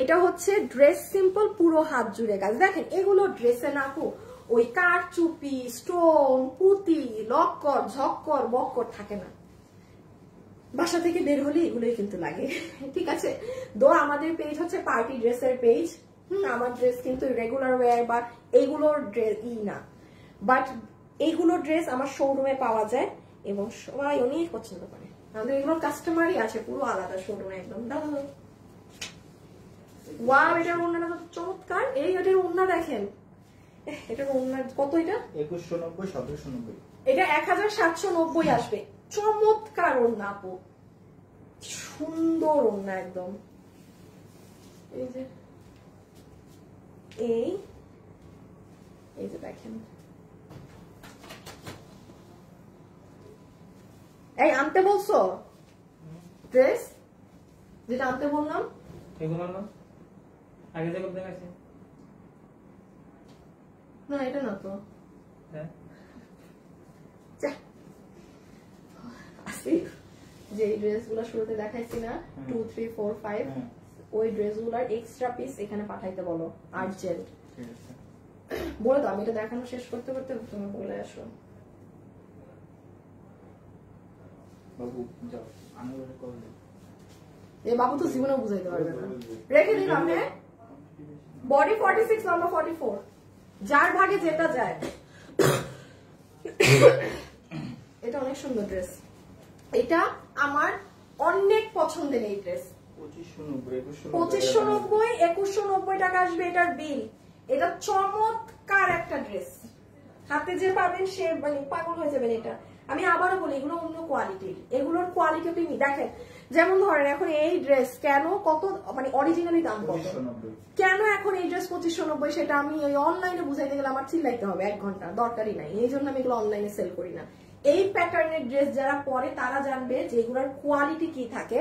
এটা হচ্ছে ড্রেস সিম্পল, পুরো হাত জুড়ে কাজ। দেখেন এগুলো ড্রেসে না আপু ওই কারচুপি, স্টোন, পুঁতি, লক্কর, ঝক্কর, বক্কর থাকে না। বাসা থেকে বের হলে এগুলোই কিন্তু লাগে। ঠিক আছে, আমাদের পেজ হচ্ছে পার্টি ড্রেসের পেজ। আমার ড্রেস কিন্তু রেগুলার ওয়্যার বা এইগুলোর ড্রেস না, বাট এইগুলোর ড্রেস আমার শোরুমে পাওয়া যায় এবং সবাই অনেক পছন্দ করে। আমাদের এগুলোর কাস্টমারই আছে পুরো আলাদা শোরুমে একদম। ওয়াও, এটার ওড়নাটা চমৎকার। এটার ওড়না দেখেন, এটার ওড়না কত? এটা 2190, 1790। এটা 1790 আসবে। চমৎকার ওড়না আপু, সুন্দর ওড়না একদম। এই যে এই যে দেখেন, এই আনতে বলছো ড্রেস, যেটা আনতে বললাম এগুলো না আগে যে করতে গেছে না, এটা না তো। হ্যাঁ, যে ড্রেসগুলো শুরুতে দেখাইছি না 2, 3, 4, 5, ওই ড্রেসগুলোর এক্সট্রা পিস এখানে পাঠাইতে বলো, আর্জেন্ট বলে দাও। আমি এটা দেখানো শেষ করতে করতে তুমি বলে আসো। বাবু যাও, আমি ওরে কল দেব। এই বাবু তো জীবনে বুঝাইতে পারবে না। রেখে দিলাম। হ্যাঁ, বডি 46, লম্বা 44, যার ভাগে যেটা যায়। এটা অনেক সুন্দর ড্রেস, এটা আমার অনেক পছন্দের এই ড্রেস। 2590 2190 টাকা আসবে এটার বিল। এটা চমৎকার একটা ড্রেস, হাতে যে পাবেন সে মানে পাগল হয়ে যাবেন। এটা আমি আবারও বলি, এগুলো অন্য কোয়ালিটির, এগুলোর কোয়ালিটি আপনি দেখেন। যেমন ধরেন এখন এই ড্রেস কেন কত মানে অরিজিনালি দাম কত, কেন এখন এই ড্রেস 2590, সেটা আমি এই অনলাইনে বুঝাইতে গেলে আমার চিল্লাইতে হবে 1 ঘন্টা, দরকারই নাই। এই জন্য আমি এগুলো অনলাইনে সেল করি না। এই প্যাটার্নের ড্রেস যারা পরে তারা জানবে যে এগুলোর কোয়ালিটি কি থাকে।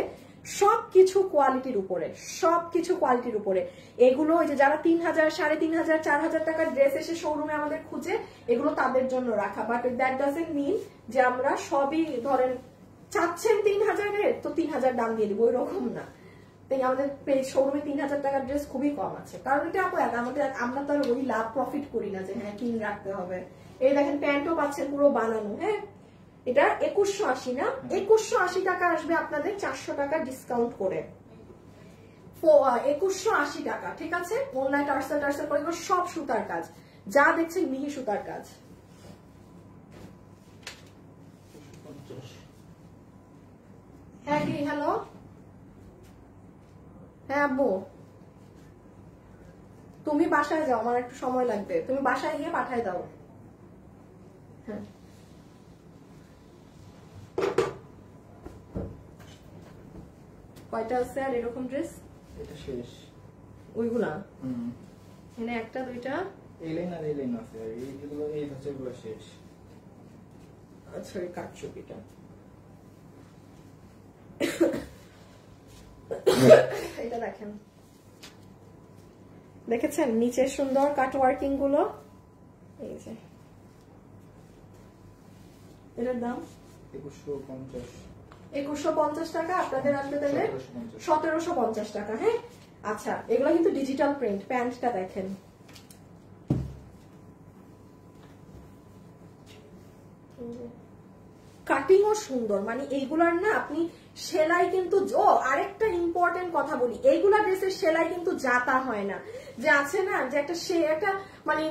সবকিছু কোয়ালিটির উপরে, সবকিছু কোয়ালিটির উপরে। এগুলো ওই যে যারা 3000 3500 4000 টাকার ড্রেস এসে শোরুমে আমাদের খুঁজে, এগুলো তাদের জন্য রাখা। বাট দ্যাট ডাজন্ট মিন যে আমরা সবই ধরেন চাচ্ছেন 3000-এর তো 3000 দাম দিয়ে দিব, ওই রকম না। তাই আমাদের শোরুমে 3000 টাকার ড্রেস খুবই কম আছে, কারণ এটা আমাদের আমরা তো ওই লাভ প্রফিট করি না যে হ্যাঁ কিনে রাখতে হবে। এই দেখেন প্যান্টও পাচ্ছেন পুরো বানানো। হ্যাঁ এটা 2180 না, 2180 টাকা আসবে আপনাদের 400 টাকা ডিসকাউন্ট করে, 2180 টাকা। ঠিক আছে, অনলাইন টার্সেল করে সব সুতার কাজ, যা দেখছেন মিহি সুতার কাজ। হ্যাঁ কি হ্যালো, হ্যাঁ আব্বু তুমি বাসায় যাও, আমার একটু সময় লাগবে, তুমি বাসায় গিয়ে পাঠায় দাও। হ্যাঁ কয়টা আছে আর এরকম ড্রেস? এটা শেষ ওইগুলা এখানে একটা দুইটা এই লাইন আর এই লাইন আছে, আর এইগুলো এই হচ্ছেগুলো শেষ। আচ্ছা এই কাটছবিটা এটা দেখেন, দেখেছেন নিচে সুন্দর কাট ওয়ার্কিং গুলো। এই যে এটার দাম 2150 টাকা, আপনাদের আসবে তাহলে 1750 টাকা। হ্যাঁ আচ্ছা, এগুলো কিন্তু ডিজিটাল প্রিন্ট। প্যান্টটা দেখেন, কাটিংও সুন্দর, মানে এইগুলার না আপনি সেলাই কিন্তু আরেকটা ইম্পর্টেন্ট কথা বলি, এইগুলা ড্রেসের সেলাই কিন্তু যাতা হয় না, যে আছে না যে একটা মানে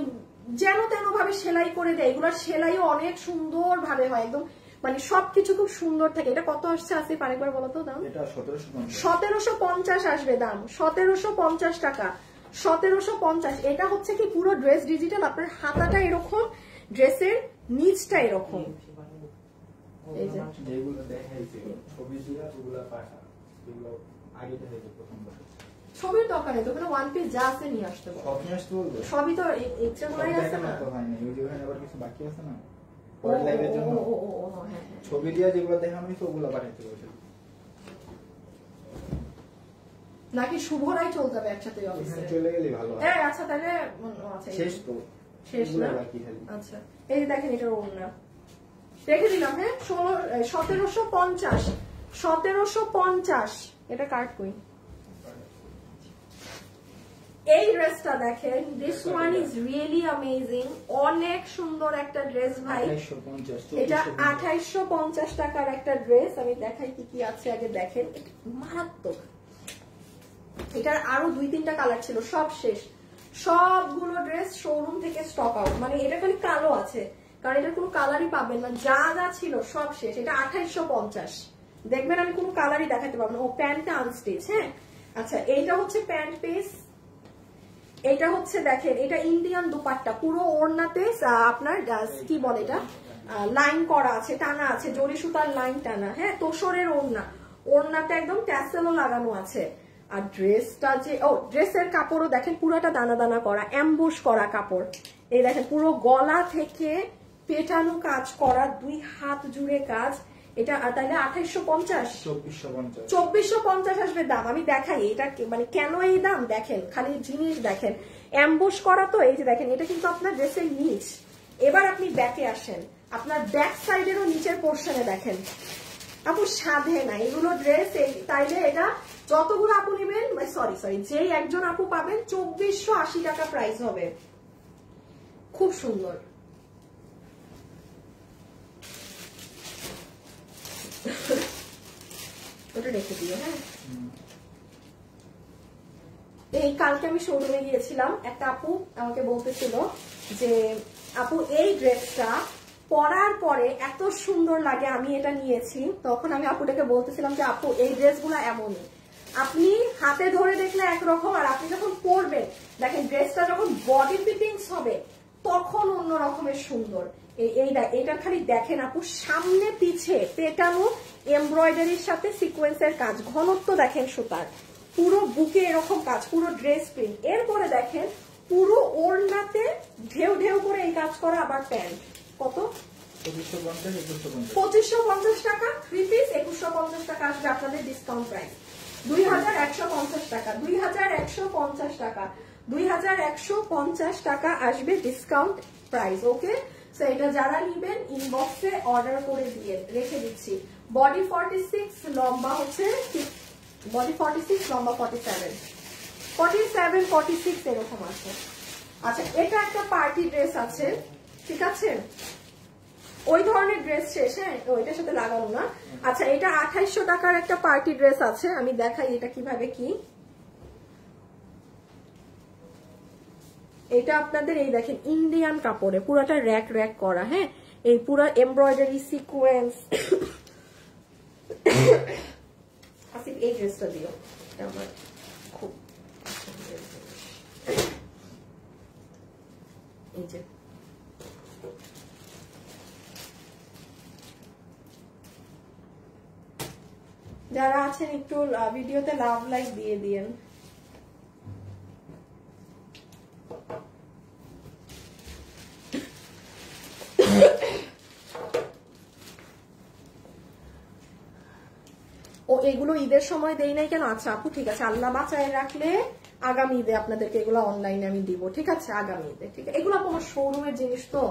যেন তেন ভাবে সেলাই করে দেয়। এগুলার সেলাইও অনেক সুন্দর ভাবে হয়, একদম মানে সবকিছু খুব সুন্দর থাকে। এটা কত আসছে আসিফ আরেকবার বলো তো দাম? এটা 1750 আসবে দাম, 1750 টাকা, 1750। এটা হচ্ছে কি পুরো ড্রেস ডিজিটাল, আপনার হাতাটা এরকম, ড্রেসের নিচটা এরকম। এই যে যেগুলো দেখাইছে ছবি দিয়া ওগুলা পাঠা, যেগুলো আগে দেখাইছে প্রথমবার। ছবির দরকার নেই তো, ওখানে ওয়ান পিস যা আছে নিয়ে আসতে বলো। সব নিয়ে আসতে বলবে? সবই তো ইচ্ছা করে আছে না তো হয় না, ওই যে ওখানে আবার কিছু বাকি আছে না পরের লাইভের জন্য। হ্যাঁ ছবি দিয়া যেগুলো দেখানো হয়েছে ওগুলো পাঠাইতে বলছে, নাকি শুভরাই চলে যাবে একসাথে অফিসে? চলে গেলে ভালো হয়। হ্যাঁ আচ্ছা তাহলে শেষ তো, শেষ না? বাকি খালি। আচ্ছা এই যে দেখেন এটার ওড়না রেখে দিলাম। হ্যাঁ 1750 এটা কার্ড কই। এই ড্রেসটা দেখেন, this one is really amazing, অনেক সুন্দর একটা ড্রেস ভাই। এটা 2850 টাকার একটা ড্রেস। আমি দেখাই কি কি আছে আগে দেখেন, মারাত্মক। এটার আরো 2-3টা কালার ছিল, সব শেষ, সবগুলো ড্রেস শোরুম থেকে স্টক আউট। মানে এটা খালি কালো আছে, কারণ এটা কোনো কালারই পাবেন না, যা যা ছিল সব শেষ। এটা 2850, দেখবেন আমি কোনো কালারই দেখাতে পারবো না। ও প্যান্টটা আনস্টিচ। হ্যাঁ আচ্ছা, এইটা হচ্ছে প্যান্ট পিস, এটা হচ্ছে দেখেন এটা ইন্ডিয়ান দুপাট্টা, পুরো ওড়নাতে আপনার কি বলে এটা লাইন করা আছে, টানা আছে, জরি সুতার লাইন টানা। হ্যাঁ তোষরের ওড়না, ওড়নাতে একদম ট্যাসেলও লাগানো আছে। আর ড্রেসটা যে ড্রেসের কাপড়ও দেখেন পুরোটা দানা দানা করা, অ্যাম্বুশ করা কাপড়। এই দেখেন পুরো গলা থেকে পেটানো কাজ করা, 2 হাত জুড়ে কাজ। এটা তাহলে 2850, 2450 আসবে দাম। আমি দেখাই এটা মানে কেন এই দাম, দেখেন খালি জিনিস দেখেন, অ্যাম্বুশ করা তো। এই যে দেখেন এটা কিন্তু আপনার ড্রেসের নিচ। এবার আপনি ব্যাকে আসেন, আপনার ব্যাক সাইডেরও নিচের পোর্শনে দেখেন। আপু সাধে না এগুলো ড্রেস, তাইলে এটা যতগুলো আপু নেবেন, সরি যেই একজন আপু পাবেন 2480 টাকা প্রাইস হবে। খুব সুন্দর। ওটা রেখে দিও। হ্যাঁ এই কালকে আমি শোরুমে গিয়েছিলাম, একটা আপু আমাকে বলতেছিল যে আপু এই ড্রেসটা পরার পরে এত সুন্দর লাগে। আমি এটা নিয়েছি, তখন আমি আপুটাকে বলতেছিলাম যে আপু এই ড্রেসগুলো এমনই, আপনি হাতে ধরে দেখলে একরকম, আর আপনি যখন পরবেন দেখেন ড্রেসটা যখন বডি ফিটিংস হবে তখন অন্য রকমের সুন্দর। এইটার খালি দেখেন আপু, সামনে পিছে পেটানো এমব্রয়ডারির সাথে সিকোয়েন্সের কাজ, ঘনত্ব দেখেন সুতার, পুরো বুকে এরকম কাজ, পুরো ড্রেস প্রিন্ট। এরপরে দেখেন পুরো ওড়নাতে ঢেউ ঢেউ করে এই কাজ করা। আবার প্যান্ট কত? 2550 টাকা 3 পিস, 2150 টাকা আসবে আপনাদের ডিসকাউন্ট প্রাইস। 2150 টাকা, 2150 টাকা, 2150 টাকা আসবে ডিসকাউন্ট প্রাইস। ওকে, সো এটা যারা নিবেন ইনবক্সে অর্ডার করে দিয়ে রেখে দিচ্ছি। বডি 46, লম্বা হচ্ছে বডি 46, লম্বা 47, 46 এরকম আছে। আচ্ছা, এটা একটা পার্টি ড্রেস আছে, ঠিক আছে, ওই ধরনের ড্রেস শেষ। হ্যাঁ, ওইটার সাথে লাগানো না। আচ্ছা, এটা 2800 টাকার একটা পার্টি ড্রেস আছে, আমি দেখাই এটা কিভাবে কি। এটা আপনাদের এই দেখেন ইন্ডিয়ান কাপড়ে পুরাটা র্যাক র্যাক করা। হ্যাঁ, এই পুরো এমব্রয়ডারি সিকোয়েন্স। আসিফ এই ড্রেসটা দিও, এটা আমার খুব এই যে যারা আছেন একটু ভিডিওতে লাভ লাইক দিয়ে দিয়েন। ও এগুলো ঈদের সময় দেই নাই কেন? আচ্ছা আপু ঠিক আছে, আল্লাহ বাঁচায় রাখলে আগামী ঈদে আপনাদেরকে এগুলো অনলাইনে আমি দিব, ঠিক আছে, আগামী ঈদে। ঠিক আছে, এগুলো আমার শোরুমের জিনিস তো,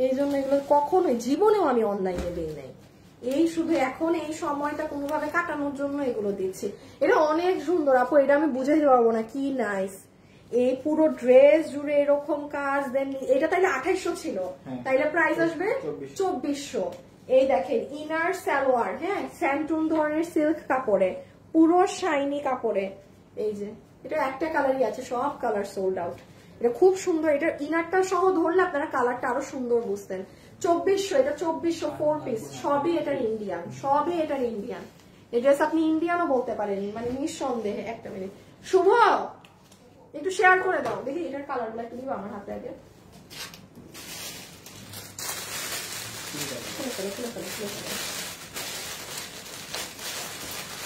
এই জন্য এগুলো কখনোই জীবনেও আমি অনলাইনে দিই নাই। এই শুধু এখন এই সময়টা কোনোভাবে কাটানোর জন্য এগুলো দিচ্ছি। এটা অনেক সুন্দর আপু, এটা আমি বুঝাইতে পারবো না কি নাইস। এই পুরো ড্রেস জুড়ে এরকম কাজ। দেন এটা তাইলে 2800 ছিল, তাইলে প্রাইস আসবে 2400। এই দেখেন ইনার সালোয়ার, হ্যাঁ, স্যান্টুন ধরনের সিল্ক কাপড়ে, পুরো শাইনি কাপড়ে। এই যে এটা একটা কালারই আছে, সব কালার সোল্ড আউট। এটা খুব সুন্দর, এটা ইনারটা সহ ধরলে আপনারা কালারটা আরো সুন্দর বুঝতেন। 2400, এটা 2400 4 পিস, সবই এটার ইন্ডিয়ান, সবই এটার ইন্ডিয়ান। এই ড্রেস আপনি ইন্ডিয়ানও বলতে পারেন, মানে নিঃসন্দেহে। একটা মিনিট শুভ, একটু শেয়ার করে দাও দেখি এটার কালারগুলো একটু দিবা আমার হাতে আগে।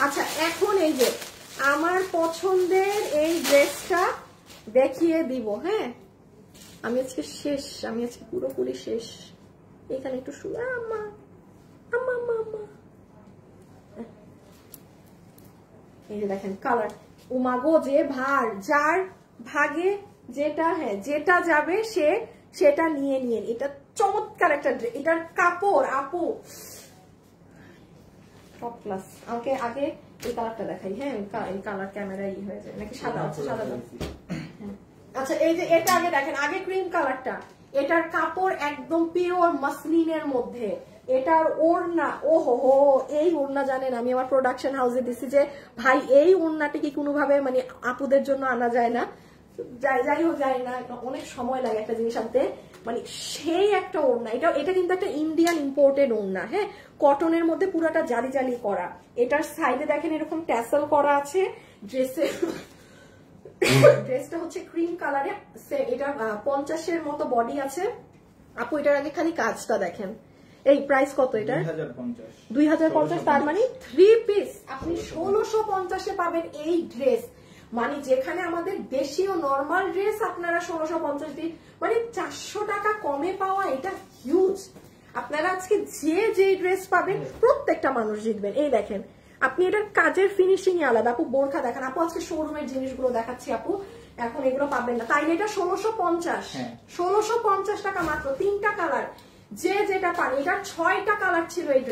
আচ্ছা, এখন এই যে আমার পছন্দের এই ড্রেসটা দেখিয়ে দিব। হ্যাঁ, আমি আজকে শেষ, আমি আজকে পুরোপুরি শেষ। এখানে একটু এই যে দেখেন কালার, উমাগো যে ভার, যার ভাগে যেটা, হ্যাঁ যেটা যাবে সে সেটা নিয়ে নিয়ে। এটা চমৎকার একটা ড্রেস, এটার কাপড় আপু টপ ক্লাস। আমাকে আগে এই কালারটা দেখাই। হ্যাঁ, এই কালার ক্যামেরা ই হয়ে যায় নাকি সাদা আছে? সাদা। আচ্ছা, এই যে এটা আগে দেখেন, আগে ক্রিম কালারটা। এটার কাপড় একদম পিওর মাসলিনের মধ্যে। এটার ওড়না, ওহো হো, এই ওড়না জানেন আমি আমার প্রোডাকশন হাউসে দিছি যে ভাই এই ওড়নাটি কি কোনোভাবে মানে আপুদের জন্য আনা যায় না? যাই হোক, যায় না, অনেক সময় লাগে একটা জিনিস আনতে, মানে সেই একটা ওড়না। এটা কিন্তু একটা ইন্ডিয়ান ইম্পোর্টেড ওড়না। হ্যাঁ, কটনের মধ্যে পুরোটা জালি জালি করা। এটার সাইডে দেখেন এরকম ট্যাসেল করা আছে। ড্রেসটা হচ্ছে ক্রিম কালারে। এটা 50-এর মতো বডি আছে আপু। এটার আগে খালি কাজটা দেখেন। এই প্রাইস কত এটা? 2050। তার মানে 3 পিস আপনি 1650-এ পাবেন এই ড্রেস। মানে যেখানে আমাদের দেশীয় নরমাল ড্রেস আপনারা 1650 দিয়ে, মানে 400 টাকা কমে পাওয়া, এটা হিউজ। আপনারা আজকে যে ড্রেস পাবেন প্রত্যেকটা মানুষ জিতবেন। এই দেখেন আপনি এটার কাজের ফিনিশিং আলাদা। আপু বোরখা দেখেন, আপু আজকে শোরুমের জিনিসগুলো দেখাচ্ছি আপু, এখন এগুলো পাবেন না। তাইলে এটা 1650 টাকা মাত্র, 3টা কালার, যে যেটা পান। এটার 6টা কালার ছিল এই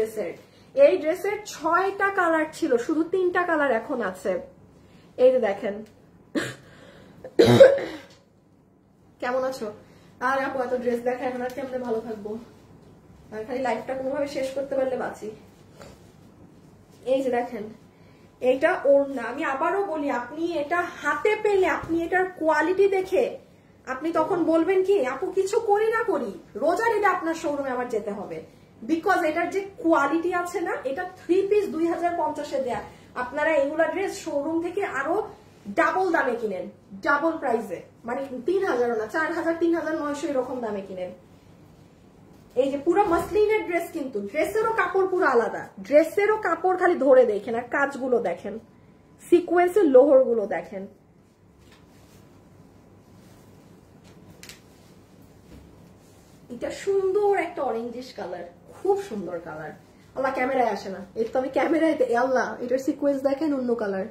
ড্রেসের, 6টা কালার ছিল, শুধু 3টা কালার এখন আছে। এই যে দেখেন। কেমন আছো? আর আপু এত ড্রেস দেখা এখন আর কেমনে ভালো থাকবো, খালি লাইফটা কোনোভাবে শেষ করতে পারলে বাঁচি। এই যে দেখেন, এইটা ওড়না। আমি আবারও বলি, আপনি এটা হাতে পেলে, আপনি এটার কোয়ালিটি দেখে আপনি তখন বলবেন কি আপু কিছু করি না করি রোজার ঈদে আপনার শোরুমে আমার যেতে হবে, বিকজ এটার যে কোয়ালিটি আছে না, এটা 3 পিস 2050 দেয়া। আপনারা এগুলা ড্রেস শোরুম থেকে আরো ডাবল দামে কিনেন, ডাবল প্রাইসে, মানে 3000 না 4000 3900 এরকম দামে কিনেন। এই যে পুরো মাসলিনের ড্রেস, কিন্তু ড্রেসেরও কাপড় পুরো আলাদা, ড্রেসেরও কাপড় খালি ধরে দেখেন আর কাজগুলো দেখেন, সিকোয়েন্সের লোহর গুলো দেখেন। এটা সুন্দর একটা অরেঞ্জিশ কালার, খুব সুন্দর কালার। আল্লাহ ক্যামেরায় আসে না, এই তো আমি ক্যামেরায়, আল্লাহ এটার সিকোয়েন্স দেখেন অন্য কালার।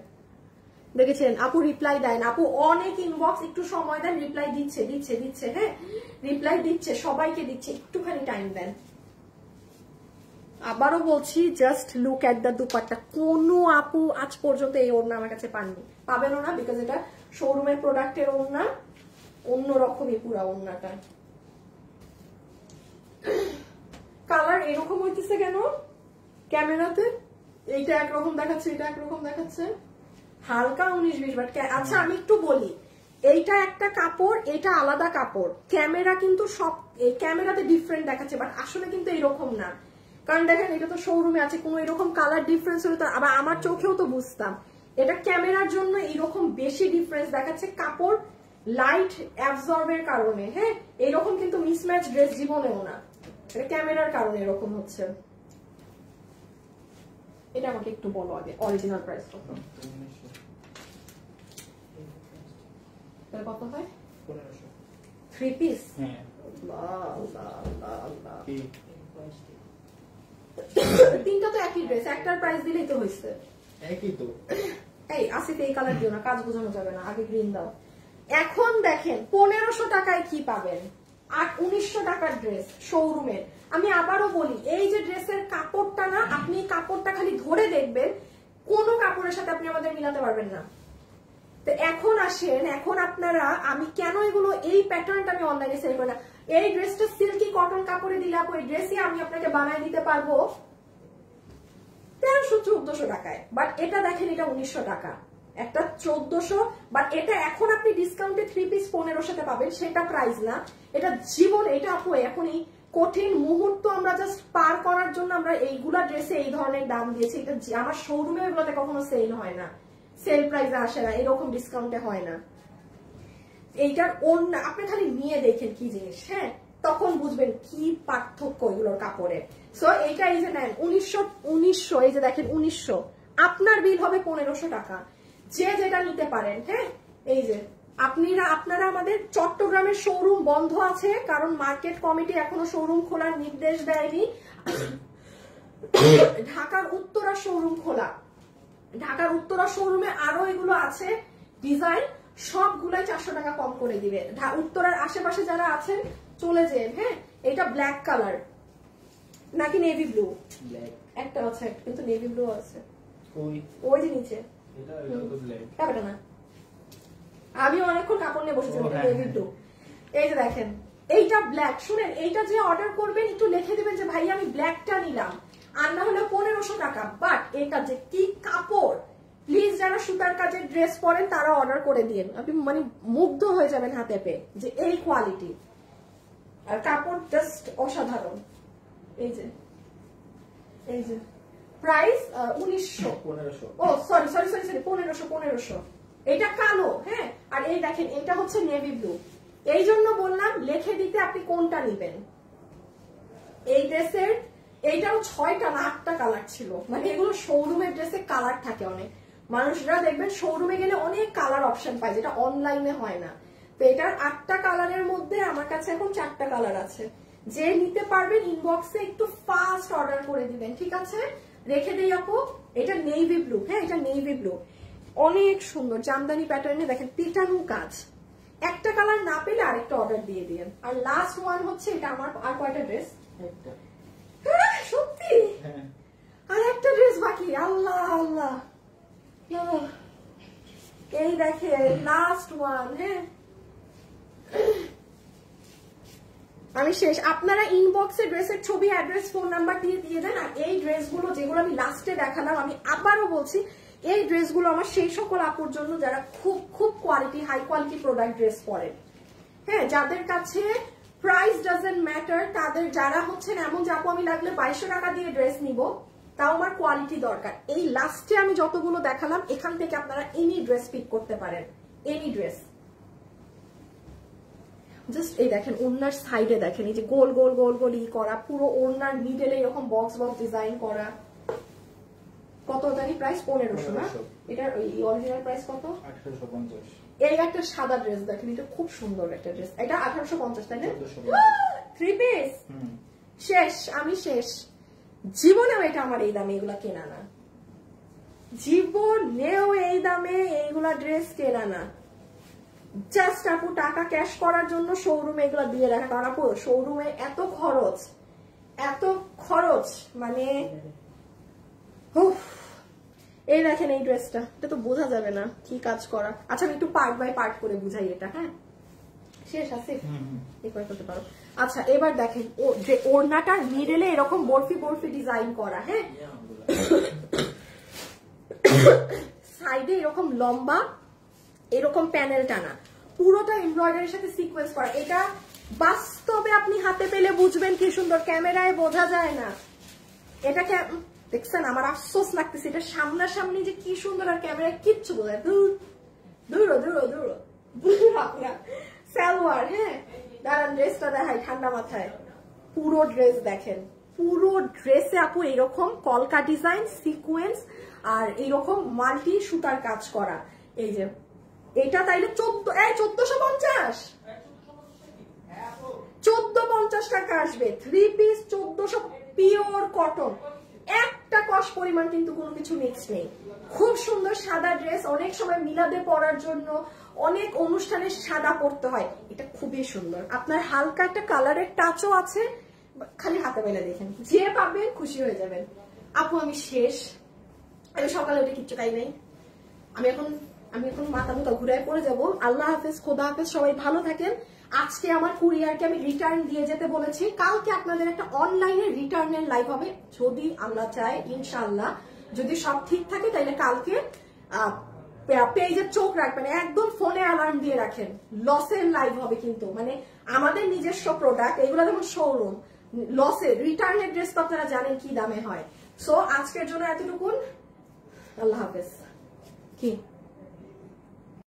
দেখেছেন আপু রিপ্লাই দেন, আপু অনেক ইনবক্স, একটু সময় দেন, রিপ্লাই দিচ্ছে দিচ্ছে দিচ্ছে, হ্যাঁ রিপ্লাই দিচ্ছে, সবাইকে দিচ্ছে, একটুখানি টাইম দেন। আবারও বলছি just look at the dupatta. কোনো আপু আজ পর্যন্ত এই ওড়না আমার কাছে পাননি, পাবেনও না, বিকজ এটা শোরুমের প্রোডাক্টের ওড়না, অন্যরকমই পুরা ওড়নাটা। কালার এরকম হইতেছে কেন ক্যামেরাতে? এইটা একরকম দেখাচ্ছে, এটা একরকম দেখাচ্ছে, হালকা 19-20 বাট। আচ্ছা আমি একটু বলি, এইটা একটা কাপড়, এটা আলাদা কাপড়, ক্যামেরা কিন্তু সব ক্যামেরাতে ডিফারেন্ট দেখাচ্ছে, বাট আসলে কিন্তু এরকম না। কারণ দেখেন এটা তো শোরুমে আছে, কোনো এরকম কালার ডিফারেন্স হলে তো আবার আমার চোখেও তো বুঝতাম। এটা ক্যামেরার জন্য এরকম বেশি ডিফারেন্স দেখাচ্ছে, কাপড় লাইট অ্যাবজর্বের কারণে। হ্যাঁ এরকম কিন্তু মিসম্যাচ ড্রেস জীবনেও না, এটা ক্যামেরার কারণে এরকম হচ্ছে। এটা আমাকে একটু বলো আগে অরিজিনাল প্রাইস কত? কত হয়? 1500। 3 পিস? হ্যাঁ। তিনটা তো একই ড্রেস, একটার প্রাইস দিলেই তো হয়েছে। একই তো। এই আসিফ এই কালার দিও না, কাজ বোঝানো যাবে না, আগে গ্রিন দাও। এখন দেখেন 1500 টাকায় কি পাবেন, আর 1900 টাকার ড্রেস শোরুমের। আমি আবারও বলি, এই যে ড্রেসের কাপড়টা না, আপনি কাপড়টা খালি ধরে দেখবেন, কোন কাপড়ের সাথে আপনি আমাদের মিলাতে পারবেন না। তো এখন আসেন, এখন আপনারা, আমি কেন এগুলো এই প্যাটার্নটা আমি অনলাইনে সেল করি না, এই ড্রেসটা সিল্কি কটন কাপড়ে দিলে আপু এই ড্রেসই আমি আপনাকে বানায় দিতে পারবো 1300-1400 টাকায়। বাট এটা দেখেন এটা 1900 টাকা, একটা 1400, বাট এটা এখন আপনি ডিসকাউন্টে 3 পিস 1500 পাবেন, সেটা প্রাইস না। এটা জীবন, এটা আপু এখন এই কঠিন মুহূর্ত আমরা জাস্ট পার করার জন্য আমরা এইগুলা ড্রেসে এই ধরনের দাম দিয়েছি। এটা আমার শোরুমে এগুলোতে কখনো সেল হয় না, সেল প্রাইসে আসে না, এরকম ডিসকাউন্টে হয় না। এইটার অন্য আপনি খালি নিয়ে দেখেন কি জিনিস, হ্যাঁ তখন বুঝবেন কি পার্থক্য এগুলোর কাপড়ে। সো এইটা এই যে নেন 1900, এই যে দেখেন 1900, আপনার বিল হবে 1500 টাকা, যে যেটা নিতে পারেন। হ্যাঁ এই যে আপনারা আমাদের চট্টগ্রামের শোরুম বন্ধ আছে, কারণ মার্কেট কমিটি এখনো শোরুম খোলার নির্দেশ দেয়নি। ঢাকার উত্তরা শোরুম খোলা, ঢাকার উত্তরা শোরুমে আরো এগুলো আছে ডিজাইন, সবগুলাই 400 টাকা কম করে দিবে। উত্তরার আশেপাশে যারা আছেন চলে যান। হ্যাঁ এটা ব্ল্যাক কালার নাকি নেভি ব্লু? ব্ল্যাক একটা আছে, কিন্তু নেভি ব্লু আছে ওই যে নিচে, এটা তো ব্ল্যাক। কাপড়টা না, আমি অনেকক্ষণ কাপড় নিয়ে বসেছিলাম, এটা নেভি ব্লু। এই যে দেখেন এইটা ব্ল্যাক। শুনেন, এইটা যে অর্ডার করবেন একটু লিখে দিবেন যে ভাই আমি ব্ল্যাকটা নিলাম, আর না হলে 1500 টাকা। বাট এটা যে কি কাপড়, প্লিজ যারা সুতার কাজের ড্রেস পরেন তারা অর্ডার করে দিন, আপনি মানে মুগ্ধ হয়ে যাবেন হাতে পেয়ে যে এই কোয়ালিটি, আর কাপড় জাস্ট অসাধারণ। এই যে প্রাইস 1900, ও সরি 1500। এটা কালো, হ্যাঁ আর এই দেখেন এটা হচ্ছে নেভি ব্লু। এই জন্য বললাম লিখে দিতে আপনি কোনটা নিবেন। এই ড্রেসের এইটাও 6টা না 8টা কালার ছিল, মানে এগুলো শোরুমের ড্রেসে কালার থাকে অনেক, মানুষরা দেখবেন শোরুমে গেলে অনেক কালার অপশন পায়, যেটা অনলাইনে হয় না। তো এটার 8টা কালারের মধ্যে আমার কাছে এখন 4টা কালার আছে, যে নিতে পারবেন ইনবক্সে একটু ফাস্ট অর্ডার করে দিবেন, ঠিক আছে? রেখে দেই আপু। এটা নেভি ব্লু, হ্যাঁ এটা নেভি ব্লু, অনেক সুন্দর জামদানি প্যাটার্নে, দেখেন পিটানো কাজ। একটা কালার না পেলে আরেকটা অর্ডার দিয়ে দিন। আর লাস্ট ওয়ান হচ্ছে এটা আমার, আর কয়টা ড্রেস? সত্যি আর একটা ড্রেস বাকি। আল্লাহ আল্লাহ, এই দেখে লাস্ট ওয়ান। হ্যাঁ আমি শেষ। আপনারা ইনবক্সে ড্রেসের ছবি, অ্যাড্রেস, ফোন নাম্বার দিয়ে দেন। আর এই ড্রেসগুলো যেগুলো আমি লাস্টে দেখালাম, আমি আবারও বলছি এই ড্রেসগুলো আমার সেই সকল আপুর জন্য যারা খুব খুব quality, high quality product dress পরেন। হ্যাঁ, যাদের কাছে প্রাইস ডাজন্ট ম্যাটার, তাদের যারা হচ্ছেন এমন যে আপু আমি লাগলে 2200 টাকা দিয়ে ড্রেস নিব, তাও আমার কোয়ালিটি দরকার, এই লাস্টে আমি যতগুলো দেখালাম এখান থেকে আপনারা এনি ড্রেস পিক করতে পারেন, এনি ড্রেস। জাস্ট এই দেখেন ওড়নার সাইডে দেখেন এই যে গোল গোল গোল গোল ই করা, পুরো ওড়নার মিডলে এরকম বক্স বক্স ডিজাইন করা। কত জানি প্রাইস? 1500 না? এটার অরিজিনাল প্রাইস কত? 1850। এই একটা সাদা ড্রেস দেখেন, এটা খুব সুন্দর একটা ড্রেস, এটা 1850 তাই না? 3 পিস শেষ, আমি শেষ। জীবনেও এটা আমার এই দামে এগুলা কেনা না, জীবনেও এই দামে এইগুলা ড্রেস কেনা না। জাস্ট আপু টাকা ক্যাশ করার জন্য শোরুমে এগুলা দিয়ে রাখা, কারণ আপু শোরুমে এত খরচ মানে এই দেখেন এই ড্রেসটা, এটা তো বোঝা যাবে না কি কাজ করা। আচ্ছা আমি একটু পার্ট বাই পার্ট করে বুঝাই এটা। হ্যাঁ শেষ আছে, একবার করতে পারো। আচ্ছা এবার দেখেন ওড়নাটার মিডলে এরকম বরফি বরফি ডিজাইন করা, হ্যাঁ সাইডে এরকম লম্বা এরকম প্যানেল টানা, পুরোটা এমব্রয়ডারির সাথে সিকোয়েন্স করা। এটা বাস্তবে আপনি হাতে পেলে বুঝবেন কি সুন্দর, ক্যামেরায় বোঝা যায় না। এটাকে দেখছেন, আমার আফসোস লাগতেছে, এটা সামনাসামনি যে কি সুন্দর, আর ক্যামেরায় কিচ্ছু বোঝায় দূর দূর দূর দূর দূর আপনার সালোয়ার। হ্যাঁ দাঁড়ান ড্রেসটা দেখাই ঠান্ডা মাথায়। পুরো ড্রেস দেখেন, পুরো ড্রেসে আপু এইরকম কলকা ডিজাইন সিকোয়েন্স আর এইরকম মাল্টি সুতার কাজ করা। এই যে এটা তাইলে 1450 টাকা আসবে, 3 পিস 1400, পিওর কটন, একটা কস পরিমাণ কিন্তু কোনো কিছু মিক্স নেই। খুব সুন্দর সাদা ড্রেস, অনেক সময় মিলাদে পরার জন্য, অনেক অনুষ্ঠানে সাদা পরতে হয়, এটা খুবই সুন্দর। আপনার হালকা একটা কালারের টাচও আছে, খালি হাতে মেলে দেখেন, যে পাবেন খুশি হয়ে যাবেন। আপু আমি শেষ, আমি সকালে উঠে কিচ্ছু খাই নাই, আমি এখন মাথা মুথা ঘুরায় পড়ে যাবো। আল্লাহ হাফেজ, খোদা হাফেজ, সবাই ভালো থাকেন। আজকে আমার কুরিয়ারকে আমি রিটার্ন দিয়ে যেতে বলেছি, কালকে আপনাদের একটা অনলাইনে রিটার্নের লাইভ হবে যদি আল্লাহ চায়, ইনশাআল্লাহ যদি সব ঠিক থাকে তাইলে কালকে পেজের চোখ রাখবেন, একদম ফোনে অ্যালার্ম দিয়ে রাখেন, লসের লাইভ হবে কিন্তু, মানে আমাদের নিজস্ব প্রোডাক্ট এগুলো যেমন শোরুম, লসের রিটার্নের ড্রেস তো আপনারা জানেন কি দামে হয়। সো আজকের জন্য এতটুকুন, আল্লাহ হাফেজ। কি